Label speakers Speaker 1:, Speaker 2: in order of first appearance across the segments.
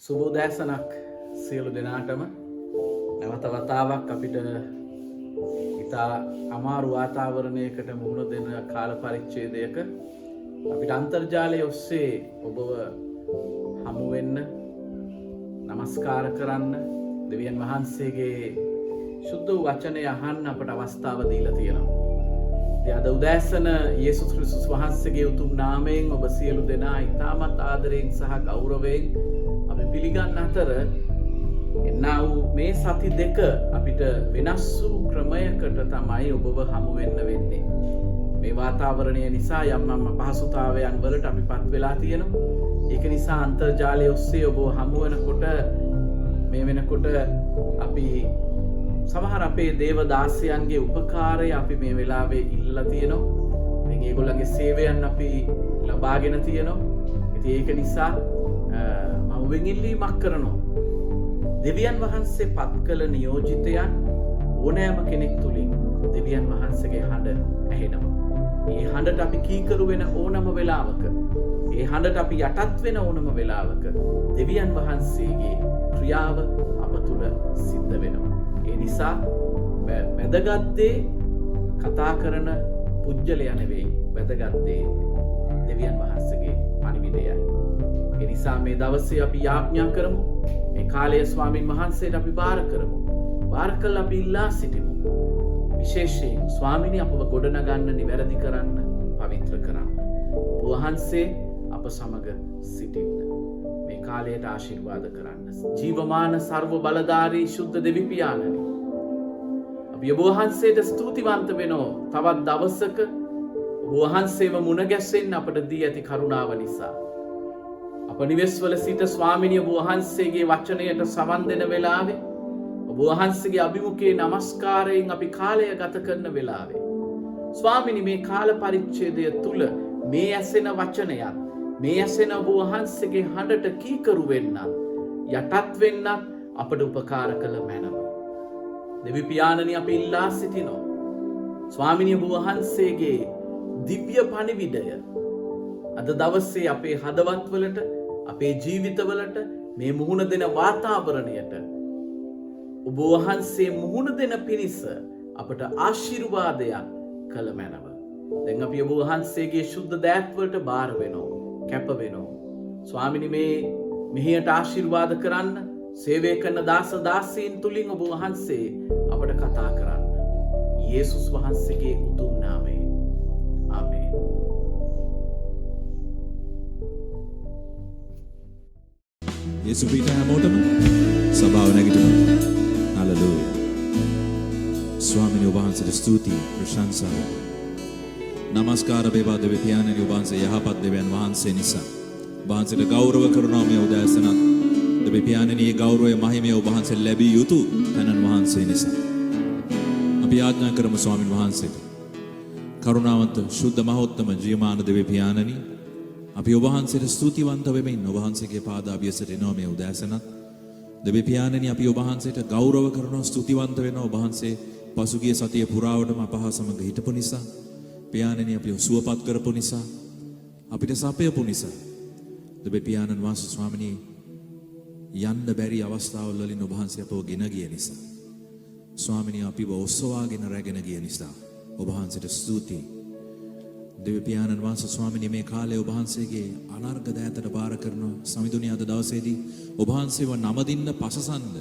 Speaker 1: සුබෝදෑසනක් සියලු දෙනාටම නැවත වතාවක් අපිට ඉතා අමාරු වාතාවරණයකට මුහුණ දෙන කාල පරිච්ඡේදයක අපිට අන්තර්ජාලය ඔස්සේ ඔබව හමු වෙන්න නමස්කාර කරන්න දෙවියන් වහන්සේගේ සුද්ධ වචනය අහන්න අපට අවස්ථාව දීලා තියෙනවා. ඉතින් අද උදෑසන යේසුස් ක්‍රිස්තුස් වහන්සේගේ උතුම් නාමයෙන් ඔබ සියලු දෙනා ඉතාමත් ආදරයෙන් සහ ගෞරවයෙන් අපි පිළිගන්න අතර එන්නා වූ මේ සති දෙක අපිට වෙනස් වූ ක්‍රමයකට තමයි ඔබව හමු වෙන්න වෙන්නේ. මේ වාතාවරණය නිසා යම් අපහසුතාවයන් වලට අපිපත් වෙලා තියෙනවා. ඒක නිසා අන්තර්ජාලය ඔස්සේ ඔබව හමු වෙනකොට මේ වෙනකොට අපි සමහර අපේ දේව දාසයන්ගේ උපකාරය අපි මේ වෙලාවේ ඉල්ලලා තියෙනවා. ඉතින් ඒගොල්ලන්ගේ සේවයන් අපි ලබාගෙන තියෙනවා. ඉතින් ඒක නිසා මම වෙගිල්ලීමක් කරනවා. දෙවියන් වහන්සේ පත් කළ නියෝජිතයන් ඕනෑම කෙනෙක් තුලින් දෙවියන් වහන්සේගේ හඬ ඇහෙනවා. මේ හඬට අපි කීකරු වෙන ඕනම වෙලාවක, ඒ හඬට අපි යටත් වෙන ඕනම වෙලාවක දෙවියන් වහන්සේගේ ක්‍රියාව අප තුළ සිද්ධ වෙනවා. ඒ නිසා වැදගත් දේ කතා කරන පුජ්‍යලයා නෙවෙයි, වැදගත් දේ දෙවියන් වහන්සේගේ පණිවිඩයයි. ඒ නිසා මේ දවසේ අපි යාඥා කරමු. මේ කාලය ස්වාමින් වහන්සේට අපි බාර කරමු. බාර කළ අපි ඉල්ලා සිටිමු. විශේෂයෙන් ස්වාමිනී අපව ගොඩනගන්න, නිවැරදි කරන්න, පවිත්‍ර කරන්න. වහන්සේ අප සමග සිටින්න. මේ කාලයට ආශිර්වාද කරන්න. ජීවමාන සර්ව බලධාරී ශුද්ධ දෙවි පියාණනි, අපි ඔබ වහන්සේට ස්තුතිවන්ත වෙනවා. තවත් දවසක ඔබ වහන්සේව මුණ ගැසෙන්න අපට දී ඇති කරුණාව නිසා. අප නිවෙස්වල සිට ස්වාමිනිය ඔබ වහන්සේගේ වචනයට සවන් දෙන වෙලාවේ, ඔබ වහන්සේගේ අභිමුඛයේ නමස්කාරයෙන් අපි කාලය ගත කරන වෙලාවේ, ස්වාමිනී මේ කාල පරිච්ඡේදය තුල මේ ඇසෙන වචනයත්, මේ ඇසෙන ඔබ වහන්සේගේ හඬට කීකරු වෙන්නත්, යටත් වෙන්නත් අපට උපකාර කළ මැනව. දෙවි පියාණනි, අපි ඉල්ලා සිටිනවා ස්වාමිනිය ඔබ වහන්සේගේ දිව්‍ය පණිවිඩය අද දවසේ අපේ හදවත්වලට, අපේ ජීවිතවලට, මේ මුහුණ දෙන වාතාවරණයට ඔබ වහන්සේ මුහුණ දෙන පිණිස අපට ආශිර්වාදයක් කළ මැනව. දැන් අපි ඔබ වහන්සේගේ ශුද්ධ දෑත්වලට බාර වෙනවා, කැප වෙනවා. ස්වාමිනී මේ මෙහෙයට ආශිර්වාද කරන්න, සේවය කරන දාස දාසීන් තුලින් ඔබ වහන්සේ අපට කතා කරන්න. යේසුස් වහන්සේගේ උතුම් නාමයෙන්. ආමේන්.
Speaker 2: යේසු පිට හැමෝටම සභාව නැගිටිමු. හලෙලූයා. ස්වාමීන් වහන්සේට ස්තුතියි, ප්‍රශංසා. නමස්කාර වේවා දෙවි පියාණනි, ඔබ වහන්සේ යහපත් දෙවියන් වහන්සේ නිසා. ඔබ වහන්සේට ගෞරව කරනවා මේ උදෑසනත්. දෙවි පියාණනි, මේ ගෞරවය මහිමය ඔබ වහන්සේට ලැබිය යුතු තනන් වහන්සේ නිසා. අපි ආඥා කරමු ස්වාමීන් වහන්සේට. කරුණාවන්ත ශුද්ධ මහෝත්තම ජීවමාන දෙවි පියාණනි, අපි ඔබ වහන්සේට ස්තුතිවන්ත වෙමින් ඔබ වහන්සේගේ පාද අභියසට එනවා මේ උදෑසනත්. දෙවි පියාණනි, අපි ඔබ වහන්සේට ගෞරව කරනවා, ස්තුතිවන්ත වෙනවා. ඔබ වහන්සේ පසුගිය සතිය පුරාවටම අප හා සමග හිටපු නිසා, පියාණනි අපිව සුවපත් කරපු නිසා, අපිට සපයපු නිසා, දෙවි පියාණන් වහන්සේ ස්වාමිනී යන්න බැරි අවස්ථාවල් වලින් ඔබ වහන්සේ අපව ගෙන ගිය නිසා, ස්වාමිනී අපිව ඔස්සවාගෙන රැගෙන ගිය නිසා ඔබ වහන්සේට ස්තුතියි. දෙවි පියාණන් වහන්සේ ස්වාමිනී මේ කාලේ ඔබ වහන්සේගේ අනර්ග දෑතට බාර කරන සමිඳුනි අද දවසේදී ඔබ වහන්සේව නමදින්න පසසන්න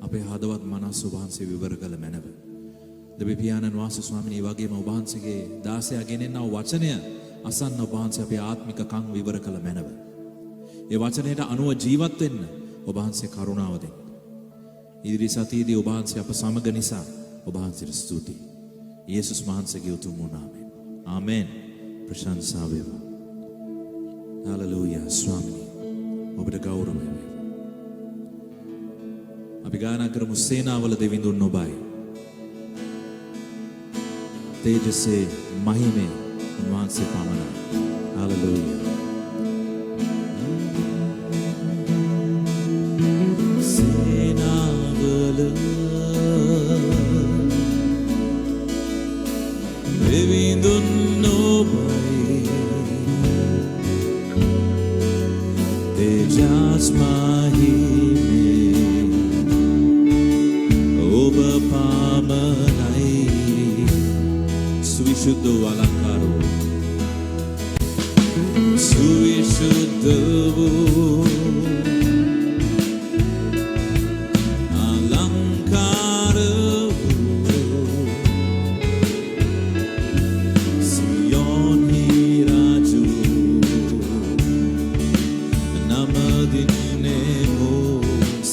Speaker 2: අපේ හදවත් මනස ඔබ වහන්සේ විවර කළ මැනව. දෙවි පියාණන් වහන්සේ ස්වාමිනී වගේම ඔබ වහන්සේගේ දාසයා ගෙනෙනා වචනය අසන්න ඔබ වහන්සේ අපේ ආත්මික කන් විවර කළ මැනව. ඒ වචනයට අනුව ජීවත් වෙන්න ඔබ වහන්සේ කරුණාව දෙන්න. ඉදිරි සතියේදී ඔබ වහන්සේ අප සමග නිසා ඔබ වහන්සේට ස්තුතියි. යේසුස් වහන්සේගේ උතුම් නාමයෙන්. ආමේන්. ප්‍රශංසා වේවා. හලෙලූයා. ස්වාමිනී ඔබට ගෞරව වේවා. අපි ගායනා කරමු සේනාවල දෙවිඳුන් ඔබයි. තේජසේ මහිමේ උන්වහන්සේ පමණයි. හලෙලූයා. සේනාවල දෙවිඳුන් ඔබයි. Just my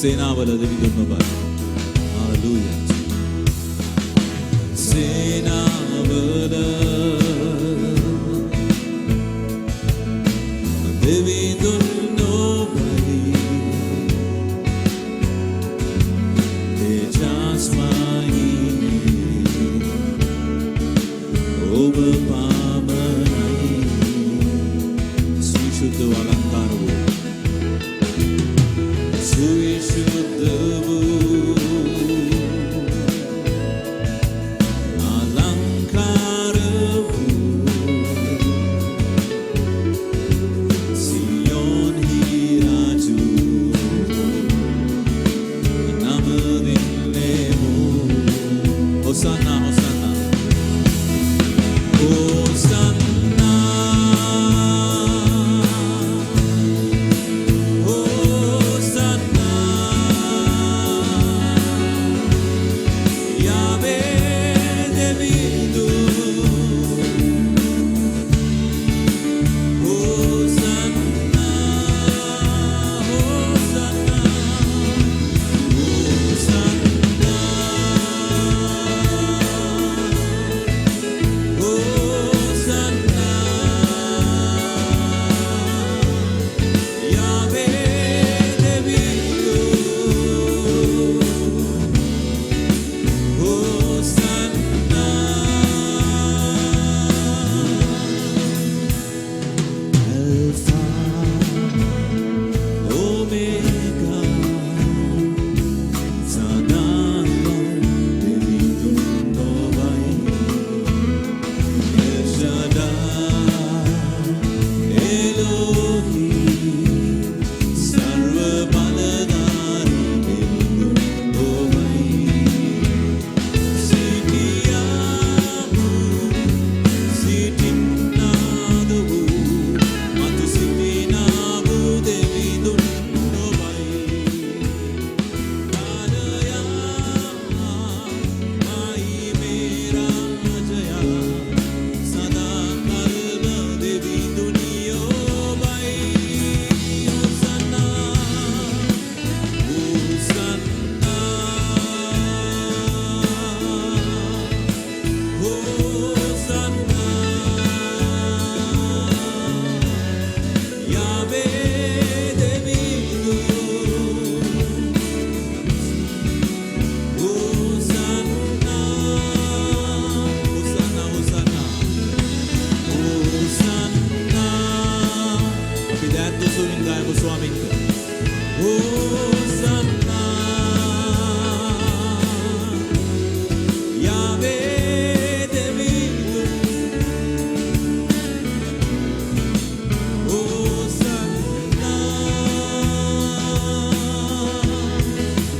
Speaker 2: සේනාවල දෙවිඳුන් ඔබයි. හාලෙලූයා. සේනාවල දෙවිඳුන් ඔබයි. තේජස්මයි ඔබ පාමයි. සවිශුද්ධ අලංකාර වූ සවිශුද්ධ වූ අලංකාර වූ සියොන්හි රාජු නම දෙන්නෙමු. හොසන්නා හොසන්නා හොසන්නා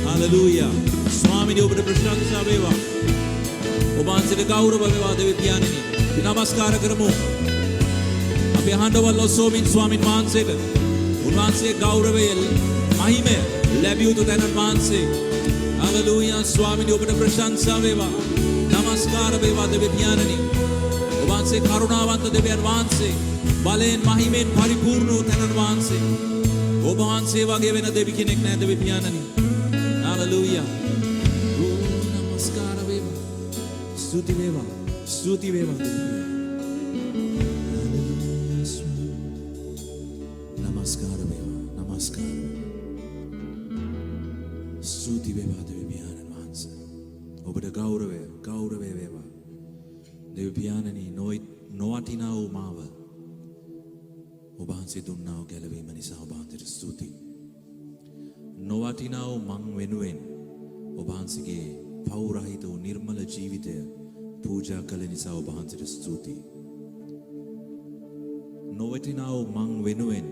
Speaker 2: හාලෙලූයා. ස්වාමීනි ඔබට ප්‍රශංසා වේවා. ඔබ වහන්සේට ගෞරව වේවා දෙවි පියාණෙනි. අපි නමස්කාර කරමු. අපි අහඬවල් ඔස්සෝමින් ස්වාමීන් වහන්සේට උන්වහන්සේ ගෞරවය මහිමය ලැබිය යුතු තැන වහන්සේ. හාලෙලූයා. ස්වාමීනි ඔබට ප්‍රශංසා වේවා. නමස්කාර වේවා දෙවි පියාණෙනි. ඔබ වහන්සේ කරුණාවන්ත දෙවියන් වහන්සේ. බලයෙන් මහිමෙන් පරිපූර්ණ වූ තැන වහන්සේ. ඔබ වහන්සේ වගේ වෙන දෙවි කෙනෙක් නැහැ දෙවි පියාණෙනි. Hallelujah. Namaskara veva. Stuti veva. Stuti veva. Namaskara veva. Namaskara. Stuti veva devi piyanen vahanse. Obada gaurave veva. Devi piyaneni noatina u maava. ඔබහන්සේ දුන්නා වූ ගැලවීම නිසා ඔබහන්සේට ස්තුතියි. නොවටිනා වූ මං වෙනුවෙන් ඔබහන්සේගේ පෞරහිත වූ නිර්මල ජීවිතය පූජා කළ නිසා ඔබහන්සේට ස්තුතියි. නොවටිනා වූ මං වෙනුවෙන්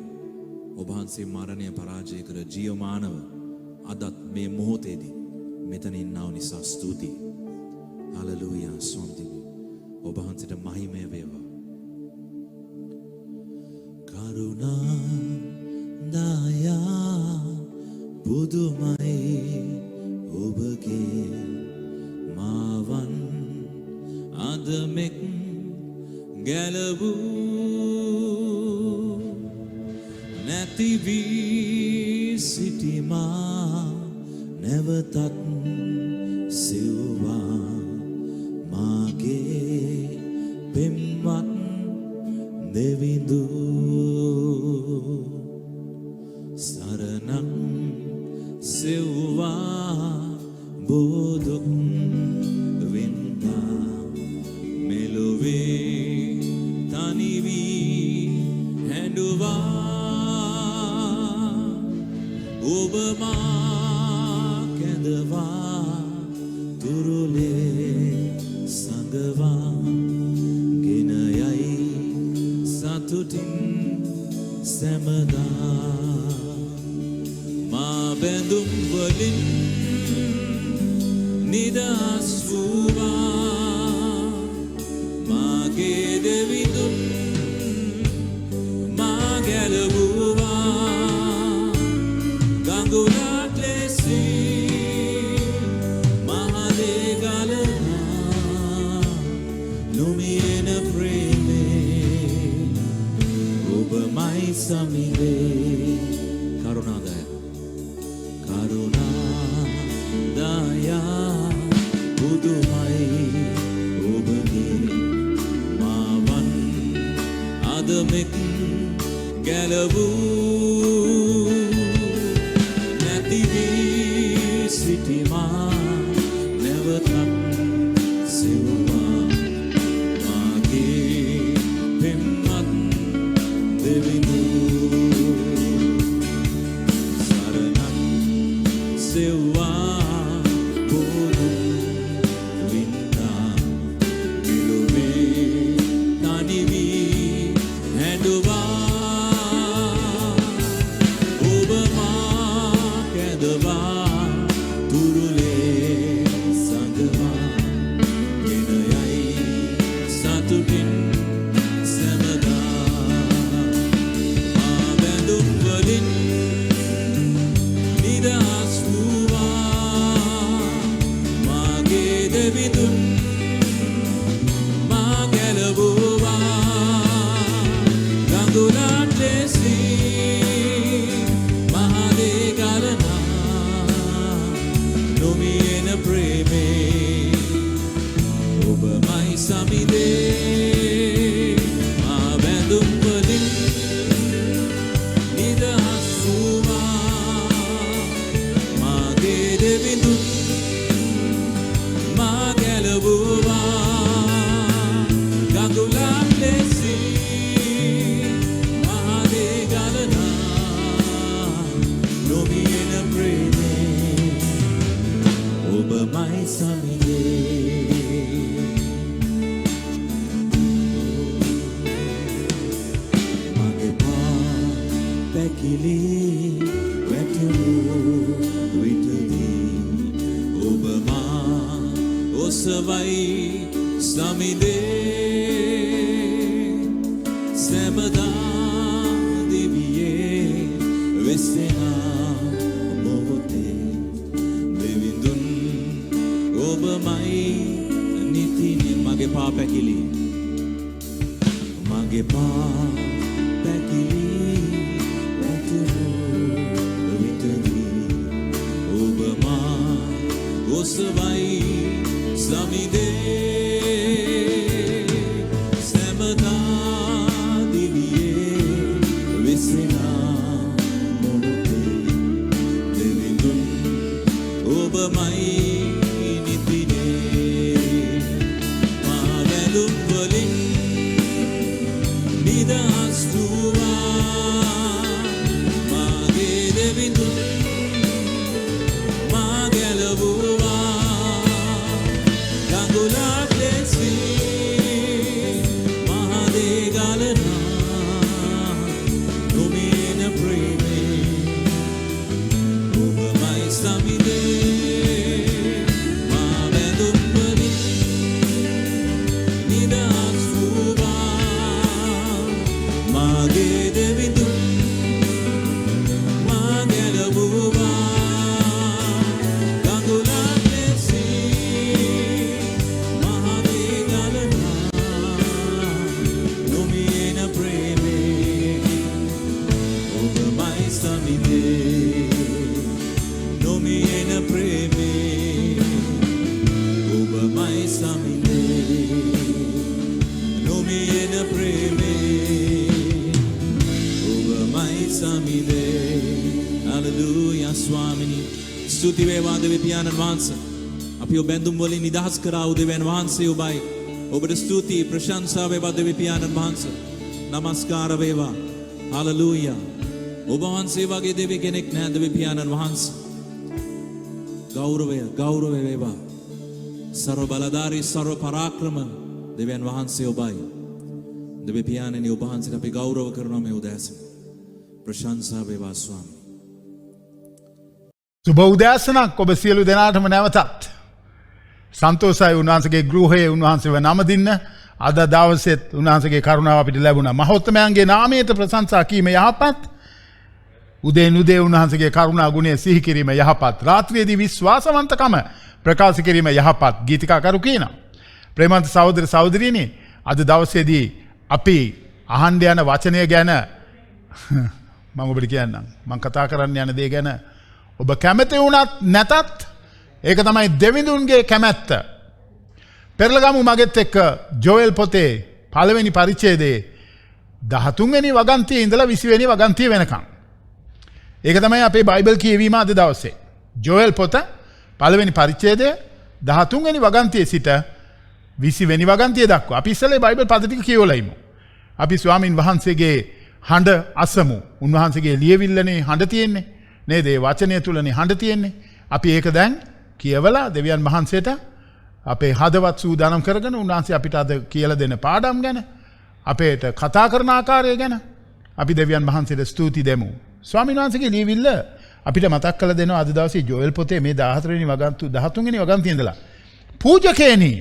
Speaker 2: ඔබහන්සේ මරණය පරාජය කර ජීවමානව අදත් මේ මොහොතේදී මෙතන ඉන්නා වූ නිසා ස්තුතියි. හලෙලූයා. ස්වාමීනි ඔබහන්සේට මහිමය වේවා. කරුණා දයා බුදුමයි ඔබගේ මාවන් අදමෙක් ගැලවූ නැති වී සිටිමා නැවතත් සිව්වා මාගේ පෙම්වත් දෙවිඳු සරණක් සිව්වා බෝදුක් වින්දා මෙලොවේ තනි වී හැඬුවා ඔබ මා කැඳවා තුරුලේ සඟවා ගෙන යයි සතුටින් සැමදා මා බැඳුම් වලින් නිදහස් වූවා මාගේ දෙවිඳුන් මා ගැලවුවා ගඟුලක් ලෙසින් මහදේ ගලනා නොමියෙන ප්‍රේමේ ඔබමයි සමිඳේ කරුණාදය කරුණාදයා බුදුමයි ඔබගේ මාවන් අදමෙක් ගැලවූ නැති වී සිටිමා නැවතත් සිව්වා මාගේ පෙම්වත් දෙවිඳු සරණක් සිව්වා බෝදුක් වින්දා මෙලොවේ තනි වී හැඬුවා ඔබ මා කැඳවා තුරුලේ සඟවා ගෙන යයි සතුටින් සැමදා මා බැඳුම් වලින් නිදහස් වූවා මාගේ දෙවිඳුන් මා ගැලවුවා ගඟුලක් ලෙසින් මහදේ ගලනා නොමියෙන ප්‍රේමේ ඔබමයි සමිඳේ මා බැඳුම් වලින් නිදහස් වූවා මාගේ දෙවිඳුන් මා ගැලවුවා ගඟුලක් ලෙසින් මහදේ ගලනා නොමියෙන ප්‍රේමේ ඔබමයි සමිඳේ මගේ පා පැකිලි වැටුණු විටදී ඔබ මා ඔසවයි සමිඳේ සැමදා දිවියේ වෙසෙනා මොහොතේ දෙවිඳුන් ඔබමයි නිතිනේ මගේ පා පැකිලි මගේ පා පැකිලි වැටුණු විටදී ඔබ මා ඔසවයි සමිඳේ සැමදා දිවියේ වෙසෙනා මොහොතේ දෙවිඳුන් ඔබමයි නිතිනේ මා බැඳුම් වලින් නිදහස් වූවා මාගේ දෙවිඳුන් මා ගැලවුවා ගඟුලක් ලෙසින් මහදේ ගලනා නොමියෙන ප්‍රේමේ ඔබමයි සමිඳේ මා බැඳුම් වලින් නිදහස් වූවා මාගේ දෙවිඳුන් මා ගැලවුවා ගඟුලක් ලෙසින් මහදේ ගලනා නොමියෙන ප්‍රේමේ ඔබමයි සමිඳේ නොමියෙන ස්වාමිනී ස්තුති වේවා දෙවි පියාණන් වහන්සේ අපි ඔබ බැඳුම් වලින් නිදහස් කරා වූ දෙවියන් වහන්සේ ඔබයි ඔබට ස්තුති ප්‍රශංසා වේවා දෙවි පියාණන් වහන්සේ නමස්කාර වේවා හලෙලූයා ඔබ වහන්සේ වගේ දෙවි කෙනෙක් නැහැ දෙවි පියාණන් වහන්සේ ගෞරවය වේවා සර්ව බලධාරී සර්ව පරාක්‍රම දෙවියන් වහන්සේ ඔබයි දෙවි පියාණනි ඔබ වහන්සේට අපි ගෞරව කරනවා මේ උදෑසන ප්‍රශංසා වේවා ස්වාමී
Speaker 3: සුබ උදෑසනක් ඔබ සියලු දෙනාටම නැවතත් සන්තෝෂයි උන්වහන්සේගේ ගෘහයේ උන්වහන්සේව නමදින්න අද දවසෙත් උන්වහන්සේගේ කරුණාව අපිට ලැබුණා මහෞත්මයන්ගේ නාමයට ප්‍රශංසා කීම යහපත් උදේ උන්වහන්සේගේ කරුණා ගුණය සිහි කිරීම යහපත් රාත්‍රියේදී විශ්වාසවන්තකම ප්‍රකාශ කිරීම යහපත් ගීතිකාකරු කියනවා ප්‍රේමන්ත සහෝදර සහෝදරියනි අද දවසේදී අපි අහන්න යන වචනය ගැන මම ඔබට කියන්නම් මම කතා කරන්න යන දේ ගැන ඔබ කැමති වුණත් නැතත් ඒක තමයි දෙවිඳුන්ගේ කැමැත්ත. පෙරලගමු මගෙත් එක්ක ජෝෙල් පොතේ පළවෙනි පරිච්ඡේදයේ 13 වෙනි වගන්තියේ ඉඳලා 20 වෙනි වගන්තිය වෙනකම්. ඒක තමයි අපේ බයිබල් කියවීම අද දවසේ. ජෝෙල් පොත පළවෙනි පරිච්ඡේදයේ 13 වෙනි වගන්තියේ සිට 20 වෙනි වගන්තිය දක්වා. අපි ඉස්සෙල්ලා බයිබල් පද ටික කියවලා ඉමු. අපි ස්වාමින් වහන්සේගේ හඬ අසමු. උන්වහන්සේගේ ලියවිල්ලනේ හඬ තියෙන්නේ. නේද? ඒ වචනය තුලනේ හඬ තියෙන්නේ. අපි ඒක දැන් කියවලා දෙවියන් වහන්සේට අපේ හදවත් සූදානම් කරගෙන උන්වහන්සේ අපිට අද කියලා දෙන පාඩම් ගැන අපේට කතා කරන ආකාරය ගැන අපි දෙවියන් වහන්සේට ස්තුති දෙමු. ස්වාමීන් වහන්සේගේ ලියවිල්ල අපිට මතක් කරලා දෙනවා අද දවසේ ජෝෙල් පොතේ මේ 14 වෙනි වගන්තු 13 වෙනි වගන්තිය ඉඳලා පූජකේනි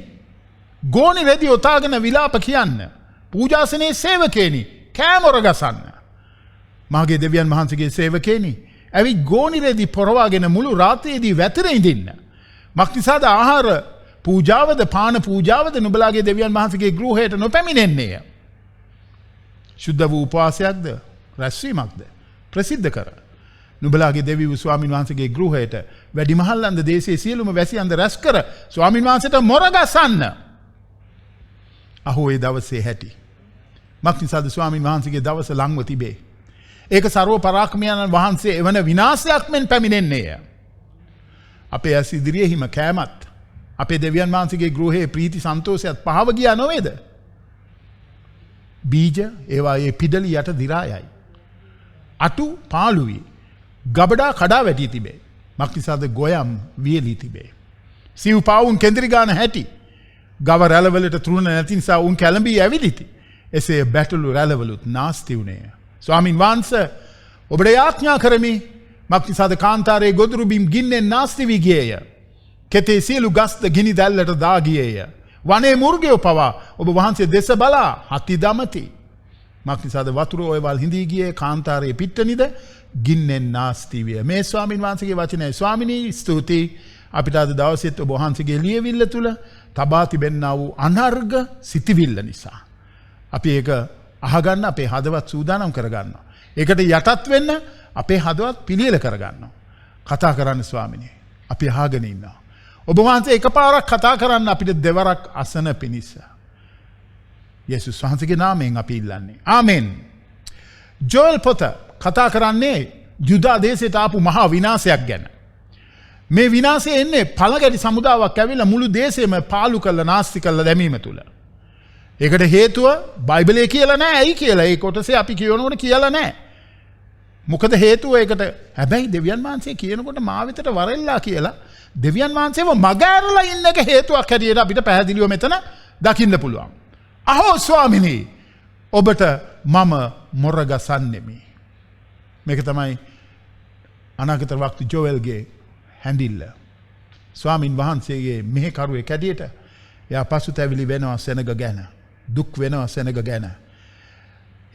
Speaker 3: ගෝනි රෙදි ඔතාගෙන විලාප කියන්න පූජාසනයේ සේවකේනි කෑමොර ගසන්න මාගේ දෙවියන් වහන්සේගේ සේවකේනි ඇවි ගෝනි රෙදි පොරවාගෙන මුළු රාත්‍රියේදී වැතිර ඉඳින්න මක්නිසාද ආහාර පූජාවද පාන පූජාවද නුඹලාගේ දෙවියන් වහන්සේගේ ගෘහයට නොපැමිණෙන්නේය ශුද්ධ වූ උපවාසයක්ද රැස්වීමක්ද ප්‍රසිද්ධ කර නුඹලාගේ දෙවියන් ස්වාමින් වහන්සේගේ ගෘහයට වැඩිමහල්ලන්ද දේශයේ සියලුම වැසියන්ද රැස් කර ස්වාමින් වහන්සේට මොර ගසන්න අහෝ ඒ දවසේ හැටි මක්නිසාද ස්වාමින් වහන්සේගේ දවස ලංව තිබේ ඒක සර්ව පරාක්‍රමයන් වහන්සේ එවන විනාශයක් මෙන් පැමිණෙන්නේය. අපේ ඇස් ඉදිරියෙහිම කෑමත් අපේ දෙවියන් වහන්සේගේ ගෘහයේ ප්‍රීති සන්තෝෂයත් පහව ගියා නොවේද? බීජ ඒවා ඒ පිඩලි යට දි รา යයි. අටු පාළු වී ගබඩා කඩා වැටි තිබේ. මක්නිසාද ගොයම් වියලී තිබේ. සිව් පාවුන් කෙන්දිරි ගාන හැටි. ගව රැළවලට තෘණ නැති නිසා උන් කැළඹී ඇවිදිති. එසේ බැටළු රැළවලුත් නාස්ති වුණේය. ස්වාමින් වහන්සේ ඔබට යාඥා කරමි මක්නිසාද කාන්තාරයේ ගොදුරු බිම් ගින්නෙන් නාස්ති වී ගියේය. කෙතේ සියලු ගස්ද ගිනි දැල්ලට දා ගියේය. වනේ මුර්ගයෝ පවා ඔබ වහන්සේ දෙස බලා හති දමති. මක්නිසාද වතුර ඔයවල් හිඳී ගියේ කාන්තාරයේ පිට්ටනිද ගින්නෙන් නාස්ති විය. මේ ස්වාමින් වහන්සේගේ වචනයි. ස්වාමිනී ස්තුතියි අපිට අද දවසෙත් ඔබ වහන්සේගේ ලියවිල්ල තුල තබා තිබෙන්නා වූ අනර්ග සිටිවිල්ල නිසා අපි ඒක අහගන්න අපේ හදවත් සූදානම් කරගන්නවා. ඒකට යටත් වෙන්න අපේ හදවත් පිළියෙල කරගන්නවා. කතා කරන්න ස්වාමිනේ. අපි අහගෙන ඉන්නවා. ඔබ වහන්සේ එකපාරක් කතා කරන්න අපිට දෙවරක් අසන පිණිස. යේසුස් වහන්සේගේ නාමයෙන් අපි ඉල්ලන්නේ. ආමෙන්. ජෝෙල් පොත කතා කරන්නේ යුදා දේශයට ආපු මහා විනාශයක් ගැන. මේ විනාශය එන්නේ පළගැටි සමුදාවක් ඇවිල්ලා මුළු දේශෙම පාලු කරලා නාස්ති කරලා දැමීම තුල. ඒකට හේතුව බයිබලයේ කියලා නැහැ. ඇයි කියලා? ඒ කොටසේ අපි කියනකොට කියලා නැහැ. මොකද හේතුව ඒකට? හැබැයි දෙවියන් වහන්සේ කියනකොට මා වෙතට වරෙල්ලා කියලා දෙවියන් වහන්සේව මගහැරලා ඉන්න එක හේතුවක් හැටියට අපිට පැහැදිලිව මෙතන දකින්න පුළුවන්. අහෝ ස්වාමිනී ඔබට මම මොර ගසන්නෙමි. මේක තමයි අනාගත වක්ති ජෝෙල්ගේ හැඳිල්ල. ස්වාමින් වහන්සේගේ මෙහෙකරුවෙක් හැටියට එයා පසුතැවිලි වෙනවා සෙනග ගැන. දුක් වෙනවා සෙනග ගැන.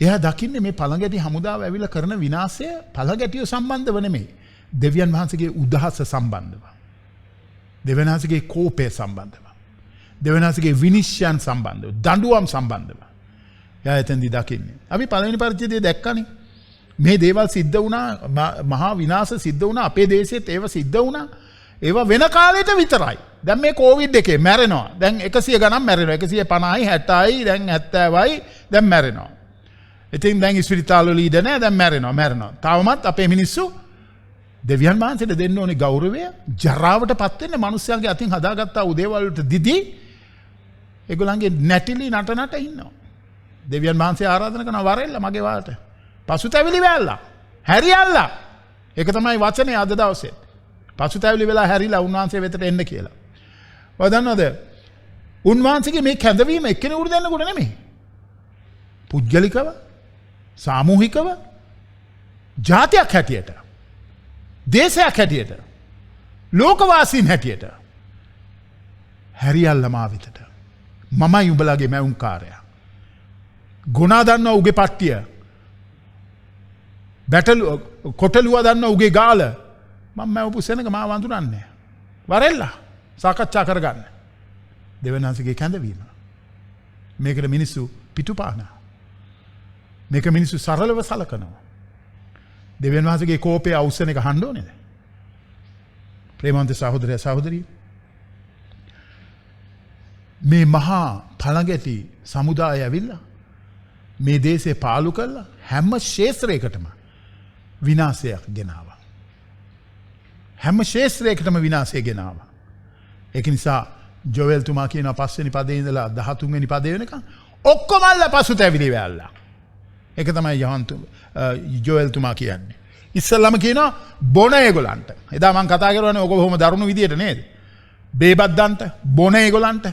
Speaker 3: එයා දකින්නේ මේ පළඟැටි හමුදාව ඇවිල්ලා කරන විනාශය පළඟැටිය සම්බන්ධව නෙමෙයි. දෙවියන් වහන්සේගේ උදහස සම්බන්ධව. දෙවියන් වහන්සේගේ කෝපය සම්බන්ධව. දෙවියන් වහන්සේගේ විනිශ්චයන් සම්බන්ධව. දඬුවම් සම්බන්ධව. එයා එතෙන්දී දකින්නේ. අපි පළවෙනි පරිච්ඡේදයේ දැක්කනේ. මේ දේවල් සිද්ධ වුණා මහා විනාශ සිද්ධ වුණා අපේ දේශෙත් ඒව සිද්ධ වුණා. ඒවා වෙන කාලෙට විතරයි. දැන් මේ කොවිඩ් එකේ මැරෙනවා. දැන් 100 ගණන් මැරෙනවා. 150යි 60යි දැන් 70යි දැන් මැරෙනවා. ඉතින් දැන් ඉස්පිරිතාල වල ඉඳ නැහැ දැන් මැරෙනවා. තවමත් අපේ මිනිස්සු දෙවියන් වහන්සේට දෙන්න ඕනේ ගෞරවය ජරාවට පත් වෙන්න මිනිස්යාගේ අතින් හදාගත්තා උදේවල් වලට දිදී ඒගොල්ලන්ගේ නැටිලි නටනට ඉන්නවා. දෙවියන් වහන්සේ ආරාධනා කරන වරෙල්ල මගේ වාට. පසුතැවිලි වැල්ලා. හැරියල්ලා. ඒක තමයි වචනේ අද දවසේ. පසුතැවිලි වෙලා හැරිලා උන්වහන්සේ වෙතට එන්න කියලා. ඔය දන්නවද? උන්වහන්සේගේ මේ කැඳවීම එක්කෙනෙකුට දෙන්නකොට නෙමෙයි. පුද්ගලිකව, සාමූහිකව, ජාතියක් හැටියට, දේශයක් හැටියට, ලෝකවාසීන් හැටියට හැරියල්ලා මා වෙතට. මමයි උඹලගේ මැවුම්කාරයා. ගුණා දන්නවා උගේ පට්ටිය. කොටලුව දන්නවා උගේ ගාල. මම මැවපු සෙනඟ මා වඳුරන්නේ. වරෙල්ලා සාකච්ඡා කරගන්න. දෙවියන්වහන්සේගේ කැඳවීම. මේකට මිනිස්සු පිටුපානවා. මේක මිනිස්සු සරලව සලකනවා. දෙවියන් වහන්සේගේ කෝපයේ අවසන් එක අහන්න ඕනේද? ප්‍රේමවන්ත සහෝදරයා සහෝදරිය. මේ මහා පළඟැටි සමුදාය ඇවිල්ලා මේ දේශේ පාලු කළා හැම ශේත්‍රයකටම විනාශයක් ගෙනාවා. හැම ශේත්‍රයකටම විනාශය ගෙනාවා. ඒක නිසා ජෝවෙල් තුමා කියන 5 වෙනි පදේ ඉඳලා 13 වෙනි පදේ වෙනකන් ඔක්කොමල්ල පසුතැවිලි වැල්ලා. ඒක තමයි ජෝවෙල් තුමා කියන්නේ. ඉස්සල්ලාම කියනවා බොන ඒගොල්ලන්ට. එදා මම කතා කරන්නේ ඔක බොහොම දරුණු විදියට නේද? බේබද්දන්ට, බොන ඒගොල්ලන්ට,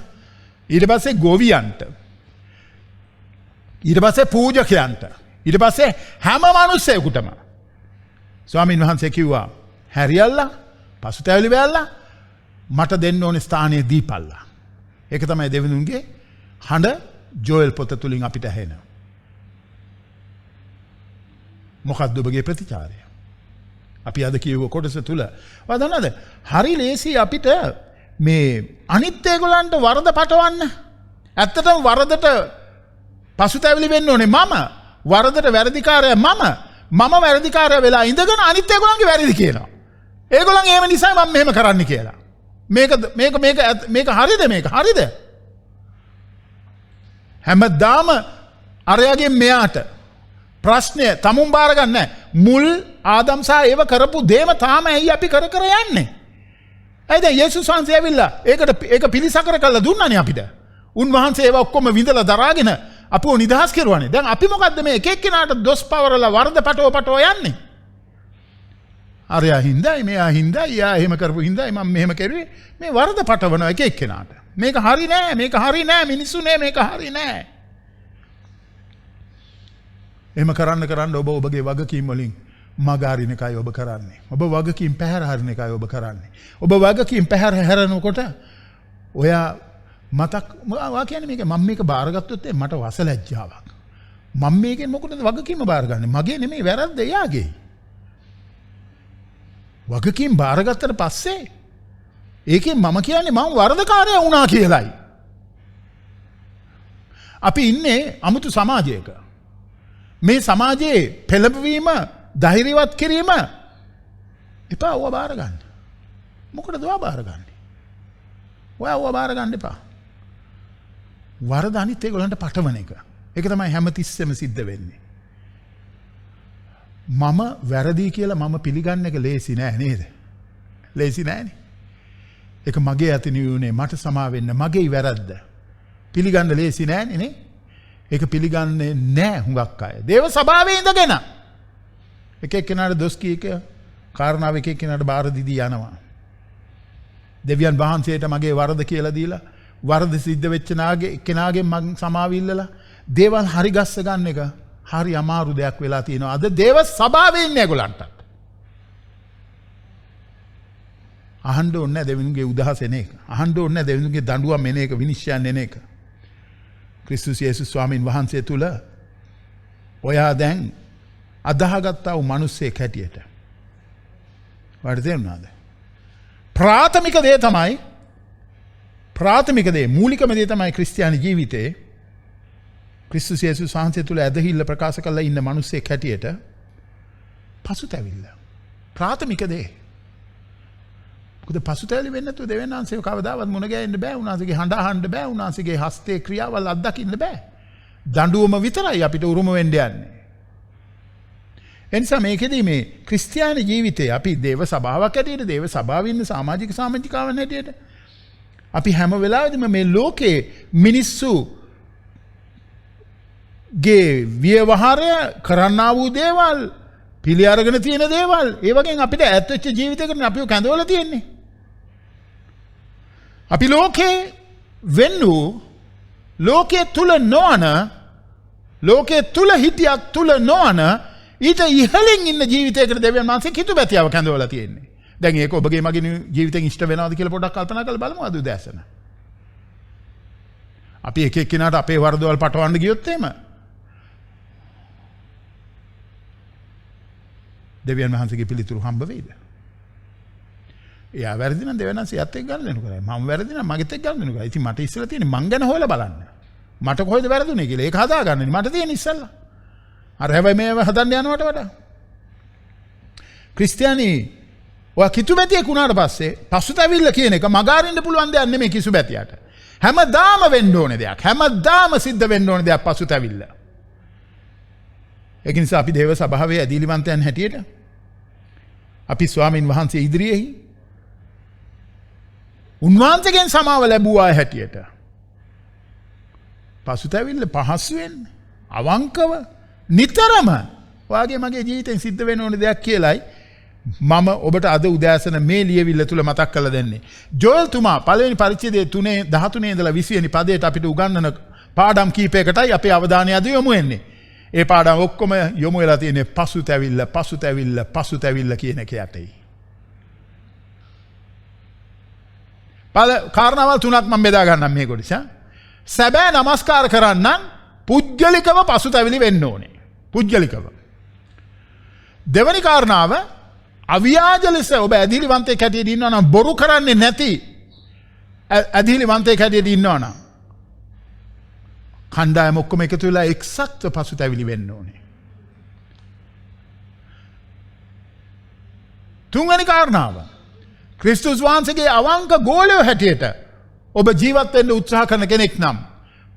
Speaker 3: ඊට පස්සේ ගොවියන්ට, ඊට පස්සේ පූජකයන්ට, ඊට පස්සේ හැම මිනිස්සෙකුටම ස්වාමීන් වහන්සේ කිව්වා හැරියල්ලා පසුතැවිලි වැල්ලා මට දෙන්න ඕනේ ස්ථානයේ දීපල්ලා. ඒක තමයි දෙවිඳුන්ගේ හඬ ජෝෙල් පොත තුලින් අපිට ඇහෙනවා. මොකක්ද ඔබගේ ප්‍රතිචාරය? අපි අද කියව කොටස තුල වදනද හරි ලේසි අපිට මේ අනිත් ඒගොල්ලන්ට වරද පටවන්න. ඇත්තටම වරදට පසුතැවිලි වෙන්න ඕනේ මම. වරදට වැරදිකාරයා මම වැරදිකාරයා වෙලා ඉඳගෙන අනිත් ඒගොල්ලන්ගේ වැරදි කියනවා. ඒගොල්ලන් එහෙම නිසා මම මෙහෙම කරන්න කියලා. මේක හරිද මේක හරිද? හැමදාම අරයාගේ මෙයාට ප්‍රශ්නය තමුන් බාර ගන්න නැහැ. මුල් ආදම්සා ඒව කරපු දේම තාම ඇයි අපි කර යන්නේ? ඇයිද යේසුස් වහන්සේ ඇවිල්ලා ඒක පිළිසකර කරලා දුන්නානේ අපිට. උන්වහන්සේ ඒව ඔක්කොම විඳලා දරාගෙන අපව නිදහස් කරුවානේ. දැන් අපි මොකද්ද මේ එක එක්කෙනාට දොස් පවරලා වරද පටව යන්නේ? අරයා හින්දායි මෙයා හින්දායි යා එහෙම කරපු හින්දායි මම මෙහෙම කරුවේ. මේ වරද පටවන එක එක්කෙනාට. මේක හරි නෑ මිනිස්සුනේ මේක හරි නෑ. එහෙම කරන්න ඔබ ඔබගේ වගකීම් වලින් මග අරින එකයි ඔබ කරන්නේ. ඔබ වගකීම් පැහැර හරින එකයි ඔබ කරන්නේ. ඔබ වගකීම් පැහැර හැරෙනකොට ඔයා වා කියන්නේ මේක මම මේක බාරගත්තොත් මට වසලැජ්ජාවක්. මම මේකෙන් මොකටද වගකීම බාරගන්නේ? මගේ නෙමෙයි වැරද්ද එයාගේ. වගකීම් බාරගත්තට පස්සේ ඒකෙන් මම කියන්නේ මම වරදකාරයා වුණා කියලයි. අපි ඉන්නේ අමුතු සමාජයක. මේ සමාජයේ පෙළඹවීම ධෛර්යවත් කිරීම එපා ඔය බාර ගන්න. මොකටද ඔය බාර ගන්නේ? ඔය බාර ගන්න එපා. වරද අනිත් ඒගොල්ලන්ට පටවන එක. ඒක තමයි හැමතිස්සෙම සිද්ධ වෙන්නේ. මම වැරදි කියලා මම පිළිගන්න එක ලේසි නෑ නේද? ලේසි නෑනේ. ඒක මගේ අතින් වුණේ මට සමා වෙන්න මගේ වැරද්ද. පිළිගන්න ලේසි නෑනේ නේ? ඒක පිළිගන්නේ නෑ හුඟක් අය. දේව සභාවේ ඉඳගෙන එක එක්කෙනාට දොස් කීක කාරණාව එක එක්කෙනාට බාර දීදී යනවා. දෙවියන් වහන්සේට මගේ වරද කියලා දීලා වරද සිද්ධ වෙච්ච කෙනාගෙන් මං සමාව ඉල්ලලා දේවල් හරි ගස්ස ගන්න එක හරි අමාරු දෙයක් වෙලා තියෙනවා. අද දේව සභාවේ ඉන්නේ ඒගොල්ලන්ට. අහන්න ඕනේ නැහැ දෙවියන්ගේ උදහස එන එක. අහන්න ඕනේ නැහැ දෙවියන්ගේ දඬුවම් එන එක විනිශ්චයන් එන එක. ක්‍රිස්තුස් යේසුස් ස්වාමීන් වහන්සේ තුල ඔයා දැන් අදාහගත්තා වූ මිනිස්සෙක් හැටියට වඩ තේරුණාද? ප්‍රාථමික දේ මූලිකම දේ තමයි ක්‍රිස්තියානි ජීවිතේ ක්‍රිස්තුස් යේසුස් වහන්සේ තුල ඇදහිල්ල ප්‍රකාශ කරලා ඉන්න මිනිස්සෙක් හැටියට පසුතැවිල්ල. ප්‍රාථමික දේ. මොකද පසුතැවිලි වෙන්නේ නැතුව දෙවියන් වහන්සේව කවදාවත් මුණ ගැහෙන්න බෑ. උන්වහන්සේගේ හඬ අහන්න බෑ. උන්වහන්සේගේ හස්තේ ක්‍රියාවල් අත්දකින්න බෑ. දඬුවම විතරයි අපිට උරුම වෙන්න යන්නේ. එනිසා මේකෙදී මේ ක්‍රිස්තියානි ජීවිතය අපි දේව සභාවක් හැටියට දේව සභාවේ ඉන්න සමාජික සමාජිකාවන් හැටියට අපි හැම වෙලාවෙදිම මේ ලෝකේ මිනිස්සු ගේ ව්‍යවහාරය කරන්නා වූ දේවල් පිළි අරගෙන තියෙන දේවල් ඒ වගේ අපිට ඈත් වෙච්ච ජීවිතයකට අපිව කැඳවලා තියෙන්නේ. අපි ලෝකේ වෙන්නු ලෝකයේ තුල නොවන ලෝකයේ තුල හිටියක් තුල නොවන ඊට ඉහළින් ඉන්න ජීවිතයකට දෙවියන් වහන්සේ කිතු බැතියව කැඳවලා තියෙන්නේ. දැන් ඒක ඔබගේ මගේ ජීවිතෙන් ඉෂ්ට වෙනවද කියලා පොඩ්ඩක් කල්පනා කරලා බලමු අද උදෑසන. අපි එක එක්කිනාට අපේ වරදවල් පටවන්න ගියොත් එහෙම දෙවියන් වහන්සේගේ පිළිතුරු හම්බ වෙයිද? එයා වැරදි නම් දෙවියන් වහන්සේ යත් එක්ක ගන්න කරයි. මම වැරදි නම් මගෙත් එක්ක ගන්න කරයි. ඉතින් මට ඉස්සෙල්ලා තියෙන්නේ මං ගැන හොයලා බලන්න. මට කොහෙද වැරදුනේ කියලා ඒක හදාගන්න. මට තියෙන ඉස්සෙල්ලා. අර හැබැයි මේව හදන්න යනවට වඩා ක්‍රිස්තියානි ඔයා කිතුබැතියෙක් වුණාට පස්සේ පසුතැවිල්ල කියන එක මගාරින්න පුළුවන් දෙයක් නෙමෙයි කිසුබැතියට. හැමදාම වෙන්න ඕනේ දෙයක්. හැමදාම සිද්ධ වෙන්න ඕනේ දෙයක් පසුතැවිල්ල. ඒක නිසා අපි දේව සභාවේ ඇදීලිවන්තයන් හැටියට අපි ස්වාමින් වහන්සේ ඉදිරියේහි උන්වහන්සේගෙන් සමාව ලැබුවා හැටියට පසුතැවිල්ල පහසුවෙන් අවංකව නිතරම ඔයාගේ මගේ ජීවිතෙන් සිද්ධ වෙන්න ඕනේ දෙයක් කියලායි මම ඔබට අද උදෑසන මේ ලියවිල්ල තුල මතක් කරලා දෙන්නේ. ජෝල් තුමා පළවෙනි පරිච්ඡේදයේ 13 ඉඳලා 20 වෙනි පදයට අපිට උගන්වන පාඩම් කීපයකටයි අපේ අවධානය අද යොමු වෙන්නේ. ඒ පාඩම් ඔක්කොම යොමු වෙලා තියෙන්නේ පසුතැවිල්ල කියන එක යටයි. කාරණාවල් තුනක් මම බෙදා ගන්නම් මේ කොටස. සැබෑ නමස්කාර කරන්න පුද්ගලිකව පසුතැවිලි වෙන්න ඕනේ. පුද්ගලිකව. දෙවැනි කාරණාව අව්‍යාජ ලෙස ඔබ ඇදහිලිවන්තයෙක් හැටියට ඉන්නවා නම් බොරු කරන්නේ නැති ඇදහිලිවන්තයෙක් හැටියට ඉන්නවා නම් කණ්ඩායම ඔක්කොම එකතු වෙලා එක්සත්ව පසුතැවිලි වෙන්න ඕනේ. තුන්වෙනි කාරණාව ක්‍රිස්තුස් වහන්සේගේ අවංක ගෝලයෝ හැටියට ඔබ ජීවත් වෙන්න උත්සාහ කරන කෙනෙක් නම්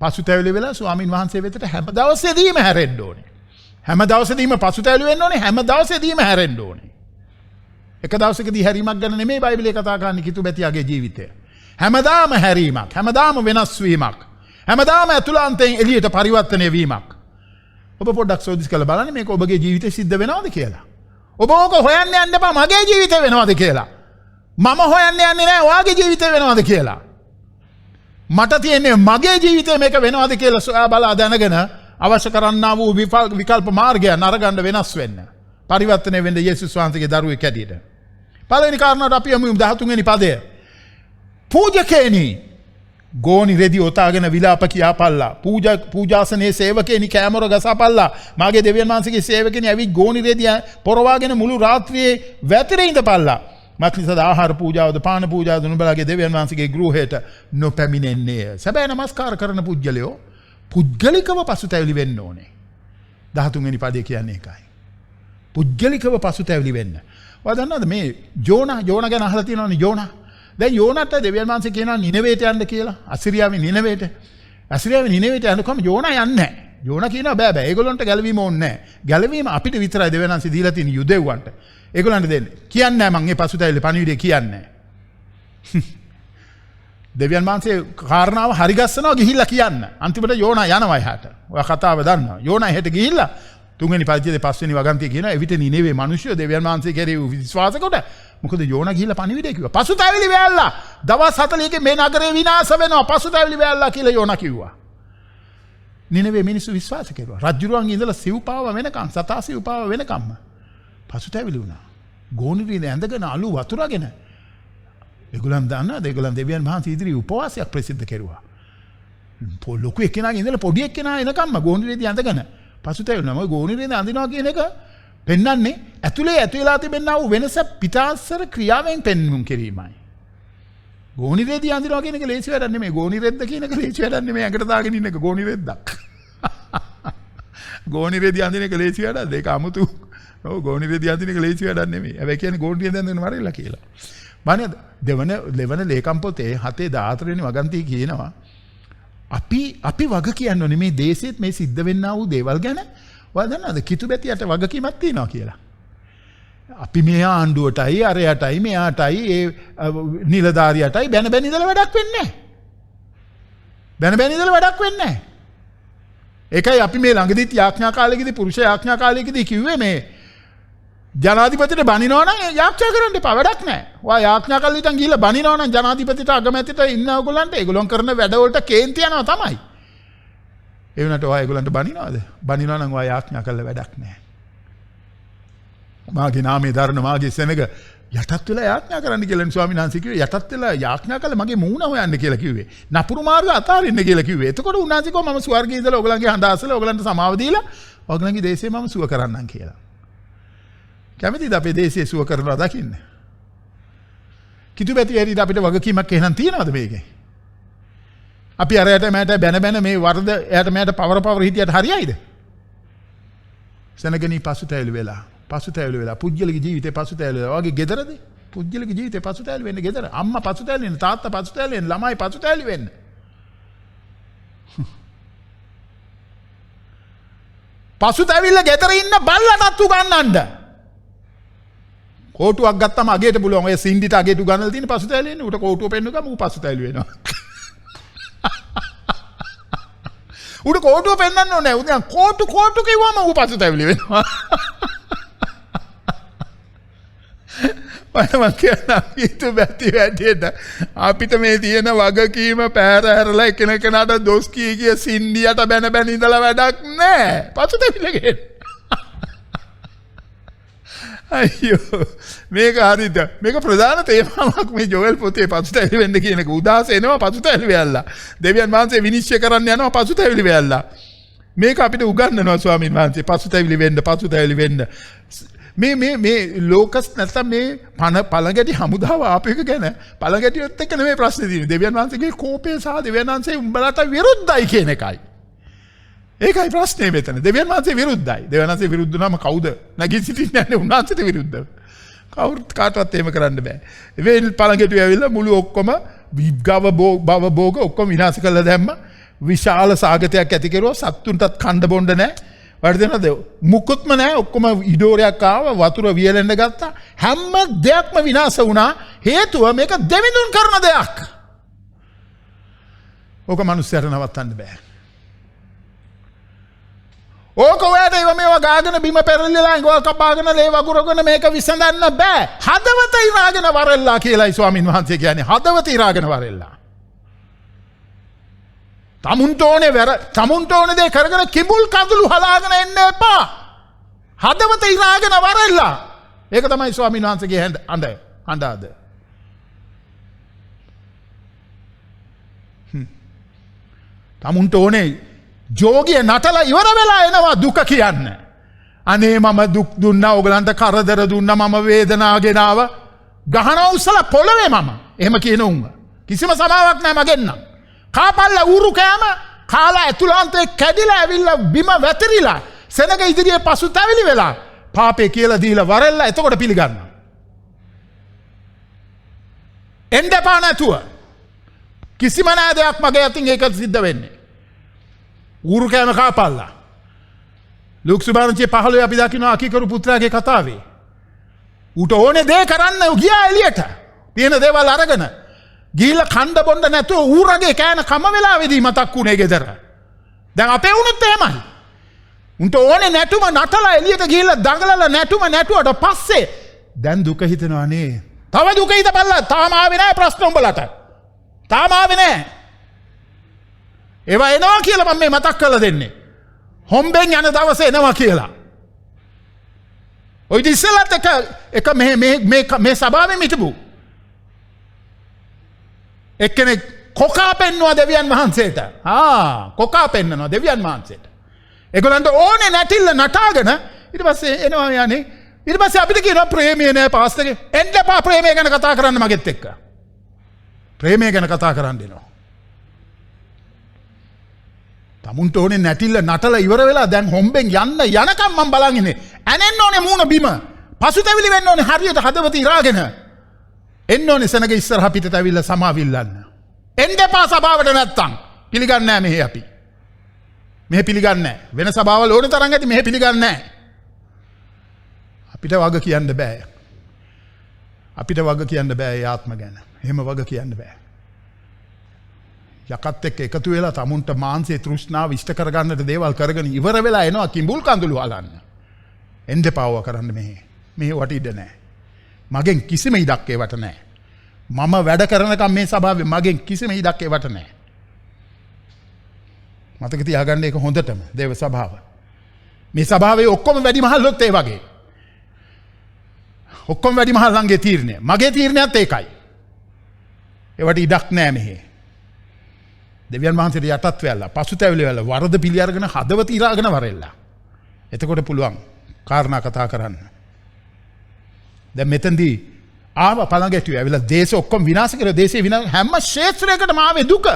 Speaker 3: පසුතැවිලි වෙලා ස්වාමින් වහන්සේ වෙතට හැම දවසේදීම හැරෙන්න ඕනේ. හැම දවසේදීම පසුතැවිලි වෙන්න ඕනේ. හැම දවසේදීම හැරෙන්න ඕනේ. එක දවසකදී හැරීමක් ගැන නෙමෙයි බයිබලයේ කතා කරන්නේ කිතුබැතියාගේ ජීවිතය. හැමදාම හැරීමක්, හැමදාම වෙනස් වීමක්, හැමදාම ඇතුළාන්තයෙන් එළියට පරිවර්තනය වීමක්. ඔබ පොඩ්ඩක් සෝදිස් කරලා බලන්න මේක ඔබගේ ජීවිතේ සිද්ධ වෙනවද කියලා. ඔබ ඕක හොයන්න යන්න එපා මගේ ජීවිතේ වෙනවද කියලා. මම හොයන්න යන්නේ නැහැ ඔයාගේ ජීවිතේ වෙනවද කියලා. මට තියෙන්නේ මගේ ජීවිතේ මේක වෙනවද කියලා සොයා බලා දැනගෙන අවශ්‍ය කරන්නා වූ විකල්ප මාර්ගයන් අරගන්න වෙනස් වෙන්න. පරිවර්තනය වෙන්න යේසුස් වහන්සේගේ දරුවෙක් හැටියට. පළවෙනි කාරණාවට අපි යමු 13 වෙනි පදය. පූජකේනි ගෝනි රෙදි ඔතාගෙන විලාප කියාපල්ලා. පූජාසනයේ සේවකේනි කැමර ගසපල්ලා. මාගේ දෙවියන් වහන්සේගේ සේවකේනි ඇවි ගෝනි රෙදි පොරවාගෙන මුළු රාත්‍රියේ වැතිරේ ඉඳපල්ලා. මක්නිසාද ආහාර පූජාවද පාන පූජාවද නුඹලාගේ දෙවියන් වහන්සේගේ ගෘහයට නොපැමිණෙන්නේ. සැබෑ නමස්කාර කරන පුජ්‍යලයෝ පුද්ගලිකව පසුතැවිලි වෙන්න ඕනේ. 13 වෙනි පදේ කියන්නේ ඒකයි. පුද්ගලිකව පසුතැවිලි වෙන්න. ඔයා දන්නවද මේ යෝනා ගැන අහලා තියෙනවනේ යෝනා. දැන් යෝනාට දෙවියන් වහන්සේ කියනවා නිනවේට යන්න කියලා. අසිරියාවේ නිනවේට. අසිරියාවේ නිනවේට යනකොම යෝනා යන්නේ නැහැ. යෝනා කියනවා බෑ. ඒගොල්ලන්ට ගැලවීම ඕනේ නැහැ. ගැලවීම අපිට විතරයි දෙවියන් වහන්සේ දීලා තියෙන යුදෙව්වන්ට. ඒගොල්ලන්ට දෙන්නේ. කියන්නේ නැහැ මං මේ පසුතැවිලි පණිවිඩය කියන්නේ නැහැ. දෙවියන් වහන්සේ කාරණාව හරි ගස්සනවා ගිහිල්ලා කියන්න. අන්තිමට යෝනා යනවා එහාට. ඔයා කතාව දන්නවා. යෝනා එහෙට ගිහිල්ලා 3 වෙනි පරිච්ඡේදයේ 5 වෙනි වගන්තිය කියනවා එවිට නිනෙවේ මිනිස්සු දෙවියන් වහන්සේ කෙරෙහි විශ්වාස කොට මොකද යෝනා ගිහිල්ලා පණිවිඩය කිව්වා. පසුතැවිලි වෙල්ලා. දවස් 40කින් මේ නගරේ විනාශ වෙනවා. පසුතැවිලි වෙල්ලා කියලා යෝනා කිව්වා. නිනෙවේ මිනිස්සු විශ්වාස කෙරුවා. රජුරුවන් ඉඳලා සිව්පාව වෙනකන් සතා සිව්පාව වෙනකම්ම පසුතැවිලි වුණා. ගෝනිරිනේ ඇඳගෙන අලු වතුරගෙන ඒගොල්ලන් දන්නවද ඒගොල්ලන් දෙවියන් වහන්සේ ඉදිරි උපවාසයක් ප්‍රසිද්ධ කෙරුවා. ලොකු එක්කෙනාගේ ඉඳලා පොඩි එක්කෙනා එනකම්ම ගෝනිරේදී ඇඳගෙන පසුතැවිලි වුණා. ගෝනිරේදී අඳිනවා කියන එක පෙන්වන්නේ ඇතුලේ ඇතු වෙලා තිබෙනා වූ වෙනස පිටාස්සර ක්‍රියාවෙන් පෙන්වුම් කිරීමයි. ගෝනිරේදී අඳිනවා කියන එක ලේසි වැඩක් නෙමෙයි. ගෝනිරෙද්ද කියන එක ලේසි වැඩක් නෙමෙයි. ඇඟට දාගෙන ඉන්න එක ගෝනිරෙද්දක්. ගෝනිරේදී අඳින එක ලේසි වැඩක්ද? ඒක අමුතු. ඔව් ගෝනිරේදී අඳින එක ලේසි වැඩක් නෙමෙයි. හැබැයි කියන්නේ ගෝනිරේදී අඳින මරෙලා කියලා. මම දෙවන ලේකම් පොතේ 7:14 වෙනි වගන්තිය කියනවා අපි වග කියන්නේ මේ දේශෙත් මේ සිද්ධ වෙන්නා වූ දේවල් ගැන ඔයා දන්නවද කිතු බැතියට වගකීමක් තියෙනවා කියලා? අපි මේ ආණ්ඩුවටයි අරයටයි මෙයාටයි ඒ නිලධාරියටයි බැන බැන ඉඳලා වැඩක් වෙන්නේ නැහැ. බැන බැන ඉඳලා වැඩක් වෙන්නේ නැහැ. ඒකයි අපි මේ ළඟදිත් යාඥා කාලෙකදී පුරුෂ යාඥා කාලෙකදී කිව්වේ මේ ජනාධිපතිට බනිනවා නම් යාඥා කරන්න එපා වැඩක් නැහැ. ඔයා යාඥා කළා ඉතින් ගිහිල්ලා බනිනවා නම් ජනාධිපතිට අගමැතිට ඉන්න ඕගොල්ලන්ට ඒගොල්ලන් කරන වැඩවලට කේන්ති යනවා තමයි. ඒ වුණාට ඔයා ඒගොල්ලන්ට බනිනවද? බනිනවා නම් ඔයා යාඥා කළා වැඩක් නැහැ. මාගේ නාමයේ දරන මාගේ සෙනග යටත් වෙලා යාඥා කරන්න කියලා ස්වාමීන් වහන්සේ කිව්වේ. යටත් වෙලා යාඥා කළා මගේ මූණ හොයන්න කියලා කිව්වේ. නපුරු මාර්ග අතාරින්න කියලා කිව්වේ. එතකොට උන්වහන්සේ කිව්වා මම ස්වර්ගයේ ඉඳලා ඔයගලන්ගේ හඬ අසලා ඔයගලන්ට සමාව දීලා ඔයගලන්ගේ දේශේ මම සුව කරන්නම් කියලා. කැමතිද අපේ දේශේ සුව කරනවා දකින්න? කිතුබැති ඇරිද අපිට වගකීමක් එහෙනම් තියනවද මේකේ? අපි අරයට මෑට බැන බැන මේ වරද එයාට මෑට පවර හිටියට හරියයිද? සෙනගනී පසුතැවිලි වෙලා පුජ්‍යලගේ ජීවිතේ පසුතැවිලි වෙලා වගේ ගෙදරද? පුජ්‍යලගේ ජීවිතේ පසුතැවිලි වෙන්නේ ගෙදර. අම්මා පසුතැවිලි වෙන්නේ, තාත්තා පසුතැවිලි වෙන්නේ, ළමයි පසුතැවිලි වෙන්නේ. පසුතැවිල්ල ගෙදර ඉන්න බල්ලටත් උගන්නන්න. කෝටුවක් ගත්තම අගේට පුළුවන්. ඔය සින්ඩිට අගේට උගන්නලා තියෙන පසුතැවිලි වෙන්නේ. උට කෝටුව පෙන්නනකම ඌ පසුතැවිලි වෙනවා. උට කෝටුව පෙන්නන්න ඕනේ. උදේ කෝටු කිව්වම ඌ පසුතැවිලි වෙනවා. මම කියනවා ඊට බැති වැඩේට අපිට මේ තියෙන වගකීම පැහැර හැරලා එකිනෙකනට දොස් කිය සින්ඩියට බැන බැන ඉඳලා වැඩක් නැහැ. පසුතැවිලි ගේන්න. අයියෝ මේක හරිද? මේක ප්‍රධාන තේමාවක් මේ ජෝෙල් පොතේ පසුතැවිලි වෙන්න කියන එක. උදාස එනවා පසුතැවිලි වෙලා. දෙවියන් වහන්සේ විනිශ්චය කරන්න යනවා පසුතැවිලි වෙලා. මේක අපිට උගන්වනවා ස්වාමීන් වහන්සේ පසුතැවිලි වෙන්න. මේ ලෝකස් නැත්තම් මේ පළඟැටි හමුදාව ආපු එක ගැන පළඟැටියොත් එක්ක නෙමෙයි ප්‍රශ්නේ තියෙන්නේ. දෙවියන් වහන්සේගේ කෝපය සහ දෙවියන් වහන්සේ උඹලට විරුද්ධයි කියන එකයි. ඒකයි ප්‍රශ්නේ මෙතන. දෙවියන් වහන්සේ විරුද්ධයි. දෙවියන් වහන්සේ විරුද්ධ නම් කවුද? නැගී සිටින්නේ නැහැ උන්වහන්සේට විරුද්ධව. කවුරුත් කාටවත් එහෙම කරන්න බෑ. මේ පළඟැටිය ඇවිල්ලා මුළු ඔක්කොම විග්ගව භෝග ඔක්කොම විනාශ කරලා දැම්ම. විශාල සාගතයක් ඇති කෙරුවා. සත්තුන්ටත් කණ්ඩ බොණ්ඩ නැහැ. වර්ධනද මුකුත්ම නැහැ. ඔක්කොම ඉඩෝරයක් ආව, වතුර වියලෙන්න ගත්තා. හැම දෙයක්ම විනාශ වුණා. හේතුව මේක දෙවිඳුන් කරන දෙයක්. ඕක මිනිස්සුන්ට නවත්තන්න බෑ. ඕක ඔයාට ඒව මේවා ගාගෙන බිම පෙරලිලා ඉඟවල් කපාගෙන ලේ වගුරගෙන මේක විසඳන්න බෑ. හදවත ඉරාගෙන වරෙල්ලා කියලායි ස්වාමින් වහන්සේ කියන්නේ. හදවත ඉරාගෙන වරෙල්ලා. තමුන්ට ඕනේ දේ කරගෙන කිඹුල් කඳුළු හලාගෙන එන්න එපා. හදවත ඉරාගෙන වරෙල්ලා. ඒක තමයි ස්වාමීන් වහන්සේගේ හඬ. තමුන්ට ඕනේ ජෝගිය නටලා ඉවර වෙලා එනවා දුක කියන්න. අනේ මම දුක් දුන්නා, ඔයගලන්ට කරදර දුන්නා, මම වේදනාව ගෙනාව. ගහනවා උස්සලා පොළවේ මම. එහෙම කියන උන්. කිසිම සමාවක් නැහැ මගෙන්නම්. කාපල්ලා ඌරු කෑම කාලා ඇතුළාන්තේ කැඩිලා ඇවිල්ලා බිම වැතිරිලා සෙනග ඉදිරියේ පසුතැවිලි වෙලා පාපේ කියලා දීලා වරෙල්ලා එතකොට පිළිගන්නවා. එන්න එපා නැතුව. කිසිම නෑ දෙයක් මගේ අතින් ඒක සිද්ධ වෙන්නේ. ඌරු කෑම කාපල්ලා. ලුක්සුබාරංචියේ 15 අපි දකින්න අකීකරු පුත්‍රයාගේ කතාවේ. ඌට ඕනේ දේ කරන්න ගියා එළියට. තියෙන දේවල් අරගෙන ගිහිල්ලා කණ්ඩ බොණ්ඩ නැතුව ඌරගේ කෑන කම වෙලාවේදී මතක් වුණේ ගෙදර. දැන් අපේ වුණත් එහෙමයි. උන්ට ඕනේ නැටුම නටලා එළියට ගිහිල්ලා දඟලලා නැටුවට පස්සේ දැන් දුක හිතනවා නේ. තව දුක හිතපල්ලා. තාම ආවේ නැහැ ප්‍රශ්න උඹලට. තාම ආවේ නැහැ. ඒවා එනවා කියලා මම මේ මතක් කරලා දෙන්නේ. හොම්බෙන් යන දවසේ එනවා කියලා. ඔය ඉතිසලත් එක මේ සභාවෙම හිටපු එක්කෙනෙක් කොකා පෙන්නවා දෙවියන් වහන්සේට. කොකා පෙන්නනවා දෙවියන් වහන්සේට. ඒගොල්ලන්ට ඕනේ නැටිල්ල නටාගෙන ඊට පස්සේ එනවා යන්නේ. ඊට පස්සේ අපිට කියනවා ප්‍රේමය නෑ පාස්ටර්ගේ. එන්න එපා ප්‍රේමය ගැන කතා කරන්න මගෙත් එක්ක. ප්‍රේමය ගැන කතා කරන්න දෙනවා. තමුන්ට ඕනේ නැටිල්ල නටලා ඉවර වෙලා දැන් හොම්බෙන් යනකම් මම බලන් ඉන්නේ. ඇනෙන්න ඕනේ මූණ බිම. පසුතැවිලි වෙන්න ඕනේ හරියට හදවත ඉරාගෙන. එන්න ඕනේ සෙනග ඉස්සරහ පිටට ඇවිල්ලා සමාවිල්ලන්න. එන්න එපා සභාවට නැත්තම්. පිළිගන්නේ නැහැ මෙහි අපි. මෙහෙ පිළිගන්නේ නැහැ. වෙන සභාවල ඕන තරම් ඇති මෙහෙ පිළිගන්නේ නැහැ. අපිට වග කියන්න බෑ. අපිට වග කියන්න බෑ ඒ ආත්ම ගැන. එහෙම වග කියන්න බෑ. යකත් එක්ක එකතු වෙලා තමුන්ට මාංශයේ තෘෂ්ණාව ඉෂ්ට කරගන්නට දේවල් කරගෙන ඉවර වෙලා එනවා කිඹුල් කඳුළු අලන්න. එන්න පාව කරන්න මෙහෙ. මෙහෙ වටින්න නැහැ. මගෙන් කිසිම ඉඩක් ඒවට නැහැ. මම වැඩ කරනකම් මේ සභාවේ මගෙන් කිසිම ඉඩක් ඒවට නැහැ. මතක තියාගන්න ඒක හොඳටම දේව සභාව. මේ සභාවේ ඔක්කොම වැඩිමහල්ලොත් ඒ වගේ. ඔක්කොම වැඩිමහල්ලන්ගේ තීරණය. මගේ තීරණයත් ඒකයි. ඒවට ඉඩක් නැහැ මෙහෙ. දෙවියන් වහන්සේට යටත් වෙලා පසුතැවිලි වෙලා වරද පිළි අරගෙන හදවත ඉරාගෙන වරෙල්ලා. එතකොට පුළුවන් කාරණා කතා කරන්න. දැන් මෙතෙන්දී ආව පළඟැටියෝ ඇවිල්ලා දේශ ඔක්කොම විනාශ කරලා දේශේ විනාශ හැම ක්ෂේත්‍රයකටම ආවේ දුක.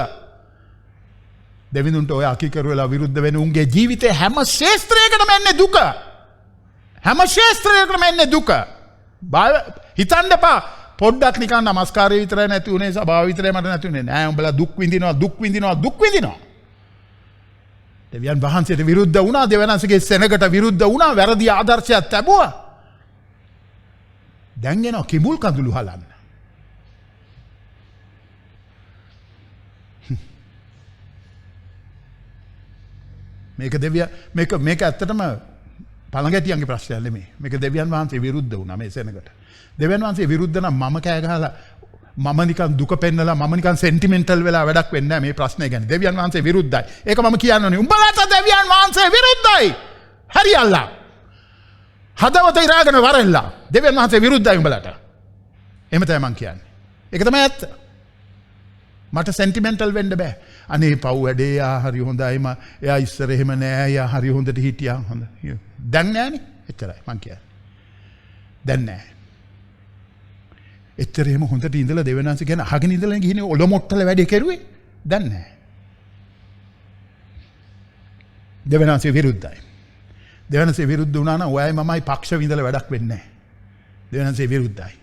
Speaker 3: දෙවිඳුන්ට ඔය අකීකරු වෙලා විරුද්ධ වෙන උන්ගේ ජීවිතේ හැම ක්ෂේත්‍රයකටම එන්නේ දුක. හැම ක්ෂේත්‍රයකටම එන්නේ දුක. හිතන්න එපා පොඩ්ඩක් නිකන් නමස්කාරය විතරයි නැති උනේ සභාව විතරයි මට නැති උනේ නෑ උඹලා දුක් විඳිනවා. දෙවියන් වහන්සේට විරුද්ධ වුණා දෙවනන්සේගේ සෙනගට විරුද්ධ වුණා වැරදි ආදර්ශයක් ලැබුවා. දැන් එනවා කිඹුල් කඳුළු හලන්න. මේක ඇත්තටම පළඟැටියන්ගේ ප්‍රශ්නයක් නෙමෙයි. මේක දෙවියන් වහන්සේ විරුද්ධ වුණා මේ සෙනගට. දෙවියන් වහන්සේ විරුද්ධ නම් මම කෑ ගහලා මම නිකන් දුක පෙන්නලා මම නිකන් සෙන්ටිමෙන්ටල් වෙලා වැඩක් වෙන්නේ නැහැ මේ ප්‍රශ්නේ ගැන. දෙවියන් වහන්සේ විරුද්ධයි. ඒක මම කියන්නේ. උඹලාට දෙවියන් වහන්සේ විරුද්ධයි. හරි අල්ලා. හදවත ඉරාගෙන වරෙල්ලා. දෙවියන් වහන්සේ විරුද්ධයි උඹලාට. එහෙම තමයි මං කියන්නේ. ඒක තමයි ඇත්ත. මට සෙන්ටිමෙන්ටල් වෙන්න බෑ. අනේ පව් වැඩේ යා හරි හොඳයි එයා ඉස්සර එහෙම නෑ යා හරි හොඳට හිටියා හොඳ. දැන් නෑනේ. එච්චරයි මං කියන්නේ. දැන් නෑ. එච්චර එහෙම හොඳට ඉඳලා දෙවනාංශ කියන අහගෙන ඉඳලා ගිහිනේ ඔලොමොට්ටල වැඩේ කෙරුවේ. දැන් නෑ. දෙවනාංශේ විරුද්ධයි. දෙවනාංශේ විරුද්ධ වුණා නම් ඔයයි මමයි පක්ෂ විඳලා වැඩක් වෙන්නේ නෑ. දෙවනාංශේ විරුද්ධයි.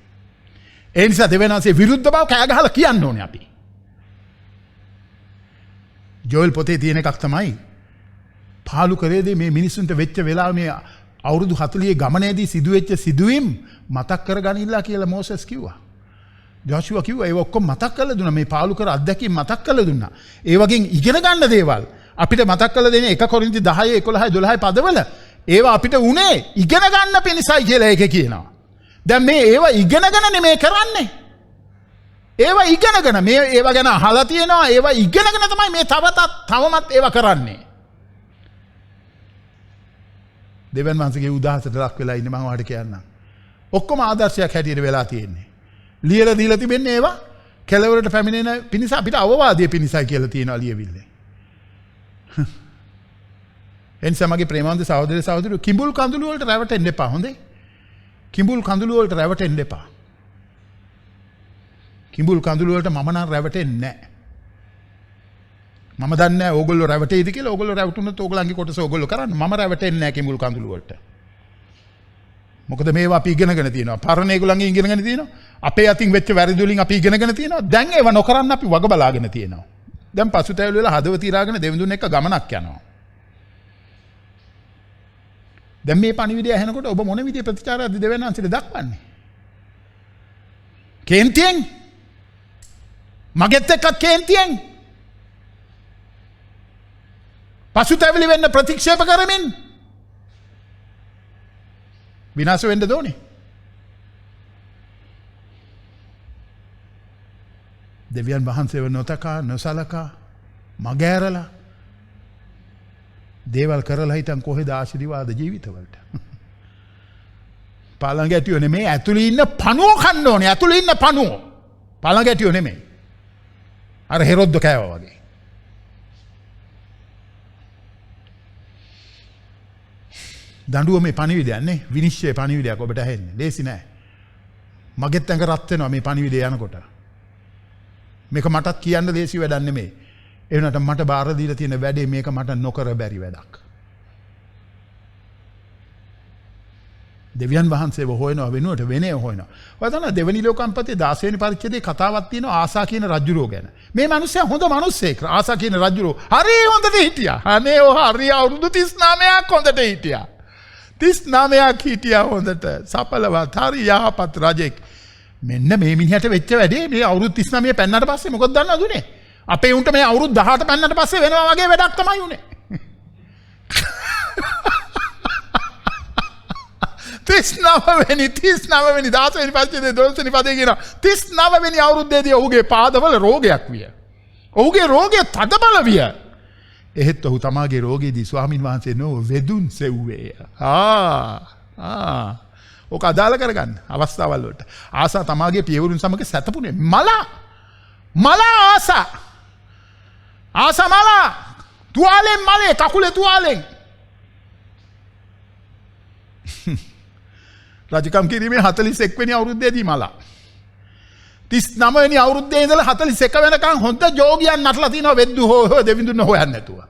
Speaker 3: ඒ නිසා දෙවනාංශේ විරුද්ධ බව කෑ ගහලා කියන්න ඕනේ අපි. ජෝල් පොතේ තියෙන එකක් තමයි පාලු කරේදී මේ මිනිස්සුන්ට වෙච්ච වෙලාව මේ අවුරුදු 40 ගමනේදී සිදුවෙච්ච සිදුවීම් මතක් කරගනින්නලා කියලා මෝසස් කිව්වා. ජෝෂුවා කිව්වා ඒක ඔක්කොම මතක් කරලා දුන්නා. මේ පාලු කර අත්දැකීම් මතක් කරලා දුන්නා. ඒ වගේ ඉගෙන ගන්න දේවල් අපිට මතක් කරලා දෙන්නේ 1 කොරින්ති 10 11 12 පදවල ඒවා අපිට උනේ ඉගෙන ගන්න පිණිසයි කියලා ඒකේ කියනවා. දැන් මේ ඒවා ඉගෙනගෙන නෙමෙයි කරන්නේ. ඒවා ඉගෙනගෙන මේ ඒවා ගැන අහලා තියෙනවා. ඒවා ඉගෙනගෙන තමයි මේ තවමත් ඒවා කරන්නේ. දෙවන් වහන්සේගේ උදාහසට ලක් වෙලා ඉන්නේ මම ඔයාලට කියන්නම්. ඔක්කොම ආදර්ශයක් හැටියට වෙලා තියෙන්නේ. ලියලා දීලා තිබෙන්නේ ඒවා කෙලවරට පැමිණෙන පිණිස අපිට අවවාදයේ පිණිසයි කියලා තියෙනවා ලියවිල්ලේ. එනිසා මගේ ප්‍රේමවන්ත සහෝදරයෝ කිඹුල් කඳුළු වලට රැවටෙන්න එපා හොඳේ. කිඹුල් කඳුළු වලට රැවටෙන්න එපා. කිඹුල් කඳුළු වලට මම නම් රැවටෙන්නේ නැහැ. මම දන්නේ නැහැ ඕගොල්ලෝ රැවටෙයිද කියලා. ඕගොල්ලෝ රැවටුනොත් ඕගොල්ලන්ගේ කොටස ඕගොල්ලෝ කරන්න. මම රැවටෙන්නේ නැහැ කිඹුල් කඳුළු වලට. මොකද මේවා අපි ඉගෙනගෙන තියෙනවා. පරණ ඒගොල්ලන්ගේ ඉගෙනගෙන තියෙනවා. අපේ අතින් වෙච්ච වැරදි වලින් අපි ඉගෙනගෙන තියෙනවා. දැන් ඒව නොකරන්න අපි වග බලාගෙන තියෙනවා. දැන් පසුතැවිලි වෙලා හදවත ඉරාගෙන දෙවිඳුන් එක්ක ගමනක් යනවා. දැන් මේ පණිවිඩය ඇහෙනකොට ඔබ මොන විදිහේ ප්‍රතිචාරයක්ද දෙවියන්වහන්සේට දක්වන්නේ? කේන්තියෙන්? මගෙත් එක්ක කේන්තියෙන්? පසුතැවිලි වෙන්න ප්‍රතික්ෂේප කරමින් විනාශ වෙන්න දෝනේ. දෙවියන් වහන්සේව නොතකා නොසලකා මගෑරලා දේවල් කරලා හිටන් කොහෙද ආශිර්වාද ජීවිතවලට. පළඟැටියෝ නෙමෙයි ඇතුළේ ඉන්න පණුව කන්න ඕනේ. ඇතුළේ ඉන්න පණුව. පළඟැටියෝ නෙමෙයි. අර හෙරොද්ද කෑවා වගේ. දඬුව මේ පණිවිඩයක් නේ. විනිශ්චය පණිවිඩයක් ඔබට ඇහෙන්නේ. ලේසි නෑ. මගෙත් ඇඟ රත් වෙනවා මේ පණිවිඩය යනකොට. මේක මටත් කියන්න ලේසි වැඩක් නෙමෙයි. ඒ වුණාට මට බාර දීලා තියෙන වැඩේ මේක මට නොකර බැරි වැඩක්. දෙවියන් වහන්සේව හොයනවා වෙනුවට වෙනේ හොයනවා. ඔය තමයි දෙවනි ලෝකම්පතේ 16 වෙනි පරිච්ඡේදයේ කතාවක් තියෙනවා ආසා කියන රජුරෝ ගැන. මේ මිනිස්සයා හොඳ මිනිස්සෙක්. ආසා කියන රජුරෝ හරි හොඳට හිටියා. අනේ ඔය හරි අවුරුදු 39ක් හොඳට හිටියා. 39ක් හිටියා හොඳට. සඵලවත් හරි යහපත් රජෙක්. මෙන්න මේ මිනිහට වෙච්ච වැඩේ මේ අවුරුදු 39 පෙන්නට පස්සේ මොකද දන්නවද උනේ? අපේ උන්ට මේ අවුරුදු 18 පෙන්නට පස්සේ වෙනවා වගේ වැඩක් තමයි උනේ. 39 වෙනි 16 වෙනි පරිච්ඡේදයේ 12 වෙනි පදේ කියනවා 39 වෙනි අවුරුද්දේදී ඔහුගේ පාදවල රෝගයක් විය. ඔහුගේ රෝගය තදබල විය. එහෙත් ඔහු තමාගේ රෝගයේදී ස්වාමින් වහන්සේ නෝ වෙදුන් සෙව්වේය. ඕක අදාළ කරගන්න අවස්ථාවල් වලට. ආසා තමාගේ පියවරුන් සමග සැතපුනේ මල ආසා මල තුවාලෙන් මලේ කකුලේ තුවාලෙන් රජකම් කිරීමේ 41 වෙනි අවුරුද්දේදී මලා 39 වෙනි අවුරුද්දේ ඉඳලා 41 වෙනකන් හොඳ ජෝගියන් නටලා තිනවා වෙද්දු හොය දෙවිඳුන් හොයන්නේ නැතුව.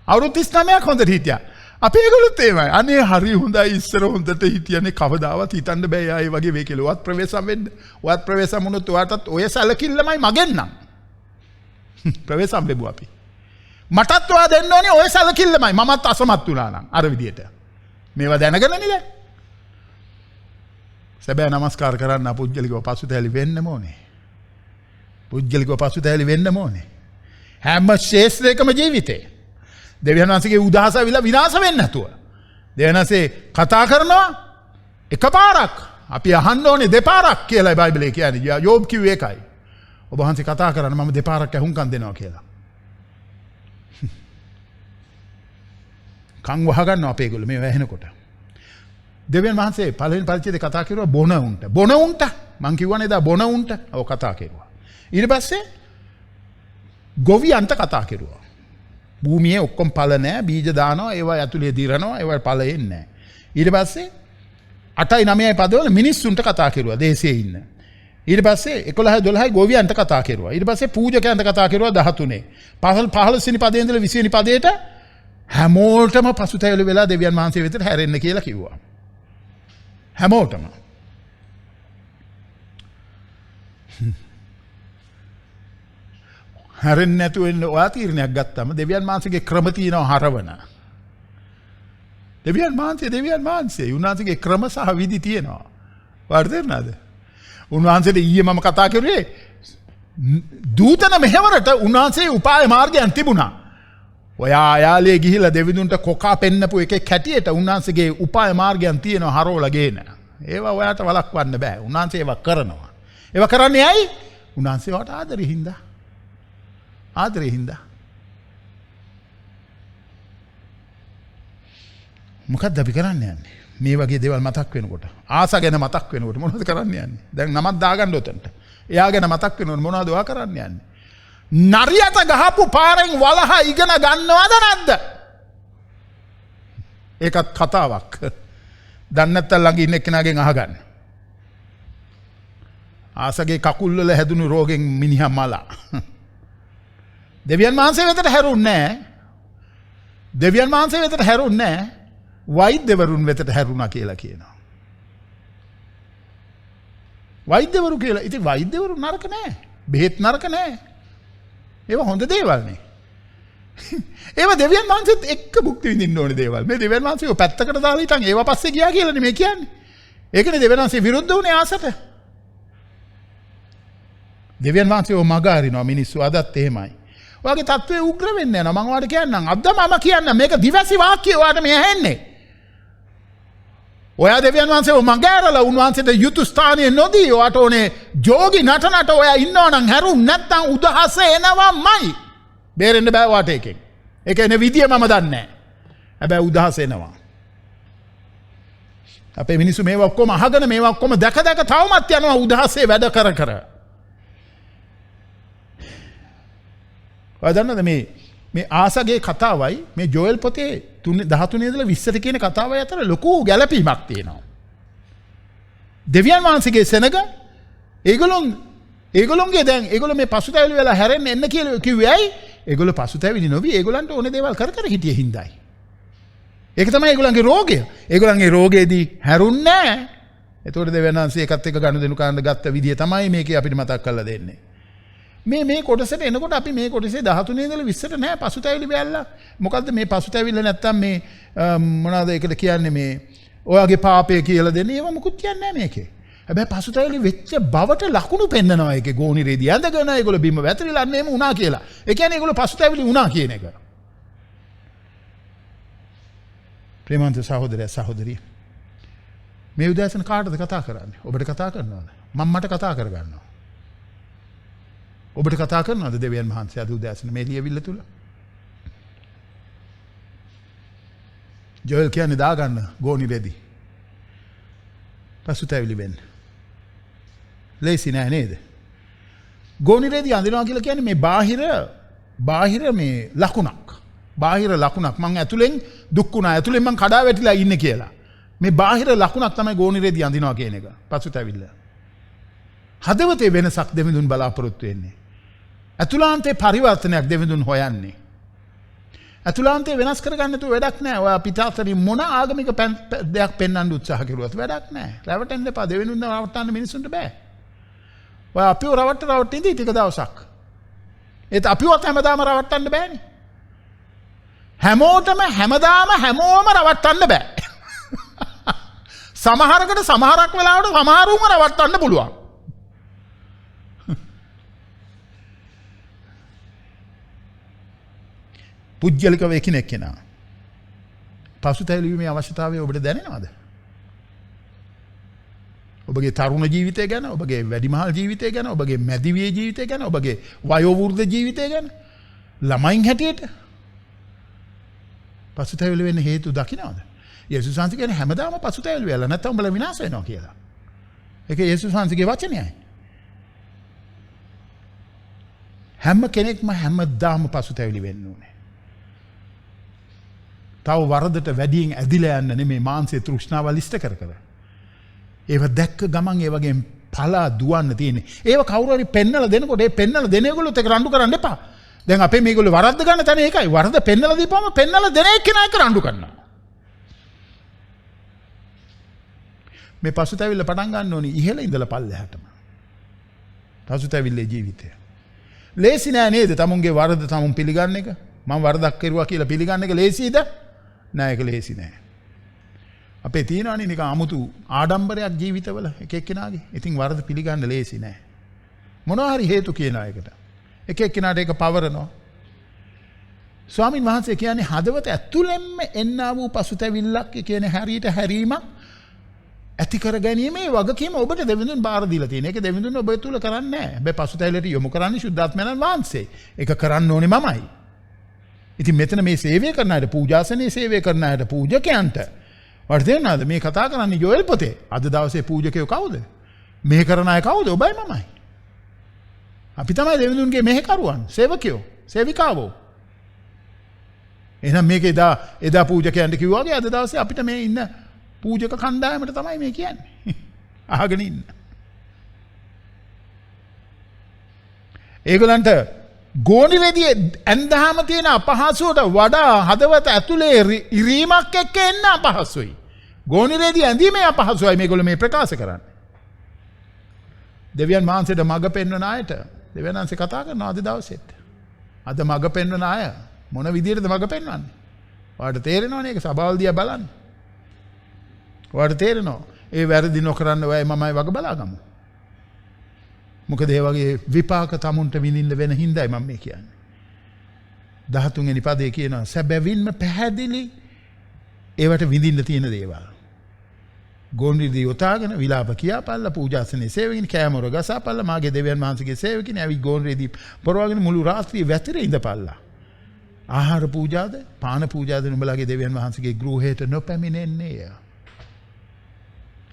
Speaker 3: අවුරුදු 39ක් හොඳට හිටියා. අපි ඒගොල්ලොත් එහෙමයි. අනේ හරි හොඳයි ඉස්සර හොඳට හිටියනේ කවදාවත් හිතන්න බෑ ආයේ වගේ වෙයි කියලා. වත් ප්‍රවේශම් වෙන්න. වත් ප්‍රවේශම් වුණොත් ඔයාටත් ඔය සැලකිල්ලමයි මගෙන් නම්. ප්‍රවේශම් වෙමු අපි. මටත් ඔයා දෙන්න ඕනේ ඔය සැලකිල්ලමයි. මමත් අසමත් වුණා නම් අර විදියට. මේවා දැනගන්නනේ දැන්. සැබෑ නමස්කාර කරන්න පුජ්‍යලිකව පසුතැලි වෙන්න ඕනේ. පුජ්‍යලිකව පසුතැලි වෙන්න ඕනේ. හැම ශේෂ්ත්‍රයකම ජීවිතේ. දෙවියන් වහන්සේගේ උදහස විලා විනාශ වෙන්නේ නැතුව. දෙවියන් වහන්සේ කතා කරනවා එකපාරක්. අපි අහන්න ඕනේ දෙපාරක් කියලා බයිබලයේ කියන්නේ. යෝබ් කිව්වේ ඒකයි. ඔබ වහන්සේ කතා කරන්න මම දෙපාරක් ඇහුම්කන් දෙනවා කියලා. කන් වහගන්නවා අපේ ඒගොල්ලෝ මේ වැහෙනකොට. දෙවියන් වහන්සේ පළවෙනි පරිච්ඡේදයේ කතා කරුවා බොන උන්ට. මං කිව්වනේ දා බොන උන්ට. ඔව් කතා කරුවා. ඊට පස්සේ ගොවියන්ට කතා කරුවා. භූමියේ ඔක්කොම පළ නැහැ, බීජ දානවා, ඒවා ඇතුලේ දිරනවා, ඒවා පළ එන්නේ නැහැ. ඊට පස්සේ 8යි 9යි පදවල මිනිස්සුන්ට කතා කරුවා දේශයේ ඉන්න. ඊට පස්සේ 11යි 12යි ගොවියන්ට කතා කරුවා. ඊට පස්සේ පූජකයන්ට කතා කරුවා 13. 15 වෙනි පදේ ඉඳලා 20 වෙනි පදේට හැමෝටම පසුතැවිලි වෙලා දෙවියන් වහන්සේ වෙතට හැරෙන්න කියලා කිව්වා. හැමෝටම. හැරෙන්නේ නැතුව ඉන්න ඔයා තීරණයක් ගත්තාම දෙවියන් වහන්සේගේ ක්‍රම තියෙනවා හරවන. දෙවියන් වහන්සේ උන්වහන්සේගේ ක්‍රම සහ විදි තියෙනවා. වර්ධනද? උන්වහන්සේට ඊයේ මම කතා කරුවේ දූතන මෙහෙවරට උන්වහන්සේ උපාය මාර්ගයන් තිබුණා. ඔයා අයාලේ ගිහිල්ලා දෙවිඳුන්ට කොකා පෙන්නපු එකේ කැටියට උන්වහන්සේගේ උපාය මාර්ගයන් තියෙනවා හරවලා ගේන. ඒවා ඔයාට වළක්වන්න බෑ. උන්වහන්සේ ඒවා කරනවා. ඒවා කරන්නේ ඇයි? උන්වහන්සේ වට ආදරේ හින්දා. මොකක්ද අපි කරන්න යන්නේ? මේ වගේ දේවල් මතක් වෙනකොට ආසා ගැන මතක් වෙනකොට මොනවද කරන්න යන්නේ? දැන් නමක් දාගන්න උතන්ට. එයා ගැන මතක් වෙනකොට මොනවද ඔයා කරන්න යන්නේ? නරියට ගහපු පාරෙන් වලහ ඉගෙන ගන්නවද නැද්ද? ඒකත් කතාවක්. දන්නේ නැත්නම් ළඟ ඉන්න කෙනාගෙන් අහගන්න. ආසගේ කකුල් වල හැදුණු රෝගෙන් මිනිහා මලා. දෙවියන් වහන්සේ වෙතට හැරුන්නේ නැහැ. දෙවියන් වහන්සේ වෙතට හැරුන්නේ නැහැ. වෛද්‍යවරුන් වෙතට හැරුණා කියලා කියනවා. වෛද්‍යවරු කියලා. ඉතින් වෛද්‍යවරු නරක නැහැ. බෙහෙත් නරක නැහැ. ඒවා හොඳ දේවල් නේ. ඒවා දෙවියන් වහන්සේත් එක්ක භුක්ති විඳින්න ඕනේ දේවල්. මේ දෙවියන් වහන්සේ ඔය පැත්තකට දාලා හිටන් ඒවා පස්සේ ගියා කියලානේ මේ කියන්නේ. ඒකනේ දෙවියන් වහන්සේ විරුද්ධ වුණේ ආසට. දෙවියන් වහන්සේ ඔය මග අරිනවා මිනිස්සු අදත් එහෙමයි. ඔයාගේ තත්ත්වය උග්‍ර වෙන්නේ නැහැ. මම ඔයාලට කියන්නම්. අද මම කියන්නම් මේක දිවැසි වාක්‍යය ඔයාලට මේ ඇහෙන්නේ. ඔයා දෙවියන් වහන්සේ මග ඇරලා උන්වහන්සේට යුතු ස්ථානයේ නොදී ඔයාට ඕනේ ජෝගි නටනට ඔයා ඉන්නවා නම් හැරුම් නැත්නම් උදහස එනවමයි. බේරෙන්න බෑ ඔයාට එකෙන්. ඒක එන විදිය මම දන්නේ නැහැ. හැබැයි උදහස එනවා. අපේ මිනිස්සු මේවා ඔක්කොම අහගෙන මේවා ඔක්කොම දැක තවමත් යනවා උදහසේ වැඩ කර. ඔයා දන්නවද මේ ආසගේ කතාවයි මේ ජෝයල් පොතේ 13 ඉඳලා 20ට කියන කතාවයි අතර ලොකු ගැළපීමක් තියෙනවා. දෙවියන් වහන්සේගේ සෙනග ඒගොල්ලොන්ගේ දැන් ඒගොල්ලෝ මේ පසුතැවිලි වෙලා හැරෙන්න එන්න කියලා කිව්වේ ඇයි? ඒගොල්ලෝ පසුතැවිලි නොවි ඒගොල්ලන්ට ඕනේ දේවල් කර හිටියේ හින්දායි. ඒක තමයි ඒගොල්ලන්ගේ රෝගය. ඒගොල්ලන්ගේ රෝගයේදී හැරුන්නේ නැහැ. එතකොට දෙවියන් වහන්සේ ඒකත් එක්ක ගනුදෙනු කරන්න ගත්ත විදිය තමයි මේකේ අපිට මතක් කරලා දෙන්නේ. මේ කොටසට එනකොට අපි මේ කොටසේ 13 ඉඳලා 20ට නෑ පසුතැවිලි බැලලා. මොකද්ද මේ පසුතැවිල්ල නැත්තම් මේ මොනවාද ඒකට කියන්නේ මේ ඔයාගේ පාපය කියලා දෙන්නේ ඒව මුකුත් කියන්නේ නෑ මේකේ. හැබැයි පසුතැවිලි වෙච්ච බවට ලකුණු පෙන්නනවා ඒකේ ගෝණිරේදී ඇඳගෙන ඒගොල්ලෝ බිම වැතිරිලා අන්න එහෙම වුණා කියලා. ඒ කියන්නේ ඒගොල්ලෝ පසුතැවිලි වුණා කියන එක. ප්‍රේමන්ත සහෝදරය සහෝදරිය මේ උදෑසන කාටද කතා කරන්නේ? ඔබට කතා කරනවද? මම මට කතා කරගන්නවා. ඔබට කතා කරනවද දෙවියන් වහන්සේ අද උදෑසන මේ ලියවිල්ල තුල? ජොයල් කියන්නේ දාගන්න ගෝණිරේදී. පසුතැවිලි වෙන්න. ලේසි නෑ නේද? ගෝණිරේදී අඳිනවා කියලා කියන්නේ මේ බාහිර මේ ලකුණක්. බාහිර ලකුණක්. මං ඇතුලෙන් දුක් වුණා. ඇතුලෙන් මං කඩා වැටිලා ඉන්නේ කියලා. මේ බාහිර ලකුණක් තමයි ගෝණිරේදී අඳිනවා කියන එක. පසුතැවිල්ල. හදවතේ වෙනසක් දෙවිඳුන් බලාපොරොත්තු වෙන්නේ. ඇතුළාන්තේ පරිවර්තනයක් දෙවිඳුන් හොයන්නේ. ඇතුළාන්තේ වෙනස් කරගන්න තු වැඩක් නෑ. ඔයා පිටාතරින් මොන ආගමික දෙයක් පෙන්වන්න උත්සාහ කරුවත් වැඩක් නෑ. රැවටෙන්න එපා. දෙවිඳුන් රවට්ටන්න මිනිසුන්ට බෑ. ඔයා අපිව රවට්ට ඉඳී ටික දවසක්. ඒත් අපිවත් හැමදාම රවට්ටන්න බෑනේ. හැමෝටම හැමෝම රවට්ටන්න බෑ. සමහරකට සමහරක් වෙලාවට සමහරුන්ව රවට්ටන්න පුළුවන්. පුද්ගලිකව එකිනෙක කෙනා පසුතැවිලි වීමේ අවශ්‍යතාවය ඔබට දැනෙනවද? ඔබගේ තරුණ ජීවිතය ගැන, ඔබගේ වැඩිමහල් ජීවිතය ගැන, ඔබගේ මැදිවියේ ජීවිතය ගැන, ඔබගේ වයෝවෘද්ධ ජීවිතය ගැන, ළමයින් හැටියට පසුතැවිලි වෙන්න හේතු දකින්නවද? යේසුස් වහන්සේ කියන්නේ හැමදාම පසුතැවිලි වෙලා නැත්නම් උඹලා විනාශ වෙනවා කියලා. ඒක යේසුස් වහන්සේගේ වචනයයි. හැම කෙනෙක්ම හැමදාම පසුතැවිලි වෙන්න ඕනේ. තව වරදට වැඩියෙන් ඇදිලා යන්න නෙමෙයි මාංශයේ තෘෂ්ණාවල් ඉෂ්ට කර. ඒව දැක්ක ගමන් ඒ වගේ පලා දුවන්න තියෙන්නේ. ඒව කවුරු හරි පෙන්නලා දෙනකොට ඒ පෙන්නලා දෙන ඒගොල්ලොත් ඒක රණ්ඩු කරන්න එපා. දැන් අපේ මේගොල්ලෝ වරද්ද ගන්න තැන ඒකයි. වරද පෙන්නලා දීපුවම පෙන්නලා දෙන එක්කෙනා එක රණ්ඩු කරනවා. මේ පසුතැවිල්ල පටන් ගන්න ඕනි ඉහළ ඉඳලා පල්ලෙහාටම. පසුතැවිල්ලේ ජීවිතය. ලේසි නෑ නේද? තමුන්ගේ වරද තමුන් පිළිගන්න එක. මම වරදක් කරුවා කියලා පිළිගන්න එක ලේසිද? නෑ ඒක ලේසි නෑ. අපේ තියෙනවනේ නිකන් 아무තු ආඩම්බරයක් ජීවිතවල එක එක්කෙනාගේ. ඉතින් වරද පිළිගන්න ලේසි නෑ. මොනවා හරි හේතු කියනවා ඒකට. එක එක්කෙනාට ඒක පවරනවා. ස්වාමින් වහන්සේ කියන්නේ හදවත ඇතුළෙන්ම එන්නා වූ පසුතැවිල්ලක් කියන්නේ හරියට හැරීමක් ඇති කර ගැනීමේ වගකීම ඔබට දෙවිඳුන් බාර දීලා තියෙන. ඒක දෙවිඳුන් ඔබ තුල කරන්නේ නැහැ. හැබැයි පසුතැවිල්ලට යොමු කරන්නේ ශුද්ධාත්මයන් වහන්සේ. ඒක කරන්න ඕනේ මමයි. ඉතින් මෙතන මේ සේවය කරන අයට පූජාසනයේ සේවය කරන අයට පූජකයන්ට වර්ධ වෙනවද මේ කතා කරන්නේ ජෝයල් පොතේ? අද දවසේ පූජකයෝ කවුද? මෙහෙ කරන අය කවුද? ඔබයි මමයි. අපි තමයි දෙවිඳුන්ගේ මෙහෙකරුවන්, සේවකයෝ, සේවිකාවෝ. එහෙනම් මේක එදා පූජකයන්ට කිව්වා වගේ අද දවසේ අපිට මේ ඉන්න පූජක කණ්ඩායමට තමයි මේ කියන්නේ. අහගෙන ඉන්න. ඒගොල්ලන්ට ගෝණිරේදී ඇඳහම තියෙන අපහසුවට වඩා හදවත ඇතුලේ ඉරීමක් එක්ක එන්න අපහසුයි. ගෝණිරේදී ඇඳීමේ අපහසුයි මේගොල්ලෝ මේ ප්‍රකාශ කරන්නේ. දෙවියන් වහන්සේට මඟ පෙන්වන අයට දෙවියන් වහන්සේ කතා කරනවා අද දවසෙත්. අද මඟ පෙන්වන අය මොන විදියටද මඟ පෙන්වන්නේ? ඔයාලට තේරෙනවනේ ඒක සබාවල් දිහා බලන්න. ඔයාලට තේරෙනවා ඒ වැරදි නොකරන්න ඔයයි මමයි වග බලාගමු. මොකද ඒ වගේ විපාක තමුන්ට විඳින්න වෙන හින්දායි මම මේ කියන්නේ. 13 වෙනි පදේ කියනවා සැබවින්ම පැහැදිලි ඒවට විඳින්න තියෙන දේවල්. ගෝණිරේදී යොතාගෙන විලාප කියාපල්ලා පූජාසනේ සේවකින් කෑමොර ගසාපල්ලා මාගේ දෙවියන් වහන්සේගේ සේවකින් ඇවි ගෝණිරේදී පොරවගෙන මුළු රාත්‍රියේ වැතිරේ ඉඳපල්ලා. ආහාර පූජාද පාන පූජාද නුඹලාගේ දෙවියන් වහන්සේගේ ගෘහයට නොපැමිණෙන්නේය.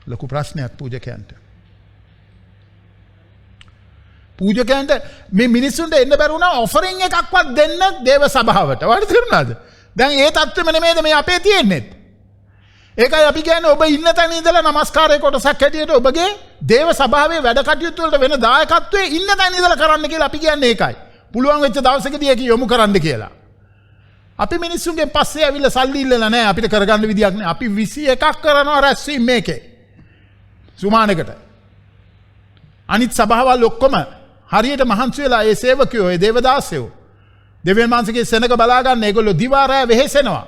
Speaker 3: ලොකු ප්‍රශ්නයක් පූජකයන්ට. පූජකයන්ට මේ මිනිස්සුන්ට එන්න බැරුණා ඔෆරින් එකක්වත් දෙන්න දේව සභාවට. ඔයාලට තේරුණාද? දැන් ඒ තත්ත්වෙම නෙමෙයිද මේ අපේ තියෙන්නේ. ඒකයි අපි කියන්නේ ඔබ ඉන්න තැන ඉඳලා নমස්කාරයේ කොටසක් හැටියට ඔබගේ දේව සභාවේ වැඩ කටයුතු වලට වෙන දායකත්වයේ ඉන්න තැන ඉඳලා කරන්න කියලා අපි කියන්නේ ඒකයි. පුළුවන් වෙච්ච දවසකදී ඒක යොමු කරන්න කියලා. අපි මිනිස්සුන්ගේ පස්සේ ඇවිල්ලා සල්ලි ඉල්ලලා නැහැ අපිට කරගන්න විදියක් නැහැ. අපි 21ක් කරනවා රැස්වීම මේකේ. සුමානකට. අනිත් සභාවල් ඔක්කොම හරියට මහන්සි වෙලා ඒ සේවකයෝ ඒ දේවදාසයෝ දෙවියන් වහන්සේගේ සෙනඟ බලා ගන්න ඒගොල්ලෝ දිවා රෑ වෙහෙසෙනවා.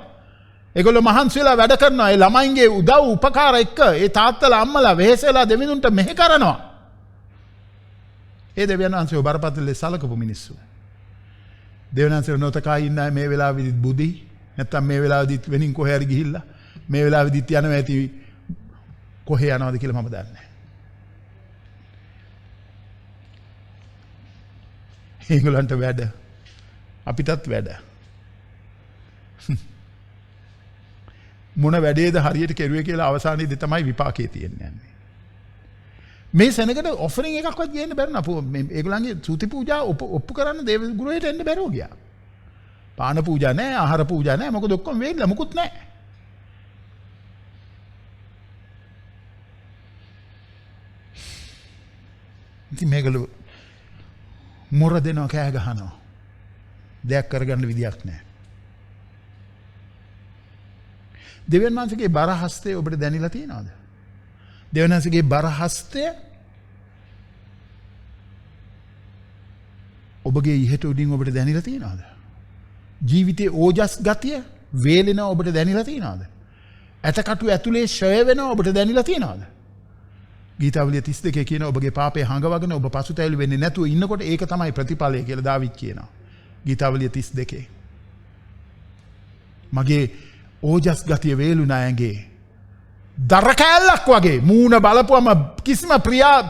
Speaker 3: ඒගොල්ලෝ මහන්සි වෙලා වැඩ කරනවා. ඒ ළමයින්ගේ උදව් උපකාර එක්ක ඒ තාත්තලා අම්මලා වෙහෙසලා දෙවිඳුන්ට මෙහෙ කරනවා. ඒ දෙවියන් වහන්සේ බරපතල සලකපු මිනිස්සු. දෙවියන් වහන්සේ නොතකා ඉන්න මේ වෙලාවෙදිත් බුදි නැත්තම් මේ වෙලාවෙදිත් වෙනින් කොහේ හරි ගිහිල්ලා මේ වෙලාවෙදිත් යනවා ඇති කොහේ යනවද කියලා මම දන්නේ නැහැ. ඒගොල්ලන්ට වැඩ අපිටත් වැඩ. මොන වැඩේද හරියට කෙරුවේ කියලා අවසානයේදී තමයි විපාකේ තියෙන්නේ. මේ සෙනඟට ඔෆරින් එකක්වත් ගේන්න බැරි නපු ඒගොල්ලන්ගේ සූති පූජා ඔප්පු කරන්න දේව ගෘහයට එන්න බැරුව ගියා. පාන පූජා නැහැ, ආහාර පූජා නැහැ, මොකද ඔක්කොම වෙයිලා මොකුත් නැහැ. ඉතින් මේගොල්ලෝ මොර දෙනවා කෑ ගහනවා. දෙයක් කරගන්න විදියක් නැහැ. දෙවියන් වහන්සේගේ බර හස්තය ඔබට දැනিলা තියෙනවද? දෙවියන් වහන්සේගේ බර හස්තය ඔබගේ ඉහට උඩින් ඔබට දැනিলা තියෙනවද? ජීවිතයේ ඕජස් ගතිය වේලෙන ඔබට දැනিলা තියෙනවද? ඇටකටු ඇතුලේ ෂය වෙන ඔබට දැනিলা තියෙනවද? ගීතාවලිය 32 කියන ඔබගේ පාපේ හංගවගෙන ඔබ පසුතැවිලි වෙන්නේ නැතුව ඉන්නකොට ඒක තමයි ප්‍රතිඵලය කියලා දාවිද් කියනවා. ගීතාවලිය 32. මගේ ඕජස් ගතිය වේලුණා ඇඟේ. දර කෑල්ලක් වගේ මූණ බලපුවම කිසිම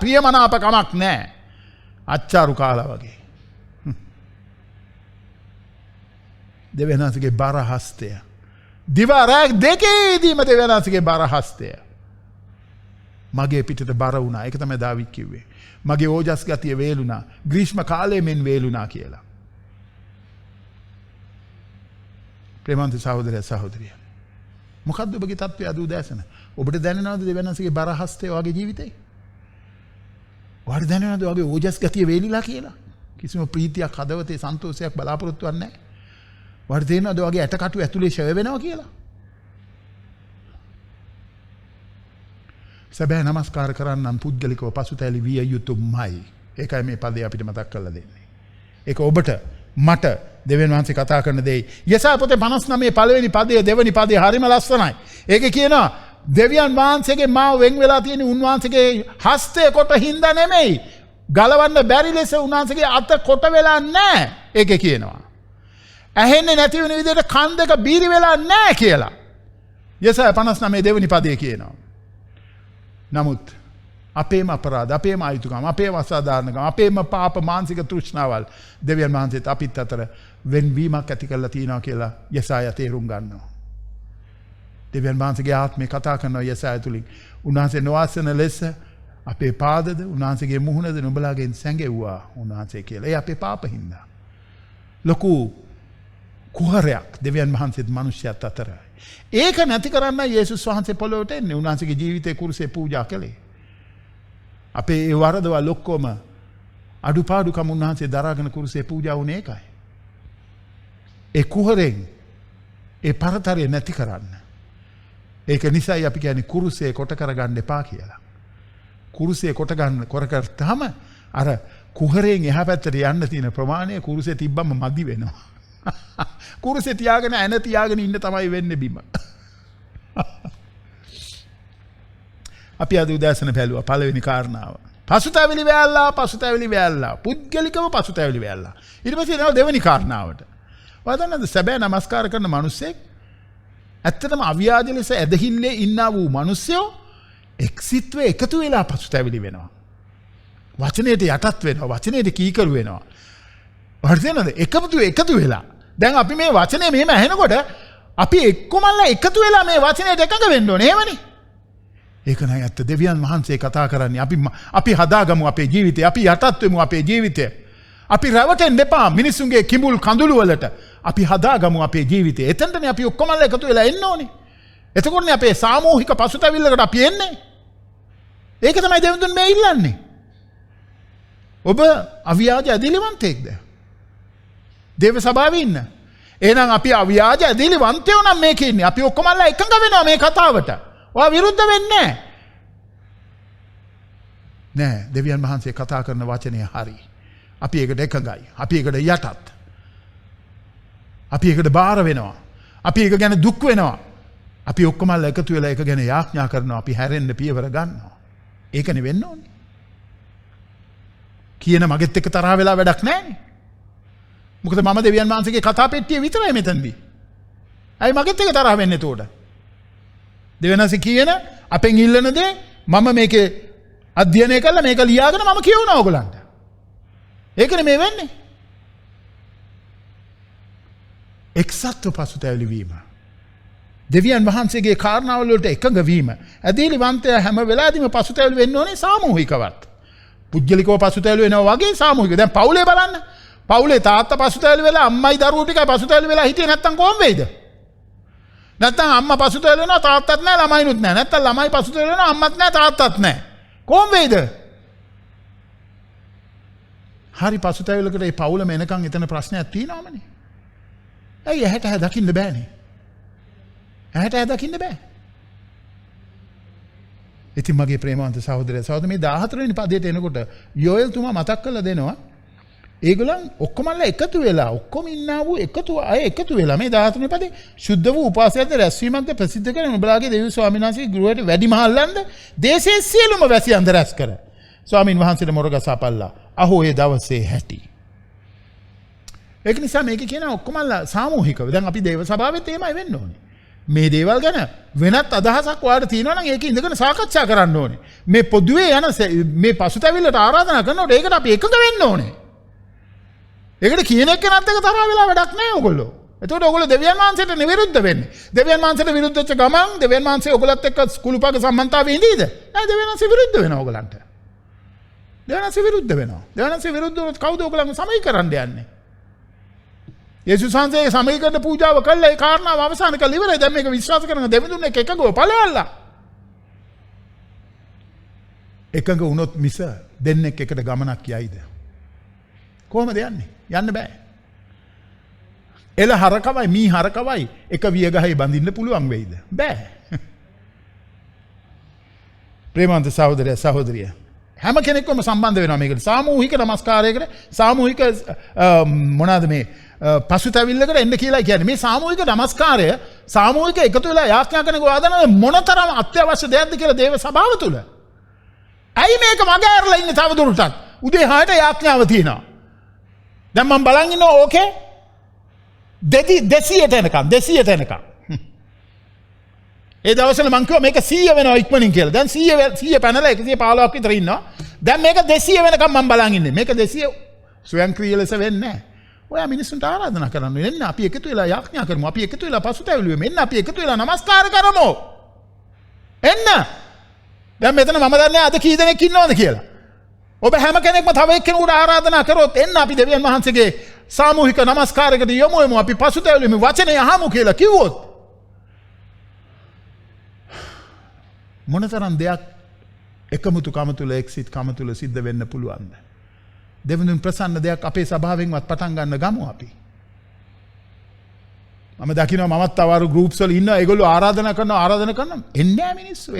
Speaker 3: ප්‍රියමනාපකමක් නැහැ. අච්චාරු කාලා වගේ. දෙවියන් වහන්සේගේ බර හස්තය. දිවා රාග දෙකේදීම දෙවියන් වහන්සේගේ බර හස්තය. මගේ පිටට බර වුණා. ඒක තමයි දාවිද් කිව්වේ. මගේ ඕජස් ගතිය වේලුණා. ග්‍රීෂ්ම කාලයේ මෙන් වේලුණා කියලා. ප්‍රේමන්ත සහෝදරය සහෝදරිය. මොකද්ද ඔබගේ තත්ත්වය අද උදෑසන? ඔබට දැනෙනවද දෙවියන් වහන්සේගේ බර හස්තය ඔයාගේ ජීවිතේ? ඔයාට දැනෙනවද ඔයාගේ ඕජස් ගතිය වේලිලා කියලා? කිසිම ප්‍රීතියක් හදවතේ සන්තෝෂයක් බලාපොරොත්තු වෙන්නේ නැහැ. ඔයාට තේරෙනවද ඔයාගේ ඇටකටු ඇතුලේ ෂය වෙනවා කියලා? සැබෑ නමස්කාර කරන්නන් පුද්ගලිකව පසුතැවිලි විය යුතුමයි. ඒකයි මේ පදේ අපිට මතක් කරලා දෙන්නේ. ඒක ඔබට මට දෙවියන් වහන්සේ කතා කරන දෙයි. යෙසායා පොතේ 59 පළවෙනි පදයේ දෙවෙනි පදයේ හරිම ලස්සනයි. ඒකේ කියනවා දෙවියන් වහන්සේගේ මාව වෙන් වෙලා තියෙන උන්වහන්සේගේ හස්තය කොට හින්දා නෙමෙයි. ගලවන්න බැරි ලෙස උන්වහන්සේගේ අත කොට වෙලා නැහැ. ඒකේ කියනවා. ඇහෙන්නේ නැති වෙන විදිහට කන් දෙක බීරි වෙලා නැහැ කියලා. යෙසායා 59 දෙවෙනි පදයේ කියනවා. නමුත් අපේම අපරාධ, අපේම අයුතුකම්, අපේම අසාධාරණකම්, අපේම පාප මානසික තෘෂ්ණාවල් දෙවියන් වහන්සේත් අපිත් අතර වෙන්වීමක් ඇති කරලා තියෙනවා කියලා යෙසායා තේරුම් ගන්නවා. දෙවියන් වහන්සේගේ ආත්මය කතා කරනවා යෙසායා තුලින්. උන්වහන්සේ නොඅසන ලෙස අපේ පාදද උන්වහන්සේගේ මුහුණද නුඹලාගෙන් සැඟෙව්වා උන්වහන්සේ කියලා. ඒ අපේ පාප හින්දා. ලොකු කුහරයක් දෙවියන් වහන්සේත් මිනිස්යාත් අතර. ඒක නැති කරන්න යේසුස් වහන්සේ පොළොවට එන්නේ. උන්වහන්සේගේ ජීවිතේ කුරුසේ පූජා කළේ. අපේ ඒ වරදවල් ඔක්කොම අඩුපාඩුකම් උන්වහන්සේ දරාගෙන කුරුසේ පූජා වුණේ ඒකයි. ඒ කුහරෙන් ඒ පරතරය නැති කරන්න. ඒක නිසායි අපි කියන්නේ කුරුසේ කොට කරගන්න එපා කියලා. කුරුසේ කොට ගන්න කරකරතම අර කුහරෙන් එහා පැත්තට යන්න තියෙන ප්‍රමාණය කුරුසේ තිබ්බම මදි වෙනවා. කුරුසේ තියාගෙන ඇන තියාගෙන ඉන්න තමයි වෙන්නේ බිම. අපි අද උදෑසන බැලුවා පළවෙනි කාරණාව. පසුතැවිලි වැල්ලා. පුද්ගලිකව පසුතැවිලි වැල්ලා. ඊට පස්සේ එනවා දෙවෙනි කාරණාවට. ඔයා දන්නවද සැබෑ නමස්කාර කරන මිනිස්සෙක් ඇත්තටම අවියාජ ලෙස ඇදහිල්ලේ ඉන්නා වූ මිනිස්සයෝ එක්සිත්ව එකතු වෙලා පසුතැවිලි වෙනවා. වචනයට යටත් වෙනවා. වචනයට කීකරු වෙනවා. ඔයාට තේරෙනවද? එකතු වෙලා. දැන් අපි මේ වචනේ මෙහෙම ඇහෙනකොට අපි එක්කමල්ලා එකතු වෙලා මේ වචනයට එකඟ වෙන්න ඕනේ. එහෙමනේ. ඒක නයි ඇත්ත. දෙවියන් වහන්සේ කතා කරන්නේ අපි හදාගමු අපේ ජීවිතේ. අපි යටත් වෙමු අපේ ජීවිතේ. අපි රැවටෙන්න එපා මිනිසුන්ගේ කිඹුල් කඳුළු වලට. අපි හදාගමු අපේ ජීවිතේ. එතනටනේ අපි ඔක්කොමල්ලා එකතු වෙලා එන්න ඕනේ. එතකොටනේ අපේ සාමූහික පසුතැවිල්ලකට අපි එන්නේ. ඒක තමයි දෙවිඳුන් මේ ඉල්ලන්නේ. ඔබ අවියාජ ඇදිලිවන්තයෙක්ද? දේව සභාවේ ඉන්න. එහෙනම් අපි අව්‍යාජ ඇදහිලි වන්තයෝ නම් මේකේ ඉන්නේ. අපි ඔක්කොමලා එකඟ වෙනවා මේ කතාවට. ඔයා විරුද්ධ වෙන්නේ නෑ. දෙවියන් වහන්සේ කතා කරන වචනය හරි. අපි ඒකට එකඟයි. අපි ඒකට යටත්. අපි ඒකට බාර වෙනවා. අපි ඒක ගැන දුක් වෙනවා. අපි ඔක්කොමලා එකතු වෙලා ඒක ගැන යාඥා කරනවා. අපි හැරෙන්න පියවර ගන්නවා. ඒකනේ වෙන්න ඕනේ. කියන මගෙත් එක්ක තරහ වෙලා වැඩක් නැහැ. මොකද මම දෙවියන් වහන්සේගේ කතා පෙට්ටිය විතරයි මෙතනදී. අයි මගෙත් එක්ක තරහ වෙන්නේ එතකොට. දෙවියන් වහන්සේ කියන අපෙන් ඉල්ලන දේ මම මේකේ අධ්‍යයනය කළා මේක ලියාගෙන මම කියවනවා ඔයගලන්ට. ඒකනේ මේ වෙන්නේ. එක්සත්ව පසුතැවිලි වීම. දෙවියන් වහන්සේගේ කාරණාවල වලට එකඟ වීම. ඇදහිලි වන්තයා හැම වෙලාවෙදිම පසුතැවිලි වෙන්න ඕනේ සාමූහිකවත්. පුද්ගලිකව පසුතැවිලි වෙනවා වගේ සාමූහික. දැන් පවුලේ බලන්න. පවුලේ තාත්තා පසුතැවිලි වෙලා අම්මයි දරුවෝ ටිකයි පසුතැවිලි වෙලා හිටියේ නැත්තම් කොහොම වෙයිද? නැත්තම් අම්මා පසුතැවිලි වෙනවා තාත්තත් නැහැ ළමයිනුත් නැහැ. නැත්තම් ළමයි පසුතැවිලි වෙනවා අම්මත් නැහැ තාත්තත් නැහැ. කොහොම වෙයිද? හරි පසුතැවිල්ලකට ඒ පවුලම එනකන් එතන ප්‍රශ්නයක් තියෙනවමනේ. ඇයි ඇහැට දකින්න බෑනේ? ඇහැට දකින්න බෑ. ඉතින් මගේ ප්‍රේමවන්ත සහෝදරය සහෝදරි මේ 14 වෙනි පදයට එනකොට යෝයල් තුමා මතක් කරලා දෙනවා ඒගොල්ලන් ඔක්කොමලා එකතු වෙලා ඔක්කොම ඉන්නා වූ අය එකතු වෙලා මේ 14 වෙනි පදේ සුද්ධ වූ උපාසයන්ද රැස්වීමක්ද ප්‍රසිද්ධ කරන ඔබලාගේ දෙවියන් ස්වාමීන් වහන්සේගේ ගෘහයට වැඩිමහල්ලන්ද දේශයේ සියලුම වැසියන්ද රැස් කර ස්වාමීන් වහන්සේට මොරගසපල්ලා අහෝ ඒ දවසේ හැටි. ඒක නිසා මේක කියන ඔක්කොමලා සාමූහිකව දැන් අපි දේව සභාවෙත් එහෙමයි වෙන්න ඕනේ. මේ දේවල් ගැන වෙනත් අදහසක් ඔයාලට තියෙනවා නම් ඒක ඉඳගෙන සාකච්ඡා කරන්න ඕනේ. මේ පොදුවේ යන මේ පසුතැවිල්ලට ආරාධනා කරනකොට ඒකට අපි එකඟ වෙන්න ඕනේ. ඒකට කියන එක්කනත් එක තරහ වෙලා වැඩක් නැහැ ඔයගොල්ලෝ. එතකොට ඔයගොල්ලෝ දෙවියන් වහන්සේට නිවිරුද්ධ වෙන්නේ. දෙවියන් වහන්සේට විරුද්ධ වෙච්ච ගමන් දෙවියන් වහන්සේ ඔයගොල්ලත් එක්ක කුළුපග සම්බන්ධතාවයේ ඉඳීද? නෑ දෙවියන් වහන්සේ විරුද්ධ වෙනවා ඔයගලන්ට. දෙවියන් වහන්සේ විරුද්ධ වෙනවා. දෙවියන් වහන්සේ විරුද්ධ වුණොත් කවුද ඔයගලන්ව සමයි කරන්න යන්නේ? යේසුස් වහන්සේ සමීකරණ පූජාව කළා ඒ කාරණාව අවසන් කළ ඉවරයි. දැන් මේක විශ්වාස කරන දෙවිඳුන් එක්ක එකගව ඵලවල්ලා. එකඟ වුණොත් මිස දෙන්නෙක් එකට ගමනක් යයිද? කොහොමද යන්නේ? යන්න බෑ. එළ හරකවයි මී හරකවයි එක වියගහේ බඳින්න පුළුවන් වෙයිද? බෑ. ප්‍රේමවන්ත සහෝදරය සහෝදරිය හැම කෙනෙක්වම සම්බන්ධ වෙනවා මේකට. සාමූහික නමස්කාරයකට සාමූහික මොනවාද මේ පසුතැවිල්ලකට එන්න කියලා කියන්නේ. මේ සාමූහික නමස්කාරය සාමූහික එකතු වෙලා යාඥා කරන වාදන මොනතරම් අත්‍යවශ්‍ය දෙයක්ද කියලා දේව සභාව තුල. ඇයි මේක මග ඇරලා ඉන්නේ තව දුරටත්? උදේ 6ට යාඥාව තියෙනවා. දැන් මම බලන් ඉන්නවා ඕකේ 200ට එනකම්. ඒ දවස්වල මං කිව්වා මේක 100 වෙනවා ඉක්මනින් කියලා. දැන් 100 පැනලා 115ක් විතර ඉන්නවා. දැන් මේක 200 වෙනකම් මම බලන් ඉන්නේ. මේක 200 ස්වයංක්‍රීය ලෙස වෙන්නේ නැහැ. ඔයා මිනිස්සුන්ට ආරාධනා කරන්න. එන්න අපි එකතු වෙලා යාඥා කරමු. අපි එකතු වෙලා පසුතැවිලි වෙමු. එන්න අපි එකතු වෙලා නමස්කාර කරමු. එන්න. දැන් මෙතන මම දන්නේ අද කී දෙනෙක් ඉන්නවද කියලා. ඔබ හැම කෙනෙක්ම තව එක්කෙනෙකුට ආරාධනා කරොත් එන්න අපි දෙවියන් වහන්සේගේ සාමූහික නමස්කාරයකට යමු අපි පසුතැවිලි වෙමු වචනේ අහමු කියලා කිව්වොත් මොනතරම් දෙයක් එකමුතු කම තුල එක්සිට කම තුල සිද්ධ වෙන්න පුළුවන්ද? දෙවිඳුන් ප්‍රසන්න දෙයක් අපේ සභාවෙන්වත් පටන් ගන්න ගමු අපි. මම දකිනවා මමත් තවරු ගෲප්ස් වල ඉන්නවා ඒගොල්ලෝ ආරාධනා කරනවා එන්නේ නැහැ මිනිස්සු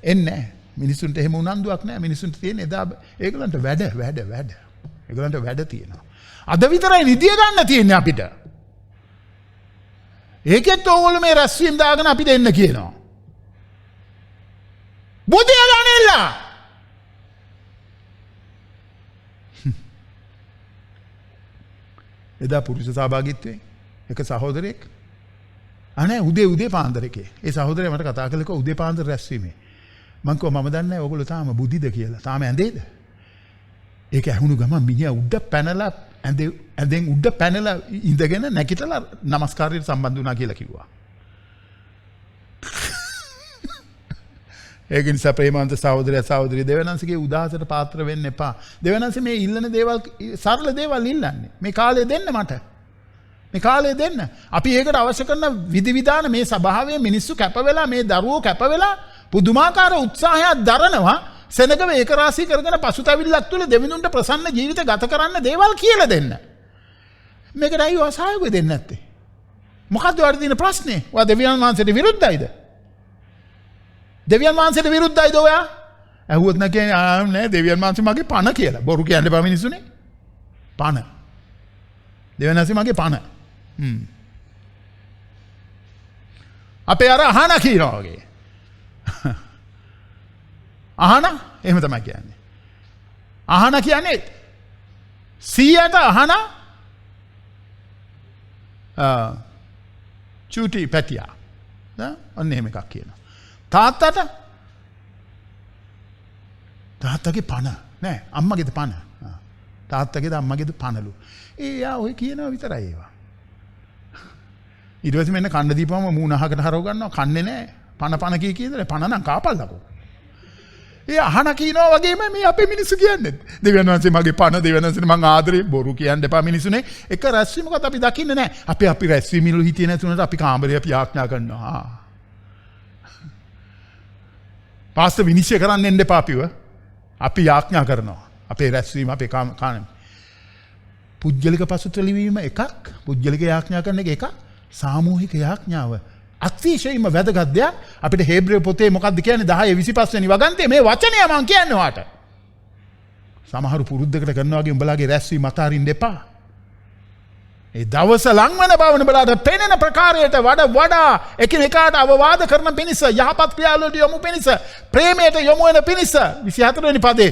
Speaker 3: එන්නේ මිනිස්සුන්ට එහෙම උනන්දුවක් නැහැ. මිනිස්සුන්ට තියෙන එදා ඒගොල්ලන්ට වැඩ ඒගොල්ලන්ට වැඩ තියෙනවා. අද විතරයි නිදිය ගන්න තියෙන්නේ අපිට. ඒකෙත් ඕගොල්ලෝ මේ රැස්වීම දාගෙන අපි දෙන්න කියනවා. බුදිය ගන්නilla. එදා පුරුෂ සහභාගීත්වයෙන් එක සහෝදරයෙක් අනේ උදේ පාන්දර එකේ ඒ සහෝදරයා මට කතා කළේ උදේ පාන්දර රැස්වීමේ මං කිව්වා මම දන්නේ නැහැ ඕගොල්ලෝ තාම බුදිද කියලා. තාම ඇඳේද? ඒක ඇහුණු ගමන් මිනිහා උඩ පැනලා ඇඳෙන් උඩ පැනලා ඉඳගෙන නැගිටලා නමස්කාරයට සම්බන්ධ වුණා කියලා කිව්වා. ඒක නිසා ප්‍රේමවන්ත සහෝදරයා සහෝදරිය දෙවනන්සේගේ උදාහසට පාත්‍ර වෙන්න එපා. දෙවනන්සේ මේ ඉල්ලන දේවල් සරල දේවල් ඉල්ලන්නේ. මේ කාලය දෙන්න මට. මේ කාලය දෙන්න. අපි ඒකට අවශ්‍ය කරන විධිවිධාන මේ සභාවේ මිනිස්සු කැප වෙලා මේ දරුවෝ කැප වෙලා පුදුමාකාර උත්සාහයක් දරනවා සෙනග ඒක රාශී කරගෙන පසුතැවිල්ලක් තුළ දෙවිඳුන්ට ප්‍රසන්න ජීවිත ගත කරන්න දේවල් කියලා දෙන්න. මේකට අයියෝ අසහායකව දෙන්නේ නැත්තේ. මොකද්ද ඔයාලට තියෙන ප්‍රශ්නේ? ඔයා දෙවියන් වහන්සේට විරුද්ධයිද? දෙවියන් වහන්සේට විරුද්ධයිද ඔයා? ඇහුවොත් නෑ දෙවියන් වහන්සේ මගේ පණ කියලා. බොරු කියන්න එපා මිනිස්සුනේ. පණ. දෙවියන් වහන්සේ මගේ පණ. අපේ අර අහන කියනවා වගේ. අහන එහෙම තමයි කියන්නේ. අහන කියන්නේ 100ට අහන චූටි පැටියා. ඔන්න එහෙම එකක් කියනවා. තාත්තගේ පණ නෑ අම්මගේද පණ. තාත්තගේද අම්මගේද පණලු. යා ඔය කියනවා විතරයි ඒවා. ඊට පස්සේ මෙන්න කන්න දීපුවම මූණ අහකට හරව ගන්නවා කන්නේ නෑ. පණ කී කියදලා පණ නම් කාපල්ලකෝ. ඒ අහන කියනවා වගේම මේ අපේ මිනිස්සු කියන්නේ. දෙවියන් වහන්සේ මගේ පණ දෙවියන් වහන්සේට මං ආදරේ බොරු කියන්න එපා මිනිස්සුනේ. එක රැස්වීමකට අපි දකින්නේ නෑ. අපි රැස්වීමවල හිටියේ නැතුනට අපි කාමරේ අපි යාඥා කරනවා. පාස්ටර් විනිශ්චය කරන්න එන්න එපා අපිව. අපි යාඥා කරනවා. අපේ රැස්වීම අපේ කාම පුද්ගලික පසුතැවීම එකක්, පුද්ගලික යාඥා කරන එක එකක්, සාමූහික යාඥාව අතිශයින්ම වැදගත් දෙයක්. අපිට හේබ්‍රේය පොතේ මොකක්ද කියන්නේ 10:25 වෙනි වගන්තයේ මේ වචනය මම කියන්නේ ඔයාට. සමහරු පුරුද්දකට කරනවා වගේ උඹලාගේ රැස්වීම අතාරින්න එපා. ඒ දවස ලං වෙන බව නුඹලාට පෙනෙන ප්‍රකාරයට වඩා එකිනෙකාට අවවාද කරන පිණිස යහපත් ක්‍රියාවලට යොමු පිණිස ප්‍රේමයට යොමු වෙන පිණිස 24 වෙනි පදේ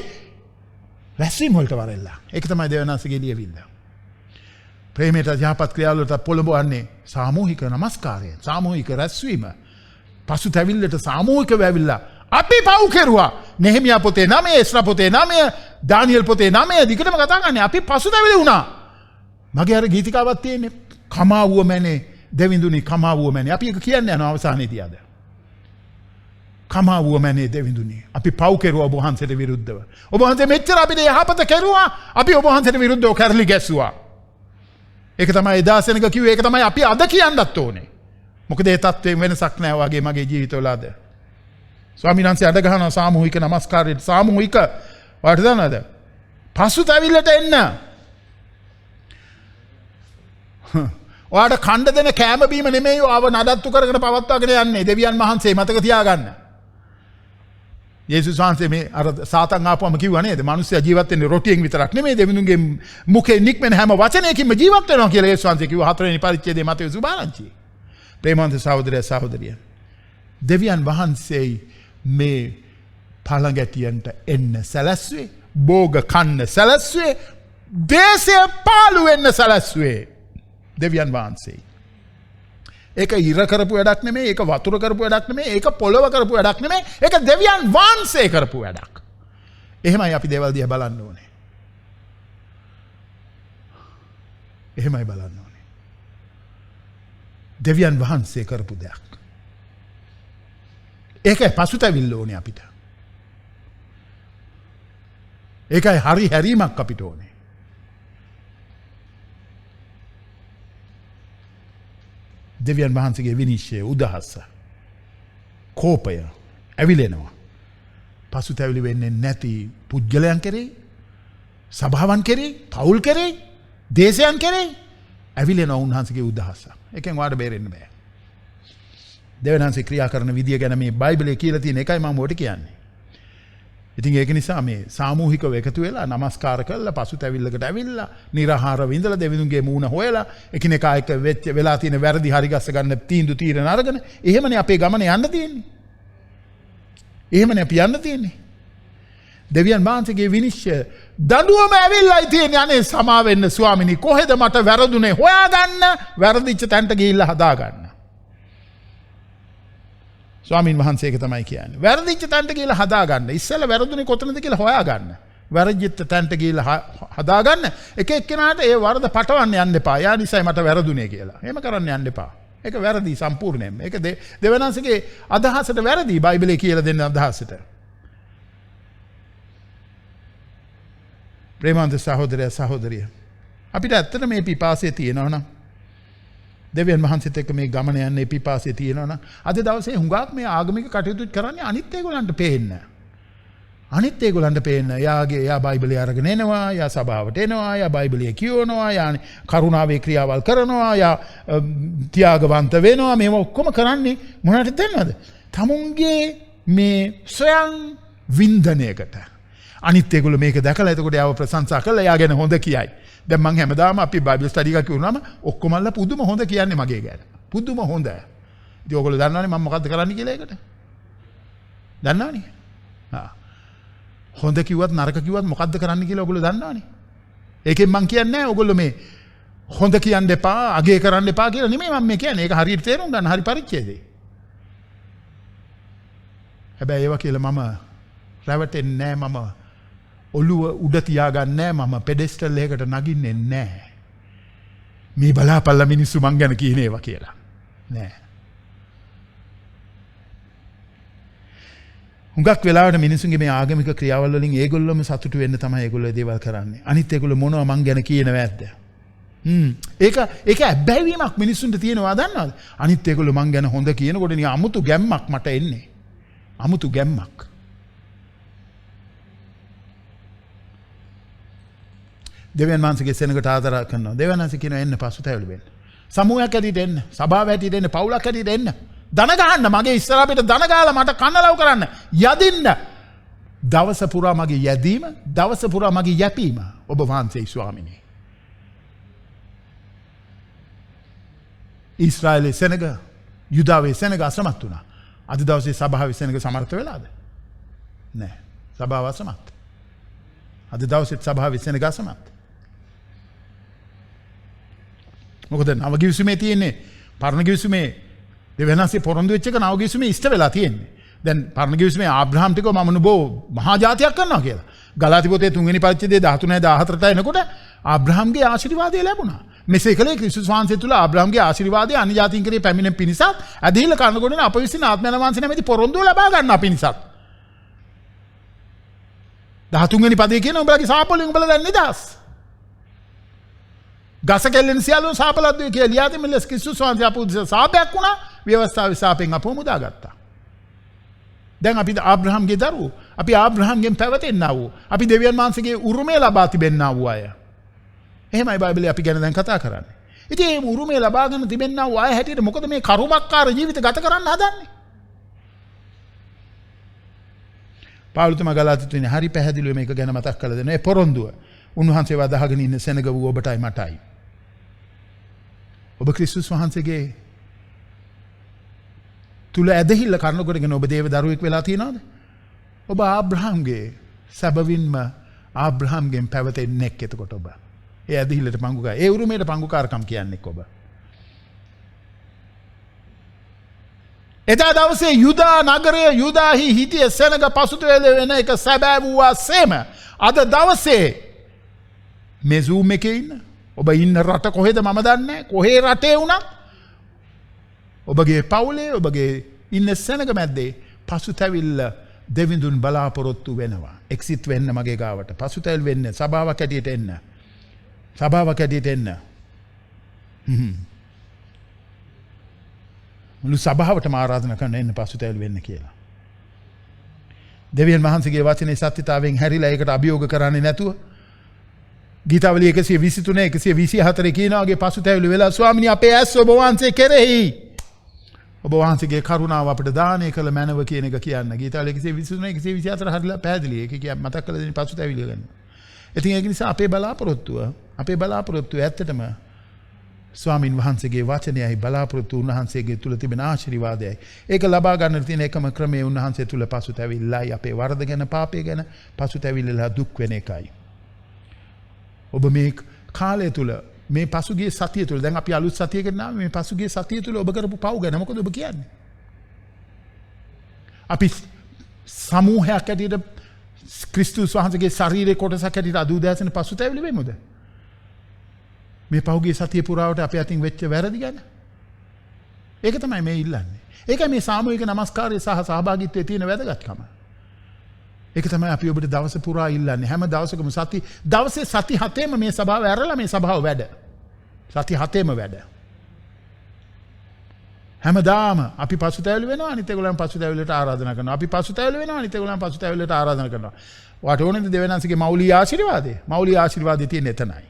Speaker 3: රැස්වීම වලට වරෙල්ලා. ඒක තමයි දෙවනාසගේ ලියවිල්ල. ප්‍රේමයට යහපත් ක්‍රියාවලට පොළඹවන්නේ සාමූහික නමස්කාරය, සාමූහික රැස්වීම. පසුතැවිල්ලට සාමූහිකව ඇවිල්ලා අපි පව් කෙරුවා. නෙහෙමියා පොතේ 9, එස්රා පොතේ 9, දානියෙල් පොතේ 9 දිගටම කතා කරන්නේ අපි පසුතැවිලි වුණා. මගේ අර ගීතිකාවක් තියෙන්නේ කමාවුව මැනේ දෙවිඳුනි කමාවුව මැනේ. අපි ඒක කියන්නේ යනවා අවසානයේදී අද. කමාවුව මැනේ දෙවිඳුනි. අපි පව් කෙරුවා ඔබ වහන්සේට විරුද්ධව. ඔබ වහන්සේ මෙච්චර අපිට යහපත කෙරුවා. අපි ඔබ වහන්සේට විරුද්ධව කැරලි ගැස්සුවා. ඒක තමයි එදා සෙනග කිව්වේ. ඒක තමයි අපි අද කියන්නත් ඕනේ. මොකද ඒ තත්ත්වයෙන් වෙනසක් නැහැ වගේ මගේ ජීවිතවල අද. ස්වාමීන් වහන්සේ අඩ ගහනවා සාමූහික නමස්කාරයට. සාමූහික වාට දන්නවද? පසුතැවිල්ලට එන්න. ඔයාට කණ්ඩ දෙන කෑම බීම නෙමෙයි ආව නඩත්තු කරගෙන පවත්වාගෙන යන්නේ දෙවියන් වහන්සේ මතක තියාගන්න. යේසුස් වහන්සේ මේ අර සාතන් ආපුවම කිව්වා නේද? මිනිස්සයා ජීවත් වෙන්නේ රොටියෙන් විතරක් නෙමෙයි දෙවිඳුන්ගේ මුඛයෙන් නික්මෙන හැම වචනයකින්ම ජීවත් වෙනවා කියලා යේසුස් වහන්සේ කිව්වා 4 වෙනි පරිච්ඡේදයේ මතේ සුභාරංචියේ. ප්‍රේමවන්ත සහෝදරය දෙවියන් වහන්සේ මේ පළඟැටියන්ට එන්න සැලැස්වේ, භෝග කන්න සැලැස්වේ, දේශය පාළු වෙන්න සැලැස්වේ දෙවියන් වහන්සේ. ඒක ඉර කරපු වැඩක් නෙමෙයි, ඒක වතුර කරපු වැඩක් නෙමෙයි, ඒක පොළව කරපු වැඩක් නෙමෙයි, ඒක දෙවියන් වහන්සේ කරපු වැඩක්. එහෙමයි අපි දේවල් දිහා බලන්න ඕනේ. එහෙමයි බලන්න ඕනේ. දෙවියන් වහන්සේ කරපු දෙයක්. ඒකයි පසුතැවිල්ල ඕනේ අපිට. ඒකයි හරි හැරීමක් අපිට ඕනේ. දෙවියන් වහන්සේගේ විනිශ්චය උදහස කෝපය ඇවිලෙනවා. පසුතැවිලි වෙන්නේ නැති පුද්ගලයන් කෙරේ, සභාවන් කෙරේ, පවුල් කෙරේ, දේශයන් කෙරේ ඇවිලෙනවා උන්වහන්සේගේ උදහස. ඒකෙන් වාට බේරෙන්න බෑ. දෙවියන් වහන්සේ ක්‍රියා කරන විදිය ගැන මේ බයිබලයේ කියලා තියෙන එකයි මම ඔයාලට කියන්නේ. ඉතින් ඒක නිසා මේ සාමූහිකව එකතු වෙලා নমස්කාර කරලා පසුතැවිල්ලකට ඇවිල්ලා නිරහාරව ඉඳලා දෙවිඳුන්ගේ මූණ හොයලා එකිනෙකා එක්ක වෙලා තියෙන වැරදි හරි ගස්ස ගන්න තීරණ අරගෙන එහෙමනේ අපේ ගමන යන්න තියෙන්නේ. එහෙමනේ අපි යන්න තියෙන්නේ. දෙවියන් වහන්සේගේ විනිශ්චය දඬුවම ඇවිල්ලායි තියෙන්නේ. අනේ සමා වෙන්න ස්වාමිනී, කොහෙද මට වැරදුනේ හොයාගන්න, වැරදිච්ච තැනට ගිහිල්ලා හදාගන්න. ස්වාමීන් වහන්සේ ඒක තමයි කියන්නේ. වැරදිච්ච තැනට ගිහිල්ලා හදාගන්න. ඉස්සෙල්ලා වැරදුනේ කොතනද කියලා හොයාගන්න. වැරදිච්ච තැනට ගිහිල්ලා හදාගන්න. එක එක්කෙනාට ඒ වරද පටවන්න යන්න එපා. යා නිසයි මට වැරදුනේ කියලා. එහෙම කරන්න යන්න එපා. ඒක වැරදි සම්පූර්ණයෙන්ම. ඒක දෙවනාංශගේ අදහසට වැරදි. බයිබලයේ කියලා දෙන අදහසට. ප්‍රේමවන්ත සහෝදරය අපිට ඇත්තට මේ පිපාසය තියෙනවා නම් දෙවියන් වහන්සේත් එක්ක මේ ගමන යන්නේ පිපාසය තියෙනවා නම් අද දවසේ හුඟක් මේ ආගමික කටයුතු කරන්නේ අනිත් ඒගොල්ලන්ට පේන්න. අනිත් ඒගොල්ලන්ට පේන්න යා බයිබලය අරගෙන එනවා, යා සභාවට එනවා, යා බයිබලය කියවනවා, යා කරුණාවේ ක්‍රියාවල් කරනවා, යා ත්‍යාගවන්ත වෙනවා. මේව ඔක්කොම කරන්නේ මොනවටද දන්නවද? තමුන්ගේ මේ ස්වයං වින්දනයකට. අනිත් ඒගොල්ලෝ මේක දැකලා එතකොට යාව ප්‍රශංසා කරලා යා ගැන හොඳ කියයි. දැන් මං හැමදාම අපි බයිබල් ස්ටඩි එකක් කරනවාම ඔක්කොමල්ලා පුදුම හොඳ කියන්නේ මගේ ගැන. පුදුම හොඳ. ඉතින් ඔයගොල්ලෝ දන්නවනේ මම මොකද්ද කරන්න කියලා ඒකට? දන්නවනේ? හොඳ කිව්වත් නරක කිව්වත් මොකද්ද කරන්න කියලා ඔයගොල්ලෝ දන්නවනේ. ඒකෙන් මං කියන්නේ නැහැ ඔයගොල්ලෝ මේ හොඳ කියන්න එපා, අගේ කරන්න එපා කියලා නෙමෙයි මම මේ කියන්නේ. ඒක හරියට තේරුම් ගන්න හරි පරිච්ඡේදේ. හැබැයි ඒවා කියලා මම රැවටෙන්නේ නැහැ, මම ඔළුව උඩ තියාගන්නේ නැහැ, මම පෙඩෙස්ටල් එකකට නගින්නේ නැහැ. මේ බලාපල්ලා මිනිස්සු මං ගැන කියන ඒවා කියලා. නෑ. හුඟක් වෙලාවට මිනිසුන්ගේ මේ ආගමික ක්‍රියාවල් වලින් ඒගොල්ලොම සතුටු වෙන්න තමයි ඒගොල්ලෝ දේවල් කරන්නේ. අනිත් ඒගොල්ලෝ මොනවා මං ගැන කියනවා ඇද්ද? ඒක ඇබ්බැහිවීමක් මිනිස්සුන්ට තියෙනවා දන්නවද? අනිත් ඒගොල්ලෝ මං ගැන හොඳ කියනකොට නිකන් අමුතු ගැම්මක් මට එන්නේ. අමුතු ගැම්මක්. දෙවියන් වහන්සේගේ සෙනඟට ආදරය කරනවා. දෙවියන් වහන්සේ කියනවා එන්න පසුතැවිලි වෙන්න. සමූහයක් ඇටියට එන්න, සභාව ඇටියට එන්න, පවුලක් ඇටියට එන්න. දන ගහන්න මගේ ඉස්සරහ පිට දන ගාලා මට කනලව් කරන්න. යදින්න. දවස පුරා මගේ යැදීම, දවස පුරා මගේ යැපීම ඔබ වහන්සේ ස්වාමිනේ. ඊශ්‍රායලයේ සෙනඟ, යුදාවේ සෙනඟ අසමත් වුණා. අද දවසේ සභාවේ සෙනඟ සමර්ථ වෙලාද? නෑ. සභාව අසමත්. අද දවසේ සභාවේ සෙනඟ අසමත්. මොකද නව ගිවිසුමේ තියෙන්නේ පරණ ගිවිසුමේ දෙවියන් වහන්සේ පොරොන්දු වෙච්ච එක නව ගිවිසුමේ ඉෂ්ට වෙලා තියෙන්නේ. දැන් පරණ ගිවිසුමේ ආබ්‍රහම් ටිකව මම නුඹෝ මහා ජාතියක් කරනවා කියලා. ගලාති පොතේ 3 වෙනි පරිච්ඡේදයේ 13 14ට එනකොට ආබ්‍රහම්ගේ ආශිර්වාදය ලැබුණා. මෙසේ කලේ ක්‍රිස්තුස් වහන්සේ තුල ආබ්‍රහම්ගේ ආශිර්වාදය අන්‍ය ජාතීන් කෙරේ පැමිණෙන පිණිසත් ඇදහිල්ල කරනකොටනේ අප විසින් ආත්මයන් වහන්සේ නැමැති පොරොන්දුව ලබා ගන්න පිණිසත්. 13 වෙනි පදේ කියන උඹලගේ සාපවලින් උඹලා දැන් නිදහස්. ගස කෙල්ලෙන සියලු සාපලද්දුවේ කියලා ලියාදී මෙලස් ක්‍රිස්තුස් වහන්සේ අපු සාපයක් වුණා, ව්‍යවස්ථාවේ සාපෙන් අපව මුදාගත්තා. දැන් අපි ආබ්‍රහම්ගේ දරුවෝ, අපි ආබ්‍රහම්ගෙන් පැවතෙන්නා වූ, අපි දෙවියන් වහන්සේගේ උරුමය ලබා තිබෙන්නා වූ අය. එහෙමයි බයිබලයේ අපි ගැන දැන් කතා කරන්නේ. ඉතින් මේ උරුමය ලබාගෙන තිබෙන්නා වූ අය හැටියට මොකද මේ කරුමක්කාර ජීවිත ගත කරන්න හදන්නේ? පාවුලතුමා ගලාතිතුනේ හරි පැහැදිලිව මේක ගැන මතක් කරලා දෙනවා. ඒ පොරොන්දුව උන්වහන්සේ වදාගෙන ඉන්න සෙනග වූ ඔබටයි මටයි. ඔබ ක්‍රිස්තුස් වහන්සේගේ තුල ඇදහිල්ල කරනකොටගෙන ඔබ දේව දරුවෙක් වෙලා තියෙනවද? ඔබ ආබ්‍රහම්ගේ සැබවින්ම ආබ්‍රහම්ගෙන් පැවතෙන්නේ එතකොට ඔබ. ඒ ඇදහිල්ලට පංගුකාර. ඒ උරුමයට පංගුකාරකම් කියන්නේ ඔබ. එදා දවසේ යුදා නගරය යුදාහි හිටිය සෙනග පසුතැවිලි වෙන එක සැබෑ වූවා සේම අද දවසේ මේ Zoom එකේ ඉන්න ඔබ ඉන්න රට කොහෙද මම දන්නේ කොහේ රටේ වුණත් ඔබගේ පවුලේ ඔබගේ ඉන්න සෙනග මැද්දේ පසුතැවිල්ල දෙවිඳුන් බලාපොරොත්තු වෙනවා. එක්සිට් වෙන්න මගේ ගාවට. පසුතැවිලි වෙන්න, සභාවක් ඇටියට එන්න. සභාවක් ඇටියට එන්න. මුළු සභාවටම ආරාධනා කරන එන්න පසුතැවිලි වෙන්න කියලා. දෙවියන් වහන්සේගේ වචනේ සත්‍යතාවයෙන් හැරිලා ඒකට අභියෝග කරන්නේ නැතුව ගීතාවලිය 123 124 කියනවාගේ පසුතැවිලි වෙලා ස්වාමිනී අපේ ඇස් ඔබ වහන්සේ කෙරෙහි ඔබ වහන්සේගේ කරුණාව අපිට දානය කළ මැනව කියන එක කියන්න. ගීතාවලිය 123 124 හරිලා පැහැදිලි. ඒක කිය මතක් කරලා දෙන්න පසුතැවිලි ගන්න. ඉතින් ඒක නිසා අපේ බලාපොරොත්තුව ඇත්තටම ස්වාමින් වහන්සේගේ වචනයයි බලාපොරොත්තු උන්වහන්සේගේ තුල තිබෙන ආශිර්වාදයයි. ඒක ලබා ගන්න තියෙන එකම ක්‍රමය උන්වහන්සේ තුල පසුතැවිල්ලයි. අපේ වරද ගැන පාපය ගැන පසුතැවිල්ලලා දුක් වෙන එකයි. ඔබ මේ කාලය තුල මේ පසුගිය සතිය තුල දැන් අපි අලුත් සතියකට නාම මේ පසුගිය සතිය තුල ඔබ කරපු පව් ගැන මොකද ඔබ කියන්නේ? අපි සමූහයක් ඇටියට ක්‍රිස්තුස් වහන්සේගේ ශරීරයේ කොටසක් ඇටියට අදුදෑසන පසුතැවිලි වෙමුද? මේ පහුගිය සතිය පුරාවට අපේ අතින් වෙච්ච වැරදි ගැන. ඒක තමයි මේ ඉල්ලන්නේ. ඒකයි මේ සාමූහික නමස්කාරය සහ සහභාගීත්වයේ තියෙන වැදගත්කම. ඒක තමයි අපි ඔබට දවස පුරා ඉල්ලන්නේ. හැම දවසකම දවසේ සති 7ෙම මේ සභාව ඇරලා මේ සභාව වැඩ. සති 7ෙම වැඩ. හැමදාම අපි පසුතැවිලි වෙනවා අනිත් ඒගොල්ලන් පසුතැවිල්ලට ආරාධනා කරනවා. අපි පසුතැවිලි වෙනවා අනිත් ඒගොල්ලන් පසුතැවිල්ලට ආරාධනා කරනවා. වාට ඕනේද දෙවියන්සේගේ මෞලික ආශිර්වාදය? මෞලික ආශිර්වාදය තියෙන්නේ එතනයි.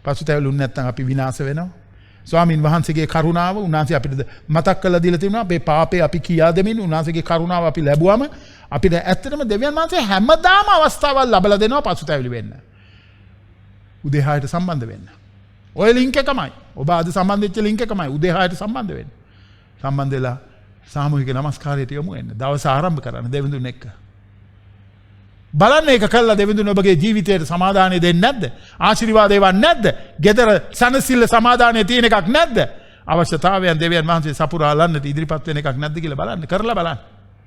Speaker 3: පසුතැවිලුන් නැත්නම් අපි විනාශ වෙනවා. ස්වාමින් වහන්සේගේ කරුණාව උන්වහන්සේ අපිට මතක් කරලා දීලා තියෙනවා. අපේ පාපේ අපි කියා දෙමින් උන්වහන්සේගේ කරුණාව අපි ලැබුවම අපිට ඇත්තටම දෙවියන් වහන්සේ හැමදාම අවස්ථාවක් ලබලා දෙනවා පසුතැවිලි වෙන්න. උදේ 6ට සම්බන්ධ වෙන්න. ඔය ලින්ක් එකමයි. ඔබ අද සම්බන්ධ වෙච්ච ලින්ක් එකමයි. උදේ 6ට සම්බන්ධ වෙන්න. සම්බන්ධ වෙලා සාමූහික නමස්කාරයට යමු වෙන්න. දවස ආරම්භ කරන්න දෙවිඳුන් එක්ක. බලන්න ඒක කළා දෙවිඳුන් ඔබගේ ජීවිතයට සමාදානය දෙන්නේ නැද්ද? ආශිර්වාද ඒවක් නැද්ද? ගෙදර සනසිල්ල සමාදානය තියෙන එකක් නැද්ද? අවශ්‍යතාවයන් දෙවියන් වහන්සේ සපුරා ලන්නට ඉදිරිපත් වෙන එකක් නැද්ද කියලා බලන්න. කරලා බලන්න.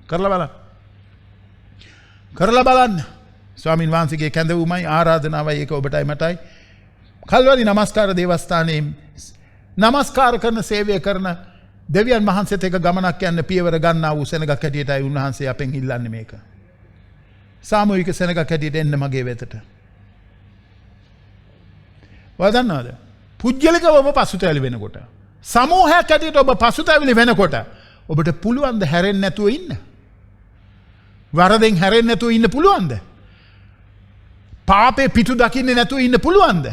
Speaker 3: කරලා බලන්න. කරලා බලන්න. ස්වාමින් වහන්සේගේ කැඳවුමයි ආරාධනාවයි ඒක ඔබටයි මටයි. කල්වරි නමස්කාර දේවස්ථානයේ නමස්කාර කරන සේවය කරන දෙවියන් වහන්සේත් එක ගමනක් යන්න පියවර ගන්නා වූ සෙනගක් හැටියටයි උන්වහන්සේ අපෙන් ඉල්ලන්නේ මේක. සාමූහික සෙනගක් හැටියට එන්න මගේ වෙතට. වදන්නවද? පුජ්‍යලිකව ඔබ පසුතැවිලි වෙනකොට සමූහයක් හැටියට ඔබ පසුතැවිලි වෙනකොට ඔබට පුළුවන් ද හැරෙන්නේ නැතුව ඉන්න? වරදෙන් හැරෙන්නේ නැතුව ඉන්න පුළුවන්ද? පාපේ පිටු දකින්නේ නැතුව ඉන්න පුළුවන්ද?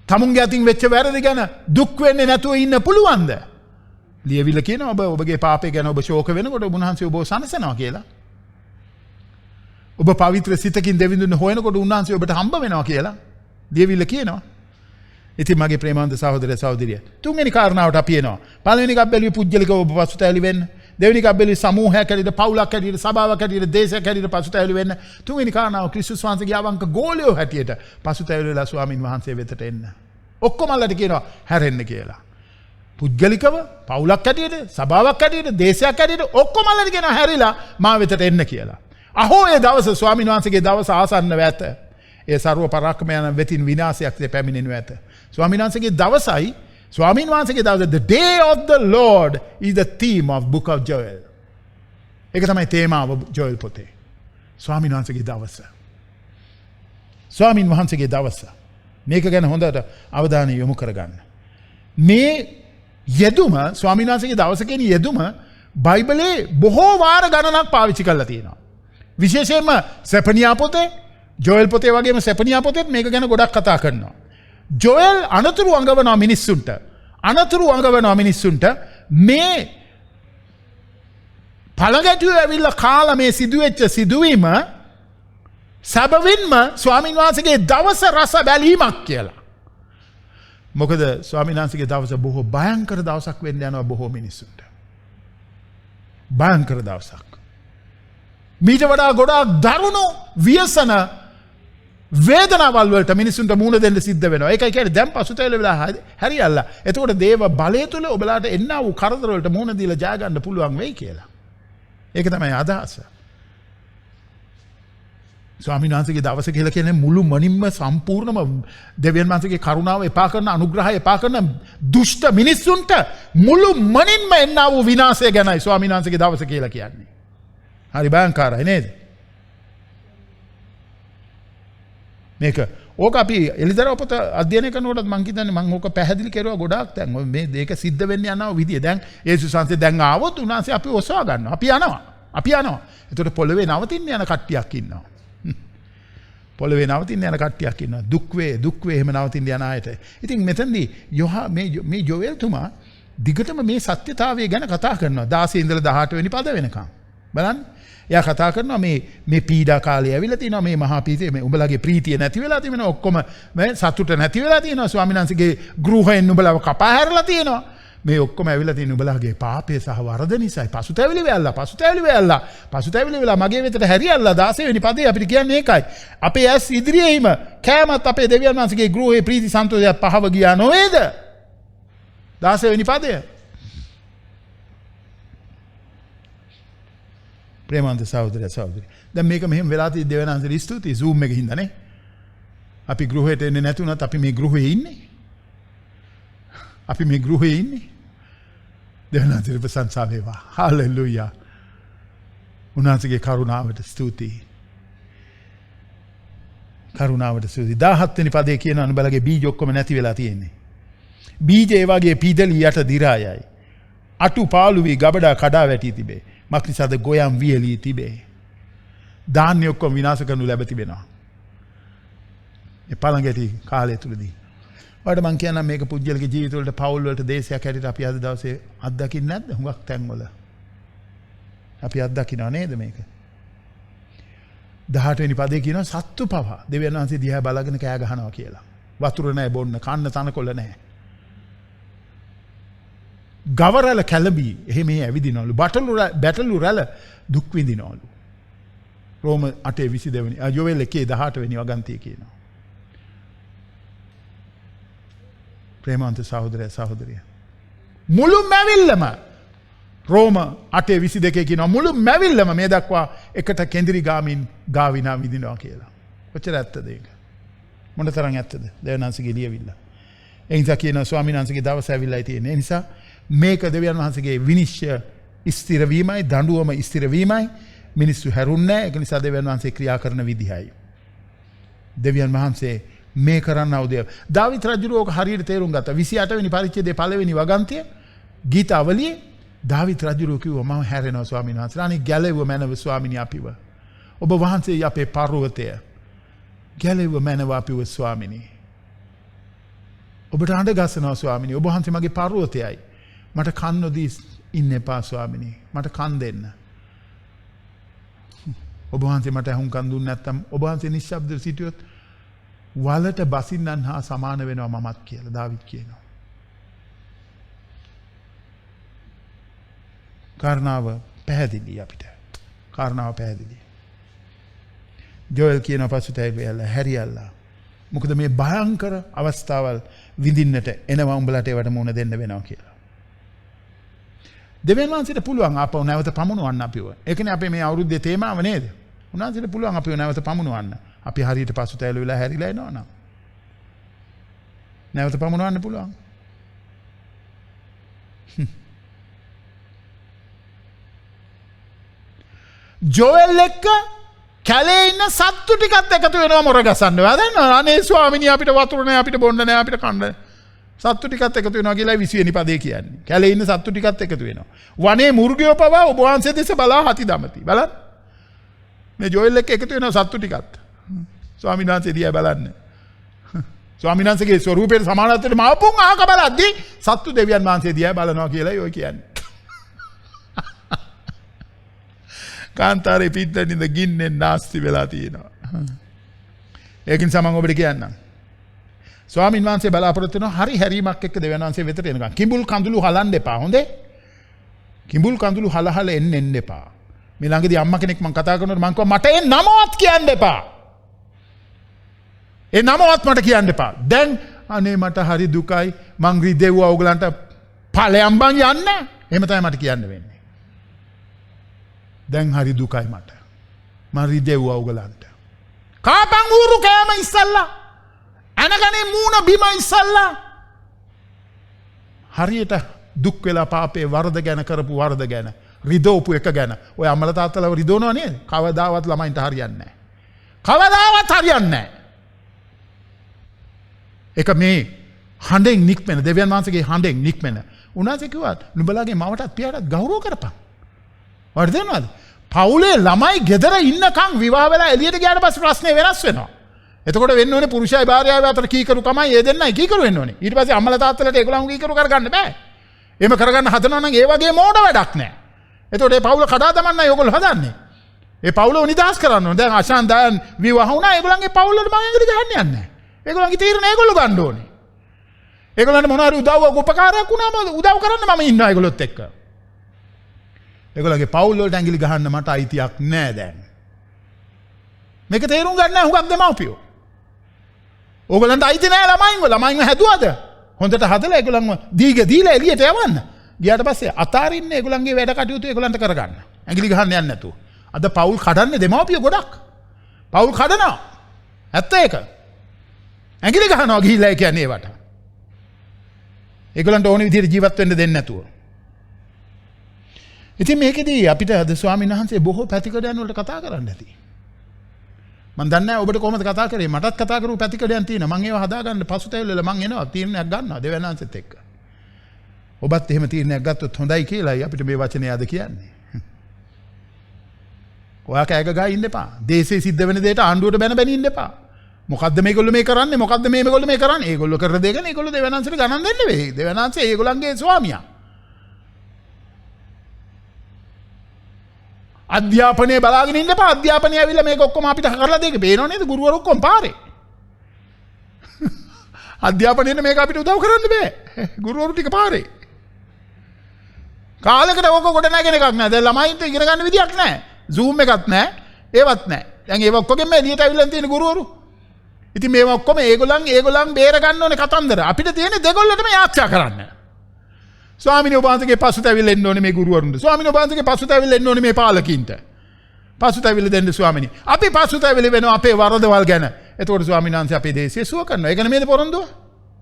Speaker 3: තමුන්ගේ අතින් වෙච්ච වැරදි ගැන දුක් වෙන්නේ නැතුව ඉන්න පුළුවන්ද? ලියවිල කියනවා ඔබ ඔබගේ පාපේ ගැන ඔබ ශෝක වෙනකොට උන්වහන්සේ ඔබව සනසනවා කියලා. ඔබ පවිත්‍ර සිතකින් දෙවිඳුන් හොයනකොට උන්වහන්සේ ඔබට හම්බ වෙනවා කියලා ලියවිල කියනවා. ඉතින් මගේ ප්‍රේමාන්ත සහෝදර සහෝදරිය තුන්වෙනි කාරණාවට අපි එනවා. පළවෙනි එකක් බැලුවේ පුජ්‍යලිකව ඔබ පසුතැවිලි වෙන්න. දෙවෙනි එකක් බැලුවේ සමූහයක් හැටියට පවුලක් හැටියට සභාවක් හැටියට දේශයක් හැටියට පසුතැවිලි වෙන්න. තුන්වෙනි කාරණාව ක්‍රිස්තුස් වහන්සේගේ අවංක ගෝලියෝ හැටියට පසුතැවිලි වෙලා ස්වාමින් වහන්සේ වෙතට එන්න. ඔක්කොමල්ලට කියනවා හැරෙන්න කියලා. පුජ්‍යලිකව පවුලක් හැටියට සභාවක් හැටියට දේශයක් හැටියට ඔක්කොමල්ලට කියනවා හැරිලා මා වෙතට එන්න කියලා. අහෝ ඒ දවස ස්වාමින් වහන්සේගේ දවස ආසන්නව ඇත. ඒ ਸਰව පරාක්‍රමයන් වෙතින් විනාශයක් පැමිණෙනු ඇත. ස්වාමින් වහන්සේගේ දවසයි ස්වාමින් වහන්සේගේ දවස the day of the Lord is the theme of book of Joel. ඒක තමයි තේමාව ජෝල් පොතේ. ස්වාමින් වහන්සේගේ දවස. ස්වාමින් වහන්සේගේ දවස. මේක ගැන හොඳට අවධානය යොමු කරගන්න. මේ යෙදුම ස්වාමින් වහන්සේගේ දවස කියන යෙදුම බයිබලයේ බොහෝ වාර ගණනක් පාවිච්චි කරලා තියෙනවා. විශේෂයෙන්ම සෙපනියා පොතේ ජෝයල් පොතේ වගේම සෙපනියා පොතේත් මේක ගැන ගොඩක් කතා කරනවා. ජෝයල් අනතුරු අඟවනවා මිනිස්සුන්ට. අනතුරු අඟවනවා මිනිස්සුන්ට මේ පළගැටුව ඇවිල්ලා කාලා මේ සිදුවෙච්ච සිදුවීම සැබවින්ම ස්වාමින් වහන්සේගේ දවස රස බැලීමක් කියලා. මොකද ස්වාමින් වහන්සේගේ දවස බොහෝ භයංකර දවසක් වෙන්න යනවා බොහෝ මිනිස්සුන්ට. භයංකර දවසක්. මීට වඩා ගොඩාක් දරුණු ව්‍යසන වේදනාවල් වලට මිනිසුන්ට මුහුණ දෙන්න සිද්ධ වෙනවා. ඒකයි කියන්නේ දැන් පසුතැවිලි වෙලා හරියල්ලා. එතකොට දේව බලය තුල ඔබලාට එන්නා වූ කරදර වලට මුහුණ දීලා ජය ගන්න පුළුවන් වෙයි කියලා. ඒක තමයි අදහස. ස්වාමීන් වහන්සේගේ දවස කියලා කියන්නේ මුළු මනින්ම සම්පූර්ණම දෙවියන් වහන්සේගේ කරුණාව එපා කරන අනුග්‍රහය එපා කරන දුෂ්ට මිනිස්සුන්ට මුළු මනින්ම එන්නා වූ විනාශය ගැනයි ස්වාමීන් වහන්සේගේ දවස කියලා කියන්නේ. හරි භයංකාරයි නේද? මේක ඕක අපි එලිදරව් පොත අධ්‍යයනය කරනකොටත් මං හිතන්නේ මං ඕක පැහැදිලි කරුවා ගොඩාක් දැන් මේ දෙක සිද්ධ වෙන්න යනවා විදිය. දැන් යේසුස් වහන්සේ දැන් ආවොත් උන්වහන්සේ අපි ඔසවා ගන්නවා. අපි යනවා. එතකොට පොළවේ නවතින්න යන කට්ටියක් ඉන්නවා. පොළවේ නවතින්න යන කට්ටියක් ඉන්නවා. දුක් වේ එහෙම නවතින්න යන අයට. ඉතින් මෙතනදී මේ ජෝවෙල් තුමා දිගටම මේ සත්‍යතාවය ගැන කතා කරනවා. 16 ඉඳලා 18 වෙනි පද වෙනකම්. බලන්න. එයා කතා කරනවා මේ පීඩා කාලය ඇවිල්ලා තිනවා මේ මහා පීතිය මේ උඹලගේ ප්‍රීතිය නැති වෙලා තියෙනවා ඔක්කොම මේ සතුට නැති වෙලා තියෙනවා ස්වාමීන් වහන්සේගේ ගෘහයෙන් උඹලව කපා හැරලා තියෙනවා මේ ඔක්කොම ඇවිල්ලා තියෙන උඹලගේ පාපය සහ වරද නිසායි පසුතැවිලි වෙලා මගේ වෙතට හැරියල්ලා 16 වෙනි පදේ අපිට කියන්නේ ඒකයි අපේ ඇස් ඉදිරියේම කෑමත් අපේ දෙවියන් වහන්සේගේ ගෘහයේ ප්‍රීති සන්තෝෂය පහව ගියා නොවේද 16 වෙනි පදේ ප්‍රේමාන්ත සහෝදරය සහෝදරි. දැන් මේක මෙහෙම වෙලා තියෙද්දි දෙවනාන්සේට ස්තුතියි Zoom එකේ හින්දානේ. අපි ගෘහයට එන්නේ නැතුණත් අපි මේ ගෘහයේ ඉන්නේ. දෙවනාන්සේට ප්‍රශංසා වේවා. හාලෙලූයා. උන්වහන්සේගේ කරුණාවට ස්තුතියි. 17 වෙනි පදේ කියනවා නුඹලගේ බීජ ඔක්කොම නැති වෙලා තියෙන්නේ. බීජේ වගේ පීදලි යට දිරා යයි. අටු පාළු වී ගබඩා කඩා වැටී තිබේ. මක්නිසාද ගොයම් වියලී තිබේ. ධාන්‍ය ඔක්කොම විනාශ කරනු ලැබ තිබෙනවා. ඒ පළඟැටි කාලය තුලදී. ඔයාලට මං කියන්නම් මේක පුජ්‍යලගේ ජීවිත වලට පෞල් වලට දේශයක් හැටියට අපි අද දවසේ අත්දකින්නේ නැද්ද? හුඟක් තැන්වල. අපි අත්දකින්නව නේද මේක? 18 වෙනි පදේ කියනවා සත්තු පවා දෙවියන් වහන්සේ දිහා බලාගෙන කෑ ගහනවා කියලා. වතුර නැහැ බොන්න, කන්න තනකොළ නැහැ. ගවරල කැළඹී එහෙම ඇවිදිනවලු. බැටළු රැළ දුක් විඳිනවලු. රෝම 8:22 වෙනි යෝවෙල් 1:18 වෙනි වගන්තිය කියනවා. ප්‍රේමවන්ත සහෝදරය සහෝදරිය. මුළු මැවිල්ලම රෝම 8:22 කියනවා මුළු මැවිල්ලම මේ දක්වා එකට කෙඳිරි ගාමින් ගාවිනා විදිනවා කියලා. කොච්චර ඇත්තද ඒක? මොන තරම් ඇත්තද? දෙවියන්වහන්සේගේ ලියවිල්ල. ඒ නිසා කියනවා ස්වාමීන් වහන්සේගේ දවස ඇවිල්ලායි තියෙන්නේ. ඒ නිසා මේක දෙවියන් වහන්සේගේ විනිශ්චය ස්ථිර වීමයි, දඬුවම ස්ථිර වීමයි. මිනිස්සු හැරුන්නේ නැහැ. ඒක නිසා දෙවියන් වහන්සේ ක්‍රියා කරන විදිහයි. දෙවියන් වහන්සේ මේ කරන්නව දේව. දාවිත් රජුරෝක හරියට තේරුම් ගත්තා. 28 වෙනි පරිච්ඡේදයේ පළවෙනි වගන්තිය ගීතාවලියේ දාවිත් රජුරෝ කිව්වා මම හැරෙනවා ස්වාමීන් වහන්සේ. අනේ ගැලෙව්ව මැනව ස්වාමිනී අපිව. ඔබ වහන්සේ අපේ පර්වතය. ගැලෙව්ව මැනව අපිව ස්වාමිනී. ඔබට අඬ ගස්සනවා ස්වාමිනී. ඔබ වහන්සේ මගේ පර්වතයයි. මට කන් නොදී ඉන්න එපා ස්වාමිනී. මට කන් දෙන්න. ඔබ වහන්සේ මට අහුම්කන් දුන්නේ නැත්නම් ඔබ වහන්සේ නිශ්ශබ්දව සිටියොත් වලට බසින්නන් හා සමාන වෙනවා මමත් කියලා දාවිත් කියනවා. කාරණාව පැහැදිලි අපිට. කාරණාව පැහැදිලි. ජෝයල් කියන පසුතැවිල්ල හැරියල්ලා. මොකද මේ භයංකර අවස්ථාවල් විඳින්නට එනවා උඹලට ඒවට මුහුණ දෙන්න වෙනවා කියලා. දෙවියන් වහන්සේට පුළුවන් ආපහු නැවත පමුණවන්න අපිව. ඒකනේ අපේ මේ අවුරුද්දේ තේමාව නේද? උන්වහන්සේට පුළුවන් අපිව නැවත පමුණවන්න. අපි හරියට පසුතැවිලි වෙලා හැරිලා එනවා නම්. නැවත පමුණවන්න පුළුවන්. ජෝයල් එක්ක කැලේ ඉන්න සත්තු ටිකත් එකතු වෙනවා මොර ගසන්න. වැදෙනවා. අනේ ස්වාමිනී අපිට වතුර නැහැ, අපිට බොන්න නැහැ, අපිට කන්න. සත්තු ටිකත් එකතු වෙනවා කියලා 20 වෙනි පදේ කියන්නේ. කැලේ ඉන්න සත්තු ටිකත් එකතු වෙනවා. වනේ මුර්ගයෝ පවා ඔබ වහන්සේ දෙස බලා හති දමති. බලන්න. මේ ජෝයල් එක්ක එකතු වෙනවා සත්තු ටිකත්. ස්වාමීන් වහන්සේ දිහා බලන්න. ස්වාමීන් වහන්සේගේ ස්වරූපයට සමානත්වයට මාපුන් අහක බලද්දී සත්තු දෙවියන් වහන්සේ දිහා බලනවා කියලායි ඔය කියන්නේ. කාන්තාරේ පිට්ටනින්ද ගින්නෙන් නාස්ති වෙලා තියෙනවා. ඒකින් සමන් ඔබට කියන්නම්. ස්වාමීන් වහන්සේ බලාපොරොත්තු වෙනවා හරි හැරීමක් එක්ක දෙවියන් වහන්සේ වෙතට එනකම්. කිඹුල් කඳුළු හලන්න එපා. හොඳේ? කිඹුල් කඳුළු හලහල එන්න එපා. මේ ළඟදී අම්මා කෙනෙක් මම කතා කරනකොට මම කිව්වා මට ඒ නමවත් කියන්න එපා. ඒ නමවත් මට කියන්න එපා. දැන් අනේ මට හරි දුකයි. මං රිදෙව්වා ඕගලන්ට ඵලයන් බං යන්න. එහෙම තමයි මට කියන්න වෙන්නේ. දැන් හරි දුකයි මට. මං රිදෙව්වා ඕගලන්ට. කාපන් ඌරු කෑම ඉස්සල්ලා. අනගනේ මූණ බිම ඉස්සල්ලා. හරියට දුක් වෙලා පාපේ වරද ගැන කරපු වරද ගැන රිදෝපු එක ගැන ඔය අම්මලා තාත්තලා රිදවනවා නේද? කවදාවත් ළමයින්ට හරියන්නේ නැහැ. කවදාවත් හරියන්නේ නැහැ. ඒක මේ හඬෙන් නික්මෙන දෙවියන් වහන්සේගේ හඬෙන් නික්මෙන. උන්වහන්සේ කිව්වා නුඹලාගේ මවටත් පියාටත් ගෞරව කරපන්. වරද දෙනවද? පවුලේ ළමයි ගෙදර ඉන්නකම් විවාහ වෙලා එළියට ගියාට පස්සේ ප්‍රශ්නේ වෙනස් වෙනවා. එතකොට වෙන්න ඕනේ පුරුෂයයි භාර්යාවයි අතර කීකරුකමයි ඒ දෙන්නයි කීකරු වෙන්න ඕනේ. ඊට පස්සේ අම්මලා තාත්තලාට ඒගොල්ලන් කීකරු කරගන්න බෑ. එහෙම කරගන්න හදනවා නම් ඒ වගේ මෝඩ වැඩක් නෑ. එතකොට ඒ පවුල කඩා දමන්නයි ඔයගොල්ලෝ හදන්නේ. ඒ පවුල නිදහස් කරන්න ඕනේ. දැන් අශාන් දයන් විවාහ වුණා ඒගොල්ලන්ගේ පවුලට මම ඇඟිලි ගහන්න යන්නේ නෑ. ඒගොල්ලන්ගේ තීරණ ඒගොල්ලෝ ගන්න ඕනේ. ඒගොල්ලන්ට මොනවා හරි උදව්වක් උපකාරයක් වුණාම උදව් කරන්න මම ඉන්නවා ඒගොල්ලොත් එක්ක. ඒගොල්ලන්ගේ පවුල් වලට ඇඟිලි ගහන්න මට අයිතියක් නෑ දැන්. මේක තේරුම් ගන්න නැහැ හුඟක් දෙමව්පියෝ. ඕගොල්ලන්ට අයිති නෑ ළමයින්ව හැදුවද? හොඳට හදලා ඒගොල්ලන්ව දීලා එළියට යවන්න. ගියාට පස්සේ අතාරින්නේ ඒගොල්ලන්ගේ වැඩ කටයුතු ඒගොල්ලන්ට කරගන්න. ඇඟිලි ගහන්න යන්නේ නැතුව. අද පවුල් කඩන්නේ දෙමව්පියෝ ගොඩක්. පවුල් කඩනවා. ඇත්ත ඒක. ඇඟිලි ගහනවා ගිහිල්ලා ඒ කියන්නේ ඒවට. ඒගොල්ලන්ට ඕන විදිහට ජීවත් වෙන්න දෙන්නේ නැතුව. ඉතින් මේකෙදී අපිට අද ස්වාමීන් වහන්සේ බොහෝ පැතිකඩයන් වලට කතා කරන්න ඇති. මම දන්නේ නැහැ ඔබට කොහොමද කතා කරේ. මටත් කතා කරපු පැතිකඩයන් තියෙනවා. මම ඒව හදාගන්න පසුතැවිල්ල මම එනවා තීරණයක් ගන්නවා දෙවියන්වහන්සේත් එක්ක. ඔබත් එහෙම තීරණයක් ගත්තොත් හොඳයි කියලායි අපිට මේ වචනේ අද කියන්නේ. ඔයා කෑග ගා ඉන්න එපා. දේශේ සිද්ධ වෙන දෙයට ආණ්ඩුවට බැන බැන ඉන්න එපා. මොකද්ද මේගොල්ලෝ මේ කරන්නේ? මොකද්ද මේගොල්ලෝ මේ කරන්නේ? ඒගොල්ලෝ කරන දේ ගැන ඒගොල්ලෝ දෙවියන්වහන්සේට ගණන් දෙන්නේ වෙයි. දෙවියන්වහන්සේ ඒගොල්ලන්ගේ ස්වාමියා. අධ්‍යාපනය බලාගෙන ඉන්න එපා. අධ්‍යාපනය ඇවිල්ලා මේක ඔක්කොම අපිට කරලා දෙක පේනව නේද? ගුරුවරු ඔක්කොම පාරේ. අධ්‍යාපනයෙන් මේක අපිට උදව් කරන්න බෑ. ගුරුවරු ටික පාරේ. කාලෙකට ඕක ගොඩ නැගෙන එකක් නෑ. දැන් ළමයින්ට ඉගෙන ගන්න විදියක් නෑ. Zoom එකක් නෑ. ඒවත් නෑ. දැන් ඒව ඔක්කොගෙම එළියට ඇවිල්ලා තියෙන ගුරුවරු. ඉතින් මේව ඔක්කොම ඒගොල්ලන් බේර ගන්න ඕනේ කතන්දර. අපිට තියෙන්නේ දෙගොල්ලටම යාච්ඡා කරන්න. ස්වාමීන් වහන්සේගේ පසුතැවිල්ල එන්න ඕනේ මේ ගුරුවරුන්ට. ස්වාමීන් වහන්සේගේ පසුතැවිල්ල එන්න ඕනේ මේ පාලකින්ට. පසුතැවිල්ල දෙන්න ස්වාමීනි. අපි පසුතැවිලි වෙනවා අපේ වරදවල් ගැන. එතකොට ස්වාමීන් වහන්සේ අපේ දේශය සුව කරනවා. ඒක නෙමෙයිද පොරොන්දුව?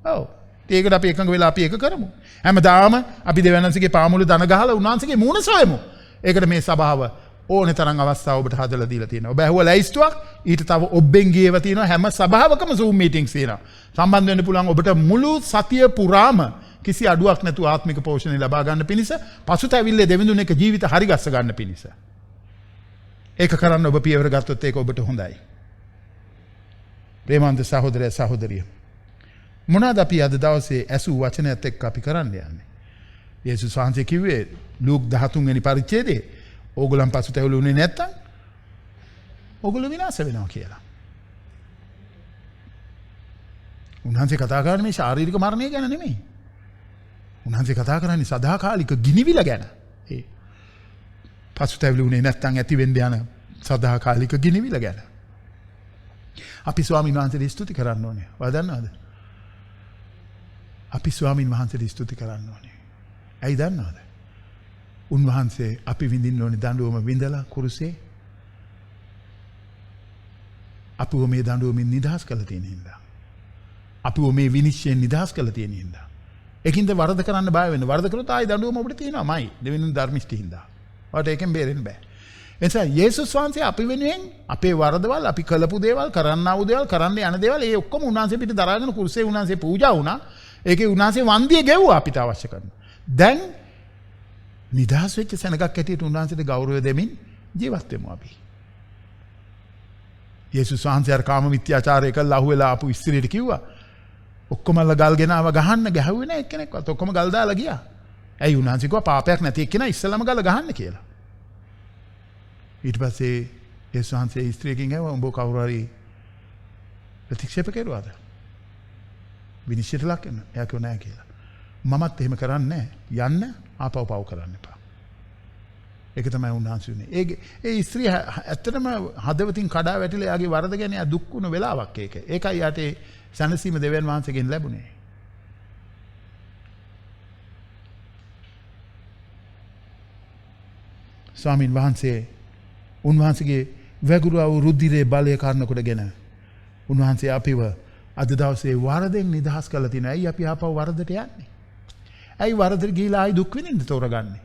Speaker 3: ඔව්. ඒකට අපි එකඟ වෙලා අපි ඒක කරමු. හැමදාම අපි දෙවියන්වහන්සේගේ පාමුල දන ගහලා උන්වහන්සේගේ මූණ සොයමු. ඒකට මේ සභාව ඕනේ තරම් අවස්ථාව ඔබට හදලා දීලා තියෙනවා. ඔබ ඇහුව ලැයිස්තුවක් ඊට තව ඔබෙන් ගියව තියෙනවා. හැම සභාවකම Zoom meetings තියෙනවා. සම්බන්ධ වෙන්න පුළුවන් ඔබට මුළු සතිය පුරාම කිසි අඩුවක් නැතුව ආත්මික පෝෂණය ලබා ගන්න පිණිස පසුතැවිල්ලේ දෙවිඳුන එක ජීවිත හරි ගස්ස ගන්න පිණිස. ඒක කරන්න ඔබ පියවර ගත්තොත් ඒක ඔබට හොඳයි. ප්‍රේමන්ත සහෝදරය සහෝදරිය. මොනවාද අපි අද දවසේ ඇසූ වචනයත් එක්ක අපි කරන්න යන්නේ? යේසුස් වහන්සේ කිව්වේ ලූක් 13 වෙනි පරිච්ඡේදයේ ඕගොල්ලන් පසුතැවිලුනේ නැත්තම් ඕගොල්ලෝ විනාශ වෙනවා කියලා. උන්වහන්සේ කතා කරන්නේ මේ ශාරීරික මරණය ගැන නෙමෙයි. උන්වහන්සේ කතා කරන්නේ සදාකාලික ගිනිවිල ගැන. ඒ පසුතැවිලුනේ නැත්තම් ඇති වෙන්න යන සදාකාලික ගිනිවිල ගැන. අපි ස්වාමීන් වහන්සේට ස්තුති කරන්න ඕනේ. ඔයා දන්නවද? අපි ස්වාමීන් වහන්සේට ස්තුති කරන්න ඕනේ. ඇයි දන්නවද? උන්වහන්සේ අපි විඳින්න ඕනේ දඬුවම විඳලා කුරුසේ. අපිව මේ දඬුවමින් නිදහස් කළ තියෙන හින්දා. අපිව මේ විනිශ්චයෙන් නිදහස් කළ තියෙන හින්දා. ඒකින්ද වරද කරන්න බය වෙන්න. වරද කරොත් ආයි දඬුවම ඔබට තියෙනවාමයි. දෙවෙනි ධර්මිෂ්ඨ හින්දා. ඔයාට ඒකෙන් බේරෙන්න බෑ. එනිසා යේසුස් වහන්සේ අපි වෙනුවෙන් අපේ වරදවල් අපි කළපු දේවල් කරන්නා වූ දේවල් කරන්න යන දේවල් ඒ ඔක්කොම උන්වහන්සේ පිට දරාගෙන කුරුසේ උන්වහන්සේ පූජා වුණා. ඒකේ උන්වහන්සේ වන්දිය ගෙවුවා අපිට අවශ්‍ය කරන. දැන් නිදහස් වෙච්ච සෙනගක් ඇටියට උන්වහන්සේට ගෞරවය දෙමින් ජීවත් වෙමු අපි. යේසුස් වහන්සේ අර කාම මිත්‍යාචාරය කළා අහුවෙලා ආපු ස්ත්‍රියට කිව්වා ඔක්කොමලා ගල් ගෙනාව ගහන්න ගැහුවේ නැහැ එක්කෙනෙක්වත්. ඔක්කොම ගල් දාලා ගියා. ඇයි උන්වහන්සේ කිව්වා පාපයක් නැති එක්කෙනා ඉස්සෙල්ලාම ගල ගහන්න කියලා. ඊට පස්සේ යේසුස් වහන්සේ ස්ත්‍රියකින් ඇහුවා උඹ කවුරු හරි ප්‍රතික්ෂේප කරුවාද? විනිශ්චයට ලක් වෙන. එයා කිව්වා නැහැ කියලා. මමත් එහෙම කරන්නේ නැහැ. යන්න ආපහු පව කරන්න එපා. ඒක තමයි උන්වහන්සේ උනේ. ඒ ස්ත්‍රිය ඇත්තටම හදවතින් කඩා වැටිලා එයාගේ වරද ගැන එයා දුක් වුණ වෙලාවක් ඒක. ඒකයි යාට සැනසීම දෙවියන් වහන්සේගෙන් ලැබුණේ. ස්වාමින් වහන්සේ උන්වහන්සේගේ වැගුරුව රුධිරේ බලය කාරණ කොටගෙන උන්වහන්සේ අපිව අද දවසේ වරදෙන් නිදහස් කරලා තිනවා. ඇයි අපි ආපහු වරදට යන්නේ? ඇයි වරදට ගිහිලා ආයි දුක් විඳින්න තෝරගන්නේ?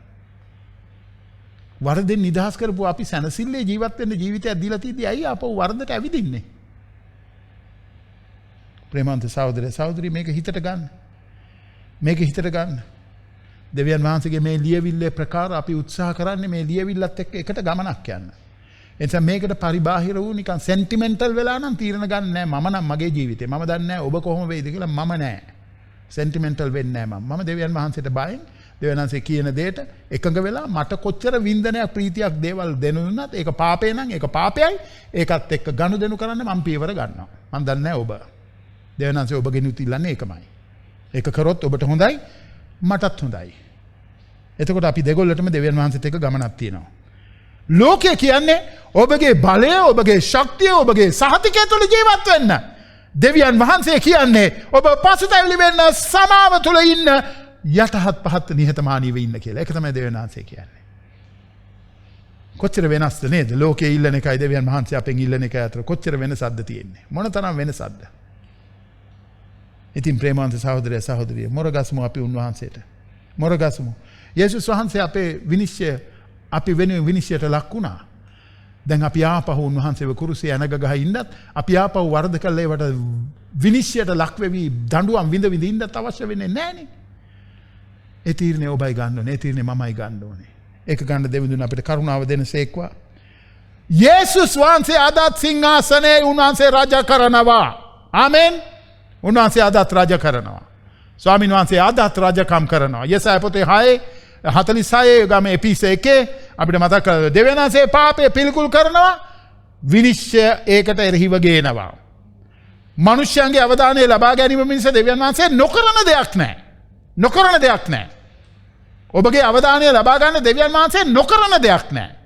Speaker 3: වරදෙන් නිදහස් කරපුව අපි සැනසille ජීවත් වෙන්න ජීවිතයක් දීලා තියදී ඇයි ආපහු වරදට ඇවිදින්නේ? ප්‍රේමන්ත සහෝදරය සහෝදරි මේක හිතට ගන්න. මේක හිතට ගන්න. දෙවියන් වහන්සේගේ මේ ලියවිල්ලේ ප්‍රකාර අපි උත්සාහ කරන්නේ මේ ලියවිල්ලත් එක්ක එකට ගමනක් යන්න. එනිසා මේකට පරිබාහිර වූ නිකන් සෙන්ටිමෙන්ටල් වෙලා නම් තීරණ ගන්න නෑ. මම නම් මගේ ජීවිතේ මම දන්නේ නෑ ඔබ කොහොම වෙයිද කියලා මම නෑ. සෙන්ටිමෙන්ටල් වෙන්නේ නෑ මම. මම දෙවියන් වහන්සේට බයෙන් දෙවියන් වහන්සේ කියන දෙයට එකඟ වෙලා මට කොච්චර වින්දනයක් ප්‍රීතියක් දේවල් දෙනුනත් ඒක පාපේ නම් ඒක පාපයයි. ඒකත් එක්ක ගනුදෙනු කරන්න මම පියවර ගන්නවා. මම දන්නේ නෑ ඔබ. දෙවියන් වහන්සේ ඔබගෙන් උතිල්ලන්නේ ඒකමයි. ඒක කරොත් ඔබට හොඳයි මටත් හොඳයි. එතකොට අපි දෙගොල්ලටම දෙවියන් වහන්සේත් එක්ක ගමනක් තියෙනවා. ලෝකය කියන්නේ ඔබගේ බලය ඔබගේ ශක්තිය ඔබගේ සහතිකය තුළ ජීවත් වෙන්න. දෙවියන් වහන්සේ කියන්නේ ඔබ පසුතැවිලි වෙන්න සමාව තුළ ඉන්න යටහත් පහත් නිහතමානීව ඉන්න කියලා. ඒක තමයි දෙවියන් වහන්සේ කියන්නේ. කොච්චර වෙනස්ද නේද? ලෝකයේ ඉල්ලන එකයි දෙවියන් වහන්සේ අපෙන් ඉල්ලන එක අතර කොච්චර වෙනසක්ද තියෙන්නේ? මොන තරම් වෙනසක්ද? ඉතින් ප්‍රේමවන්ත සහෝදරය සහෝදරිය මොරගස්මු අපි උන්වහන්සේට. මොරගස්මු. යේසුස් වහන්සේ අපේ විනිශ්චය අපි වෙනුවෙන් විනිශ්චයට ලක් වුණා. දැන් අපි ආපහු උන්වහන්සේව කුරුසේ ඇනග ගහ ඉන්නත් අපි ආපහු වරද කළා ඒවට විනිශ්චයට ලක් වෙවි දඬුවම් විඳ විඳ ඉන්නත් අවශ්‍ය වෙන්නේ නැහනේ. ඒ තීරණය ඔබයි ගන්න ඕනේ. ඒ තීරණය මමයි ගන්න ඕනේ. ඒක ගන්න දෙවිඳුන් අපිට කරුණාව දෙනසේක්වා. යේසුස් වහන්සේ අදත් සිංහාසනයේ උන්වහන්සේ රජ කරනවා. ආමෙන්. උන්වහන්සේ අදත් රජ කරනවා. ස්වාමීන් වහන්සේ අදත් රජකම් කරනවා. යෙසාය පොතේ 6:46 ගම එපිස 1 අපිට මතක් කරලා දෙවියන් වහන්සේ පාපය පිළිකුල් කරනවා. විනිශ්චය ඒකට එරෙහිව ගේනවා. මනුෂ්‍යයන්ගේ අවධානය ලබා ගැනීම මිනිස දෙවියන් වහන්සේ නොකරන දෙයක් නැහැ. නොකරන දෙයක් නැහැ. ඔබගේ අවධානය ලබා ගන්න දෙවියන් වහන්සේ නොකරන දෙයක් නැහැ.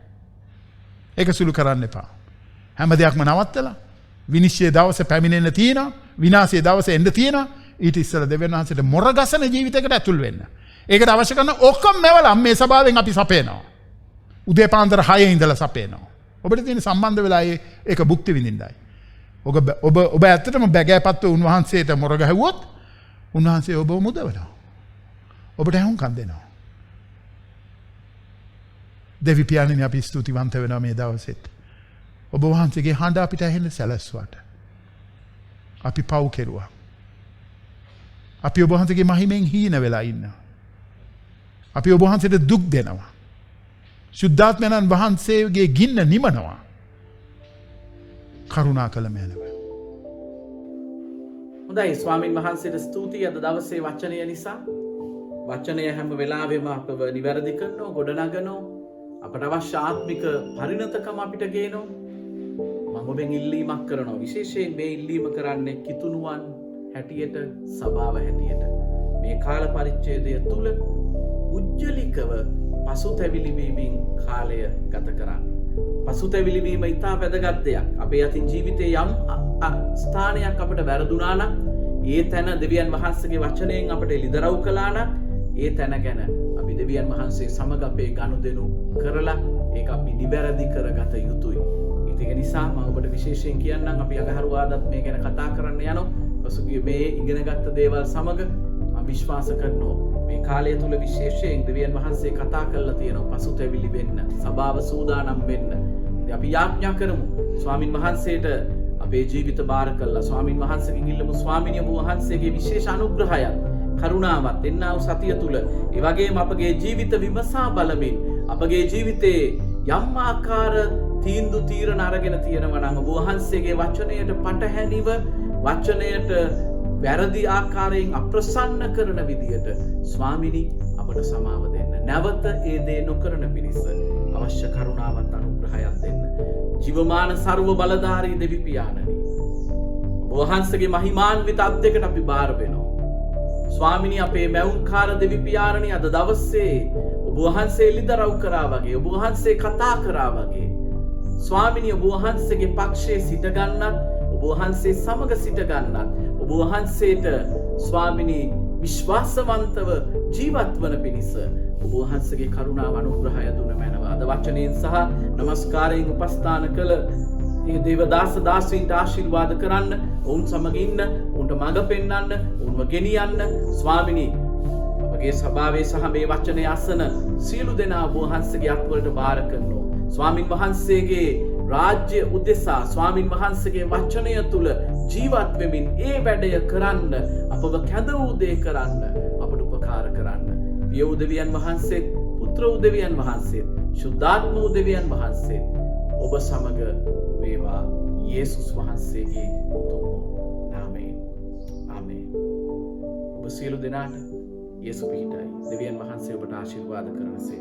Speaker 3: ඒක සුළු කරන්න එපා. හැම දෙයක්ම නවත්තලා විනිශ්චය දවස පැමිණෙන්න තියෙනවා. විනාශයේ දවස එන්න තියෙනවා. ඊට ඉස්සෙල්ලා දෙවියන් වහන්සේට මොරගසන ජීවිතයකට ඇතුල් වෙන්න. ඒකට අවශ්‍ය කරන ඔක්කොම මෙවලම් මේ සභාවෙන් අපි සපයනවා. උදේ පාන්දර 6 ඉඳලා සපයනවා. ඔබට තියෙන සම්බන්ධ වෙලා ඒක භුක්ති විඳින්නයි. ඔබ ඇත්තටම බැගෑපත්ව උන්වහන්සේට මොර ගැහුවොත් උන්වහන්සේ ඔබව මුදවනවා. ඔබට ඇහුම්කන් දෙනවා. දෙවි පියාණනි අපි ස්තුතිවන්ත වෙනවා මේ දවසෙත්. ඔබ වහන්සේගේ හඬ අපිට ඇහෙන්න සැලැස්සුවාට. අපි පව් කෙරුවා. අපි ඔබ වහන්සේගේ මහිමෙන් හීන වෙලා ඉන්නවා. අපි ඔබ වහන්සේට දුක් දෙනවා. ශුද්ධාත්මයන්න් වහන්සේගේ ගින්න නිමනවා. කරුණා කළ මැනව.
Speaker 1: හොඳයි ස්වාමින් වහන්සේට ස්තුතියි අද දවසේ වචනය නිසා. වචනය හැම වෙලාවෙම අපව නිවැරදි කරනවා, ගොඩනගනවා. අපට අවශ්‍ය ආත්මික පරිණතකම අපිට ගේනවා. මම ඔබෙන් ඉල්ලීමක් කරනවා. විශේෂයෙන් මේ ඉල්ලීම කරන්නේ කිතුණුවන් හැටියට, සභාව හැටියට. මේ කාල පරිච්ඡේදය තුල උජ්ජලිකව පසුතැවිලි වීමෙන් කාලය ගත කරන්න. පසුතැවිලි වීම ඉතා වැදගත් දෙයක්. අපේ අතින් ජීවිතයේ යම් ස්ථානයක් අපට වැරදුනා නම් ඒ තැන දෙවියන් වහන්සේගේ වචනයෙන් අපට එළිදරව් කළා නම් ඒ තැන ගැන අපි දෙවියන් වහන්සේ සමග අපේ ගනුදෙනු කරලා ඒක අපි නිවැරදි කරගත යුතුයි. ඒක නිසා මම ඔබට විශේෂයෙන් කියන්නම් අපි අගහරුවාදත් මේ ගැන කතා කරන්න යනවා. පසුගිය මේ ඉගෙනගත්ත දේවල් සමග මම විශ්වාස කරනවා මේ කාලය තුල විශේෂයෙන් දෙවියන් වහන්සේ කතා කරලා තියෙනවා පසුතැවිලි වෙන්න, සබාව සූදානම් වෙන්න. ඉතින් අපි යාඥා කරමු ස්වාමින් වහන්සේට අපේ ජීවිත බාර කළා. ස්වාමින් වහන්සේගෙන් ඉල්ලමු ස්වාමිනිය වහන්සේගේ විශේෂ අනුග්‍රහයක්, කරුණාවක් එන්නා වූ සතිය තුල ඒ වගේම අපගේ ජීවිත විමසා බලමින් අපගේ ජීවිතේ යම් ආකාර තීන්දුව තීරණ අරගෙන තියෙනවා නම් ඔබ වහන්සේගේ වචනයට පටහැනිව වචනයට වැරදි ආකාරයෙන් අප්‍රසන්න කරන විදියට ස්වාමිනී අපට සමාව දෙන්න. නැවත ඒ දේ නොකරන පිණිස අවශ්‍ය කරුණාවත් අනුග්‍රහයක් දෙන්න. ජීවමාන සර්ව බලධාරී දෙවි පියාණනි, ඔබ වහන්සේගේ මහිමාන්විත අත් දෙකට අපි බාර වෙනවා. ස්වාමිනී අපේ මැවුම්කාර දෙවි පියාණනි අද දවසේ ඔබ වහන්සේ එළිදරව් කරා වගේ, ඔබ වහන්සේ කතා කරා වගේ ස්වාමිනී ඔබ වහන්සේගේ පක්ෂයේ සිට ගන්නත්, ඔබ වහන්සේ සමග සිට ගන්නත්, ඔබ වහන්සේට ස්වාමිනී විශ්වාසවන්තව ජීවත් වන පිණිස ඔබ වහන්සේගේ කරුණාව අනුග්‍රහය දුන මැනව. අද වචනයෙන් සහ නමස්කාරයෙන් උපස්ථාන කළ මේ දේවදාස දාසීන්ට ආශිර්වාද කරන්න, ඔවුන් සමග ඉන්න, ඔවුන්ට මඟ පෙන්වන්න, ඔවුන්ව ගෙනියන්න ස්වාමිනී අපගේ සභාවේ සහ මේ වචනේ අසන සියලු දෙනා ඔබ වහන්සේගේ අත්වලට බාර කරනවා. ස්වාමින් වහන්සේගේ රාජ්‍ය උදෙසා ස්වාමින් වහන්සේගේ වචනය තුල ජීවත් වෙමින් ඒ වැඩය කරන්න, අපව කැඳ වූ දේ කරන්න, අපට උපකාර කරන්න. පිය උදවියන් වහන්සේත්, පුත්‍ර උදවියන් වහන්සේත්, ශුද්ධාත්ම උදවියන් වහන්සේත් ඔබ සමග වේවා යේසුස් වහන්සේගේ උතුම් නාමයෙන්. ආමේන්. ඔබ සියලු දෙනාට යේසු පිහිටයි. දෙවියන් වහන්සේ ඔබට ආශිර්වාද කරනසේ